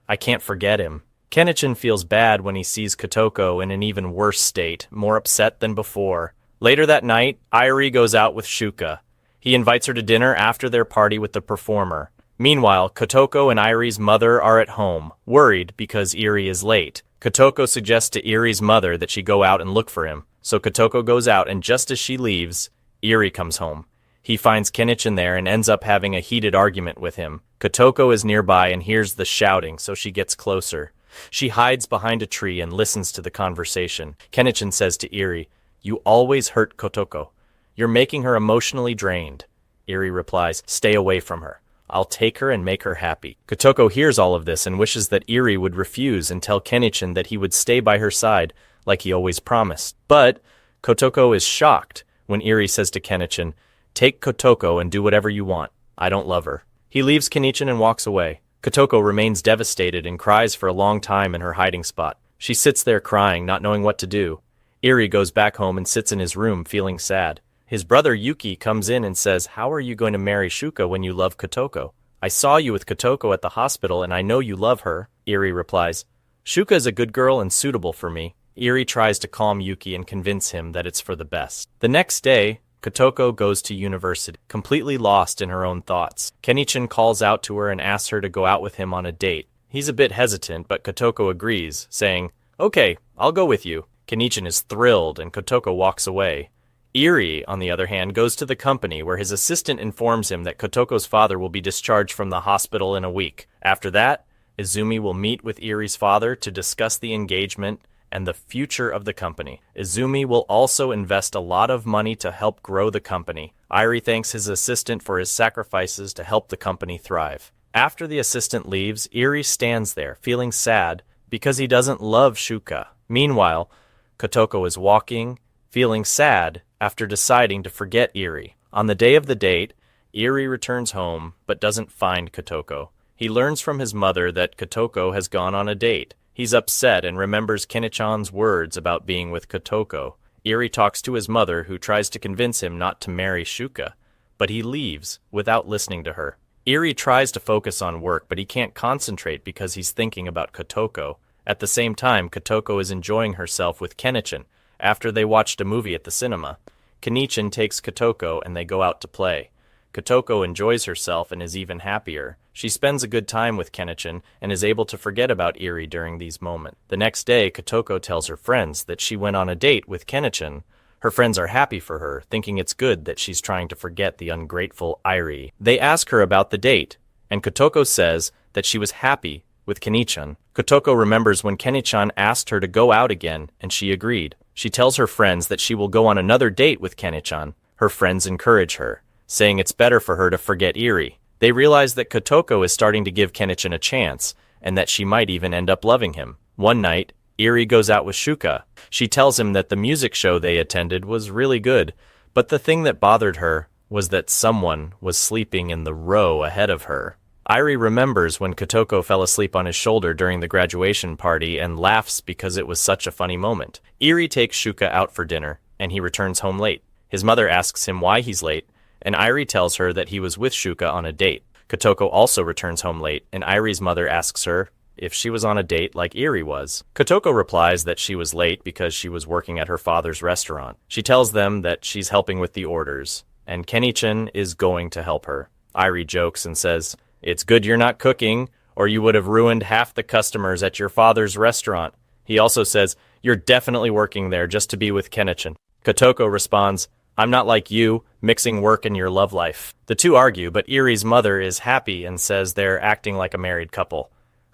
I can't forget him." Kenichin feels bad when he sees Kotoko in an even worse state, more upset than before. Later that night, Eri goes out with Shuka. He invites her to dinner after their party with the performer. Meanwhile, Kotoko and Eri's mother are at home, worried because Eri is late. Kotoko suggests to Eri's mother that she go out and look for him. So Kotoko goes out, and just as she leaves, Eri comes home. He finds Kenichin there and ends up having a heated argument with him. Kotoko is nearby and hears the shouting, so she gets closer. She hides behind a tree and listens to the conversation. Kenichin says to Eri, "You always hurt Kotoko. You're making her emotionally drained." Eri replies, "Stay away from her. I'll take her and make her happy." Kotoko hears all of this and wishes that Eri would refuse and tell Kenichin that he would stay by her side, like he always promised. But Kotoko is shocked when Eri says to Kenichin, "Take Kotoko and do whatever you want. I don't love her." He leaves Kenichin and walks away. Kotoko remains devastated and cries for a long time in her hiding spot. She sits there crying, not knowing what to do. Eri goes back home and sits in his room, feeling sad. His brother Yuki comes in and says, "How are you going to marry Shuka when you love Kotoko? I saw you with Kotoko at the hospital and I know you love her." Eri replies, "Shuka is a good girl and suitable for me." Eri tries to calm Yuki and convince him that it's for the best. The next day, Kotoko goes to university, completely lost in her own thoughts. Kenichin calls out to her and asks her to go out with him on a date. He's a bit hesitant, but Kotoko agrees, saying, "Okay, I'll go with you." Kenichin is thrilled, and Kotoko walks away. Eri, on the other hand, goes to the company, where his assistant informs him that Kotoko's father will be discharged from the hospital in a week. After that, Izumi will meet with Eri's father to discuss the engagement and the future of the company. Izumi will also invest a lot of money to help grow the company. Eri thanks his assistant for his sacrifices to help the company thrive. After the assistant leaves, Eri stands there, feeling sad because he doesn't love Shuka. Meanwhile, Kotoko is walking, feeling sad after deciding to forget Eri. On the day of the date, Iri returns home but doesn't find Kotoko. He learns from his mother that Kotoko has gone on a date. He's upset and remembers Kene-chan's words about being with Kotoko. Iri talks to his mother, who tries to convince him not to marry Shuka, but he leaves without listening to her. Iri tries to focus on work, but he can't concentrate because he's thinking about Kotoko. At the same time, Kotoko is enjoying herself with Kene-chan after they watched a movie at the cinema. Kene-chan takes Kotoko and they go out to play. Kotoko enjoys herself and is even happier. She spends a good time with Kene-chan and is able to forget about Iri during these moments. The next day, Kotoko tells her friends that she went on a date with Kene-chan. Her friends are happy for her, thinking it's good that she's trying to forget the ungrateful Iri. They ask her about the date, and Kotoko says that she was happy with Kene-chan. Kotoko remembers when Kene-chan asked her to go out again, and she agreed. She tells her friends that she will go on another date with Kene-chan. Her friends encourage her, saying it's better for her to forget Iri. They realize that Kotoko is starting to give Kene-chan a chance, and that she might even end up loving him. One night, Iri goes out with Shuka. She tells him that the music show they attended was really good, but the thing that bothered her was that someone was sleeping in the row ahead of her. Iri remembers when Kotoko fell asleep on his shoulder during the graduation party and laughs because it was such a funny moment. Iri takes Shuka out for dinner, and he returns home late. His mother asks him why he's late, and Iri tells her that he was with Shuka on a date. Kotoko also returns home late, and Iri's mother asks her if she was on a date like Iri was. Kotoko replies that she was late because she was working at her father's restaurant. She tells them that she's helping with the orders, and Kene-chan is going to help her. Iri jokes and says, "It's good you're not cooking, or you would have ruined half the customers at your father's restaurant." He also says, "You're definitely working there just to be with Kene-chan." Kotoko responds, "I'm not like you, mixing work and your love life." The two argue, but Iri's mother is happy and says they're acting like a married couple.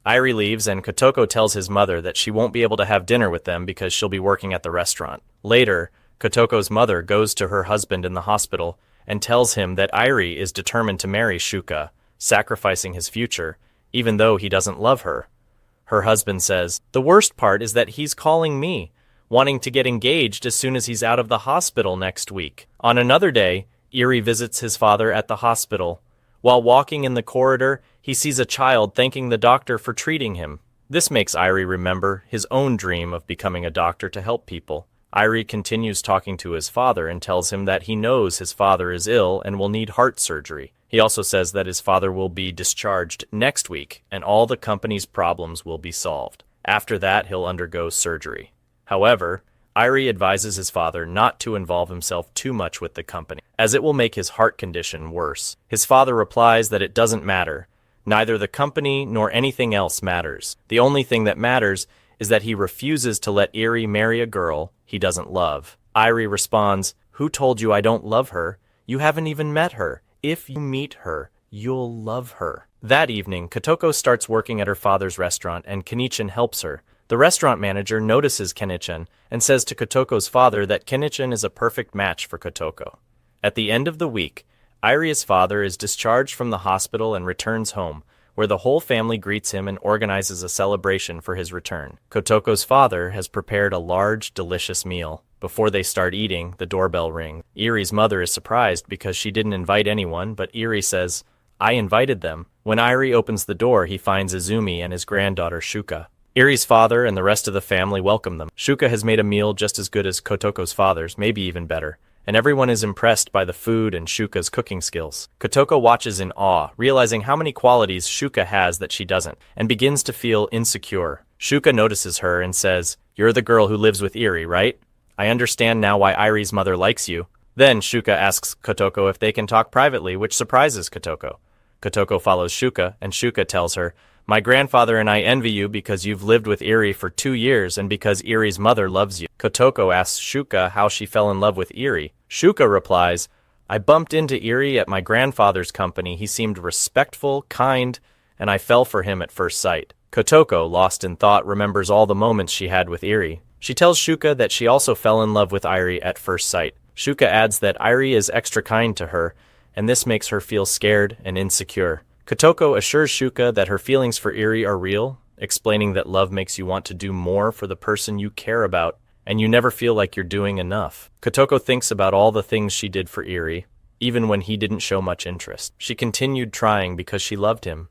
Iri leaves, and Kotoko tells his mother that she won't be able to have dinner with them because she'll be working at the restaurant. Later, Kotoko's mother goes to her husband in the hospital and tells him that Iri is determined to marry Shuka, sacrificing his future, even though he doesn't love her. Her husband says, "The worst part is that he's calling me, wanting to get engaged as soon as he's out of the hospital next week." On another day, Iri visits his father at the hospital. While walking in the corridor, he sees a child thanking the doctor for treating him. This makes Iri remember his own dream of becoming a doctor to help people. Iri continues talking to his father and tells him that he knows his father is ill and will need heart surgery. He also says that his father will be discharged next week and all the company's problems will be solved. After that, he'll undergo surgery. However, Iri advises his father not to involve himself too much with the company, as it will make his heart condition worse. His father replies that it doesn't matter. Neither the company nor anything else matters. The only thing that matters is that he refuses to let Iri marry a girl he doesn't love. Iri responds, "Who told you I don't love her? You haven't even met her. If you meet her, you'll love her." That evening, Kotoko starts working at her father's restaurant and Kene-chan helps her. The restaurant manager notices Kene-chan and says to Kotoko's father that Kene-chan is a perfect match for Kotoko. At the end of the week, Iri's father is discharged from the hospital and returns home, where the whole family greets him and organizes a celebration for his return. Kotoko's father has prepared a large, delicious meal. Before they start eating, the doorbell rings. Iri's mother is surprised because she didn't invite anyone, but Iri says, "I invited them." When Iri opens the door, he finds Izumi and his granddaughter Shuka. Iri's father and the rest of the family welcome them. Shuka has made a meal just as good as Kotoko's father's, maybe even better, and everyone is impressed by the food and Shuka's cooking skills. Kotoko watches in awe, realizing how many qualities Shuka has that she doesn't, and begins to feel insecure. Shuka notices her and says, "You're the girl who lives with Iri, right? I understand now why Iri's mother likes you." Then Shuka asks Kotoko if they can talk privately, which surprises Kotoko. Kotoko follows Shuka, and Shuka tells her, "My grandfather and I envy you because you've lived with Iri for 2 years and because Iri's mother loves you." Kotoko asks Shuka how she fell in love with Iri. Shuka replies, "I bumped into Iri at my grandfather's company. He seemed respectful, kind, and I fell for him at first sight." Kotoko, lost in thought, remembers all the moments she had with Iri. She tells Shuka that she also fell in love with Iri at first sight. Shuka adds that Iri is extra kind to her, and this makes her feel scared and insecure. Kotoko assures Shuka that her feelings for Iri are real, explaining that love makes you want to do more for the person you care about, and you never feel like you're doing enough. Kotoko thinks about all the things she did for Iri, even when he didn't show much interest. She continued trying because she loved him.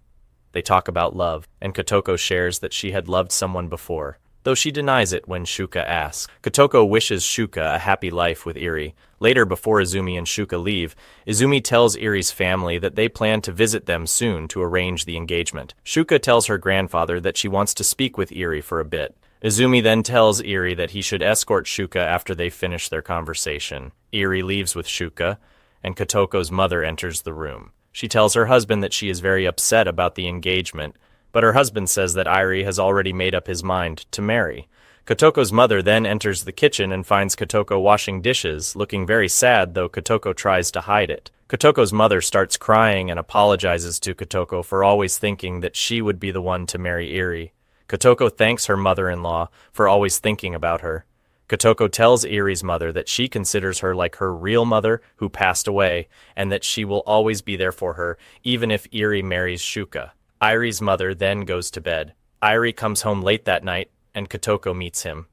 They talk about love, and Kotoko shares that she had loved someone before, though she denies it when Shuka asks. Kotoko wishes Shuka a happy life with Iri. Later, before Izumi and Shuka leave, Izumi tells Iri's family that they plan to visit them soon to arrange the engagement. Shuka tells her grandfather that she wants to speak with Iri for a bit. Izumi then tells Iri that he should escort Shuka after they finish their conversation. Iri leaves with Shuka, and Kotoko's mother enters the room. She tells her husband that she is very upset about the engagement, but her husband says that Iri has already made up his mind to marry. Kotoko's mother then enters the kitchen and finds Kotoko washing dishes, looking very sad, though Kotoko tries to hide it. Kotoko's mother starts crying and apologizes to Kotoko for always thinking that she would be the one to marry Iri. Kotoko thanks her mother-in-law for always thinking about her. Kotoko tells Iri's mother that she considers her like her real mother who passed away, and that she will always be there for her, even if Iri marries Shuka. Iri's mother then goes to bed. Iri comes home late that night, and Kotoko meets him.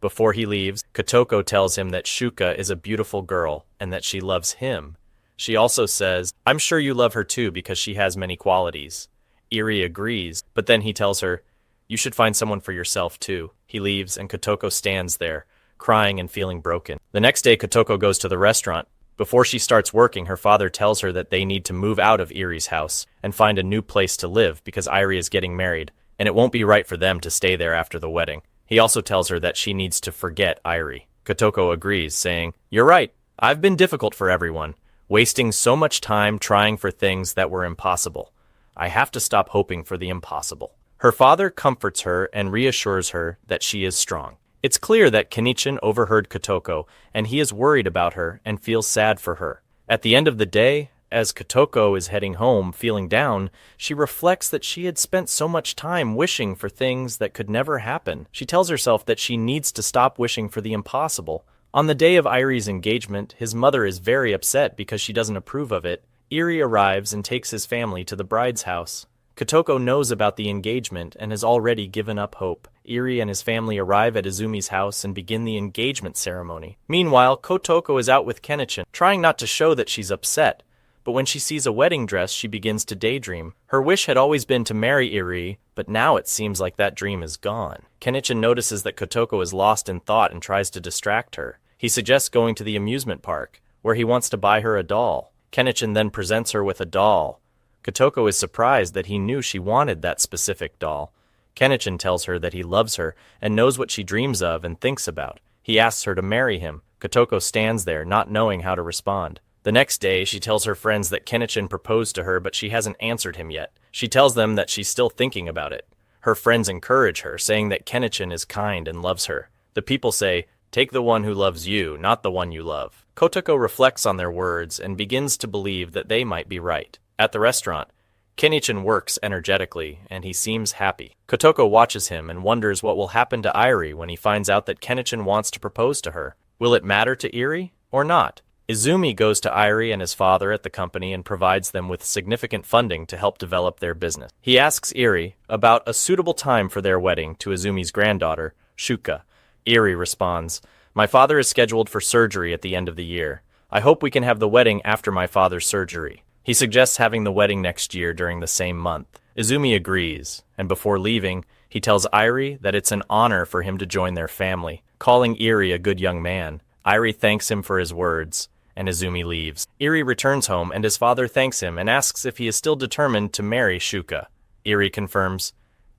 Before he leaves, Kotoko tells him that Shuka is a beautiful girl, and that she loves him. She also says, "I'm sure you love her too because she has many qualities." Iri agrees, but then he tells her, "You should find someone for yourself too." He leaves, and Kotoko stands there, crying and feeling broken. The next day, Kotoko goes to the restaurant. Before she starts working, her father tells her that they need to move out of Iri's house and find a new place to live because Iri is getting married, and it won't be right for them to stay there after the wedding. He also tells her that she needs to forget Iri. Kotoko agrees, saying, "You're right. I've been difficult for everyone, wasting so much time trying for things that were impossible. I have to stop hoping for the impossible." Her father comforts her and reassures her that she is strong. It's clear that Kenichin overheard Kotoko, and he is worried about her and feels sad for her. At the end of the day, as Kotoko is heading home feeling down, she reflects that she had spent so much time wishing for things that could never happen. She tells herself that she needs to stop wishing for the impossible. On the day of Iri's engagement, his mother is very upset because she doesn't approve of it. Iri arrives and takes his family to the bride's house. Kotoko knows about the engagement and has already given up hope. Iri and his family arrive at Izumi's house and begin the engagement ceremony. Meanwhile, Kotoko is out with Kenichin, trying not to show that she's upset. But when she sees a wedding dress, she begins to daydream. Her wish had always been to marry Iri, but now it seems like that dream is gone. Kenichin notices that Kotoko is lost in thought and tries to distract her. He suggests going to the amusement park, where he wants to buy her a doll. Kenichin then presents her with a doll. Kotoko is surprised that he knew she wanted that specific doll. Kenichin tells her that he loves her and knows what she dreams of and thinks about. He asks her to marry him. Kotoko stands there, not knowing how to respond. The next day, she tells her friends that Kenichin proposed to her, but she hasn't answered him yet. She tells them that she's still thinking about it. Her friends encourage her, saying that Kenichin is kind and loves her. The people say, "Take the one who loves you, not the one you love." Kotoko reflects on their words and begins to believe that they might be right. At the restaurant, Kenichin works energetically, and he seems happy. Kotoko watches him and wonders what will happen to Iri when he finds out that Kenichin wants to propose to her. Will it matter to Iri or not? Izumi goes to Iri and his father at the company and provides them with significant funding to help develop their business. He asks Iri about a suitable time for their wedding to Izumi's granddaughter, Shuka. Iri responds, "My father is scheduled for surgery at the end of the year. I hope we can have the wedding after my father's surgery." He suggests having the wedding next year during the same month. Izumi agrees, and before leaving, he tells Iri that it's an honor for him to join their family, calling Iri a good young man. Iri thanks him for his words, and Izumi leaves. Iri returns home, and his father thanks him and asks if he is still determined to marry Shuka. Iri confirms,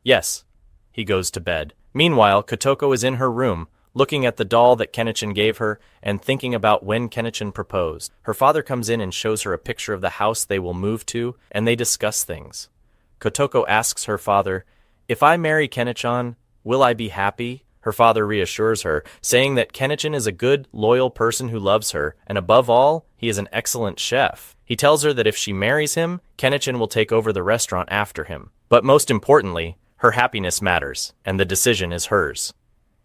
"Yes." He goes to bed. Meanwhile, Kotoko is in her room, looking at the doll that Kenichin gave her and thinking about when Kenichin proposed. Her father comes in and shows her a picture of the house they will move to, and they discuss things. Kotoko asks her father, "If I marry Kenichon, will I be happy?" Her father reassures her, saying that Kenichon is a good, loyal person who loves her, and above all, he is an excellent chef. He tells her that if she marries him, Kenichon will take over the restaurant after him. But most importantly, her happiness matters, and the decision is hers.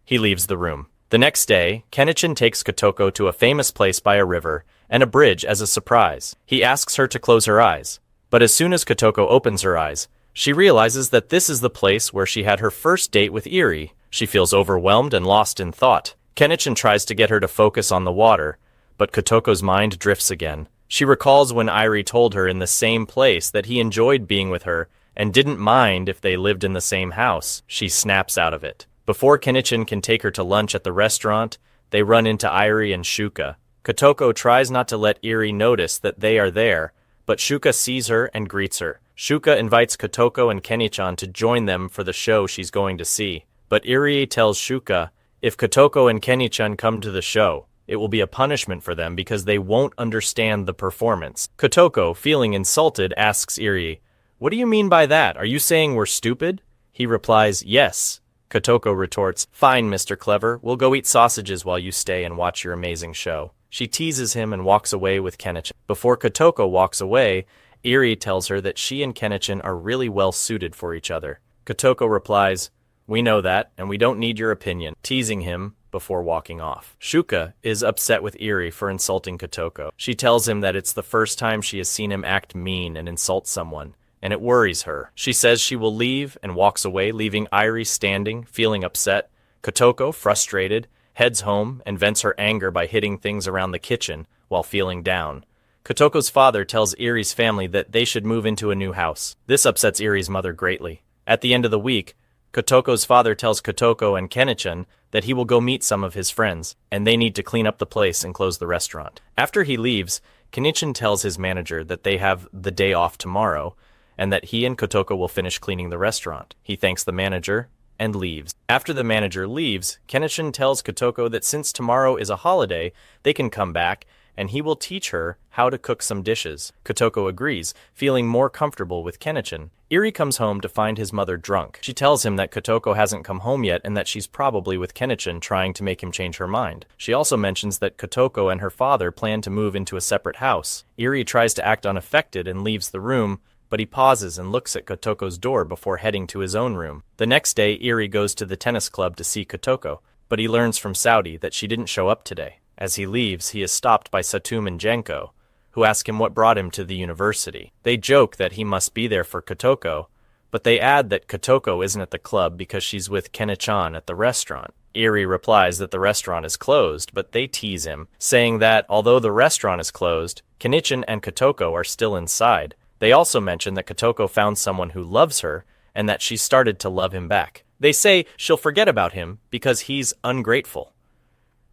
He leaves the room. The next day, Kenichin takes Kotoko to a famous place by a river and a bridge as a surprise. He asks her to close her eyes, but as soon as Kotoko opens her eyes, she realizes that this is the place where she had her first date with Iri. She feels overwhelmed and lost in thought. Kenichin tries to get her to focus on the water, but Kotoko's mind drifts again. She recalls when Irie told her in the same place that he enjoyed being with her and didn't mind if they lived in the same house. She snaps out of it. Before Kenichin can take her to lunch at the restaurant, they run into Irie and Shuka. Kotoko tries not to let Irie notice that they are there, but Shuka sees her and greets her. Shuka invites Kotoko and Kenichan to join them for the show she's going to see. But Irie tells Shuka, if Kotoko and Kenichan come to the show, it will be a punishment for them because they won't understand the performance. Kotoko, feeling insulted, asks Irie, what do you mean by that? Are you saying we're stupid? He replies, yes. Kotoko retorts, fine, Mr. Clever, we'll go eat sausages while you stay and watch your amazing show. She teases him and walks away with Kenichin. Before Kotoko walks away, Irie tells her that she and Kenichin are really well suited for each other. Kotoko replies, we know that, and we don't need your opinion, teasing him before walking off. Shuka is upset with Irie for insulting Kotoko. She tells him that it's the first time she has seen him act mean and insult someone, and it worries her. She says she will leave and walks away, leaving Irie standing, feeling upset. Kotoko, frustrated, heads home and vents her anger by hitting things around the kitchen while feeling down. Kotoko's father tells Irie's family that they should move into a new house. This upsets Irie's mother greatly. At the end of the week, Kotoko's father tells Kotoko and Kenichin that he will go meet some of his friends, and they need to clean up the place and close the restaurant. After he leaves, Kenichin tells his manager that they have the day off tomorrow, and that he and Kotoko will finish cleaning the restaurant. He thanks the manager and leaves. After the manager leaves, Kenichin tells Kotoko that since tomorrow is a holiday, they can come back, and he will teach her how to cook some dishes. Kotoko agrees, feeling more comfortable with Kenichin. Irie comes home to find his mother drunk. She tells him that Kotoko hasn't come home yet and that she's probably with Kenichin trying to make him change her mind. She also mentions that Kotoko and her father plan to move into a separate house. Irie tries to act unaffected and leaves the room, but he pauses and looks at Kotoko's door before heading to his own room. The next day, Irie goes to the tennis club to see Kotoko, but he learns from Saudi that she didn't show up today. As he leaves, he is stopped by Satum and Jenko, who ask him what brought him to the university. They joke that he must be there for Kotoko, but they add that Kotoko isn't at the club because she's with Kenichan at the restaurant. Irie replies that the restaurant is closed, but they tease him, saying that although the restaurant is closed, Kenichin and Kotoko are still inside. They also mention that Kotoko found someone who loves her and that she started to love him back. They say she'll forget about him because he's ungrateful.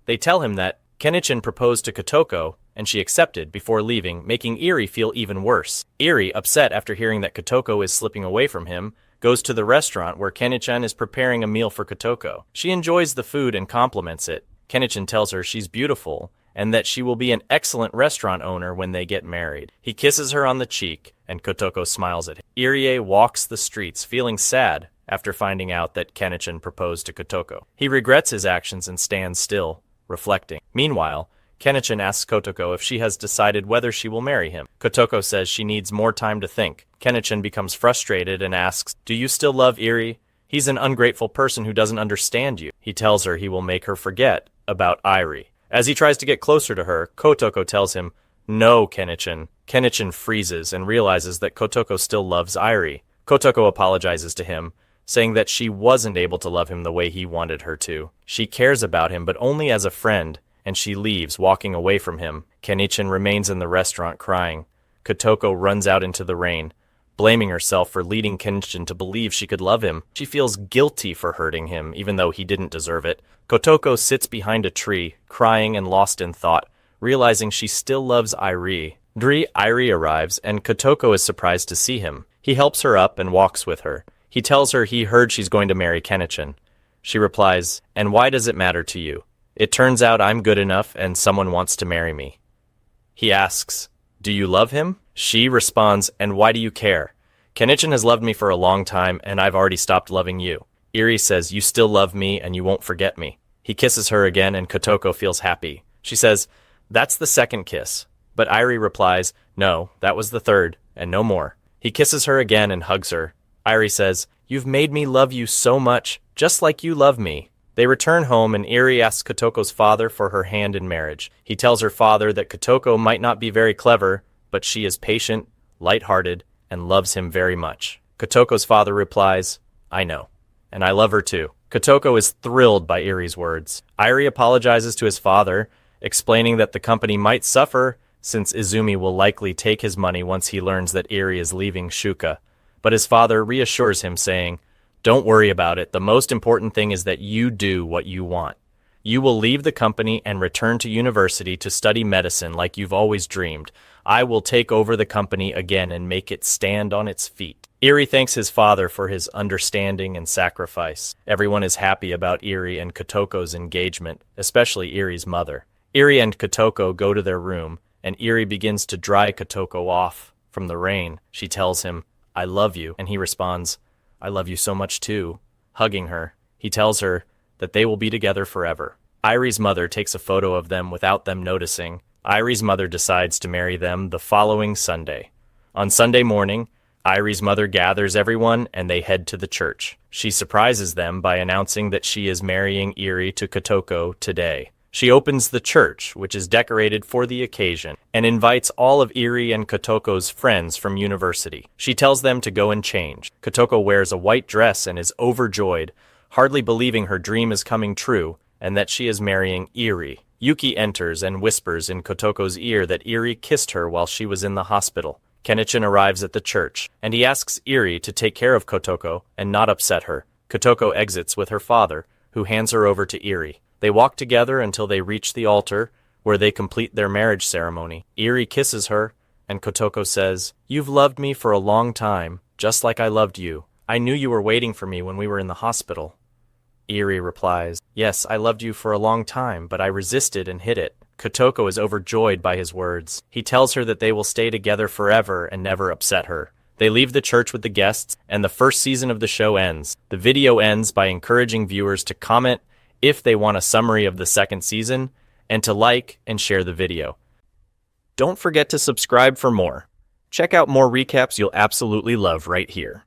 They tell him that Kenichin proposed to Kotoko and she accepted before leaving, making Irie feel even worse. Irie, upset after hearing that Kotoko is slipping away from him, goes to the restaurant where Kenichin is preparing a meal for Kotoko. She enjoys the food and compliments it. Kenichin tells her she's beautiful and that she will be an excellent restaurant owner when they get married. He kisses her on the cheek, and Kotoko smiles at him. Irie walks the streets, feeling sad after finding out that Kenichin proposed to Kotoko. He regrets his actions and stands still, reflecting. Meanwhile, Kenichin asks Kotoko if she has decided whether she will marry him. Kotoko says she needs more time to think. Kenichin becomes frustrated and asks, do you still love Irie? He's an ungrateful person who doesn't understand you. He tells her he will make her forget about Irie. As he tries to get closer to her, Kotoko tells him, no, Kenichin. Kenichin freezes and realizes that Kotoko still loves Irie. Kotoko apologizes to him, saying that she wasn't able to love him the way he wanted her to. She cares about him, but only as a friend, and she leaves, walking away from him. Kenichin remains in the restaurant crying. Kotoko runs out into the rain, blaming herself for leading Kenichin to believe she could love him. She feels guilty for hurting him, even though he didn't deserve it. Kotoko sits behind a tree, crying and lost in thought, realizing she still loves Irie. Irie arrives, and Kotoko is surprised to see him. He helps her up and walks with her. He tells her he heard she's going to marry Kenichin. She replies, and why does it matter to you? It turns out I'm good enough and someone wants to marry me. He asks, do you love him? She responds, and why do you care? Kenichin has loved me for a long time, and I've already stopped loving you. Irie says, you still love me and you won't forget me. He kisses her again, and Kotoko feels happy. She says, that's the second kiss. But Irie replies, no, that was the third, and no more. He kisses her again and hugs her. Irie says, you've made me love you so much, just like you love me. They return home, and Irie asks Kotoko's father for her hand in marriage. He tells her father that Kotoko might not be very clever, but she is patient, light-hearted, and loves him very much. Kotoko's father replies, I know, and I love her too. Kotoko is thrilled by Irie's words. Irie apologizes to his father, explaining that the company might suffer since Izumi will likely take his money once he learns that Eri is leaving Shuka. But his father reassures him, saying, "Don't worry about it. The most important thing is that you do what you want. You will leave the company and return to university to study medicine like you've always dreamed. I will take over the company again and make it stand on its feet." Eri thanks his father for his understanding and sacrifice. Everyone is happy about Eri and Kotoko's engagement, especially Eri's mother. Eri and Kotoko go to their room, and Eri begins to dry Kotoko off from the rain. She tells him, "I love you," and he responds, "I love you so much too." Hugging her, he tells her that they will be together forever. Irie's mother takes a photo of them without them noticing. Irie's mother decides to marry them the following Sunday. On Sunday morning, Irie's mother gathers everyone and they head to the church. She surprises them by announcing that she is marrying Eri to Kotoko today. She opens the church, which is decorated for the occasion, and invites all of Eri and Kotoko's friends from university. She tells them to go and change. Kotoko wears a white dress and is overjoyed, hardly believing her dream is coming true and that she is marrying Eri. Yuki enters and whispers in Kotoko's ear that Eri kissed her while she was in the hospital. Kenichin arrives at the church, and he asks Eri to take care of Kotoko and not upset her. Kotoko exits with her father, who hands her over to Eri. They walk together until they reach the altar, where they complete their marriage ceremony. Eri kisses her, and Kotoko says, "You've loved me for a long time, just like I loved you. I knew you were waiting for me when we were in the hospital." Eri replies, "Yes, I loved you for a long time, but I resisted and hid it." Kotoko is overjoyed by his words. He tells her that they will stay together forever and never upset her. They leave the church with the guests, and the first season of the show ends. The video ends by encouraging viewers to comment if they want a summary of the second season, and to like and share the video. Don't forget to subscribe for more. Check out more recaps you'll absolutely love right here.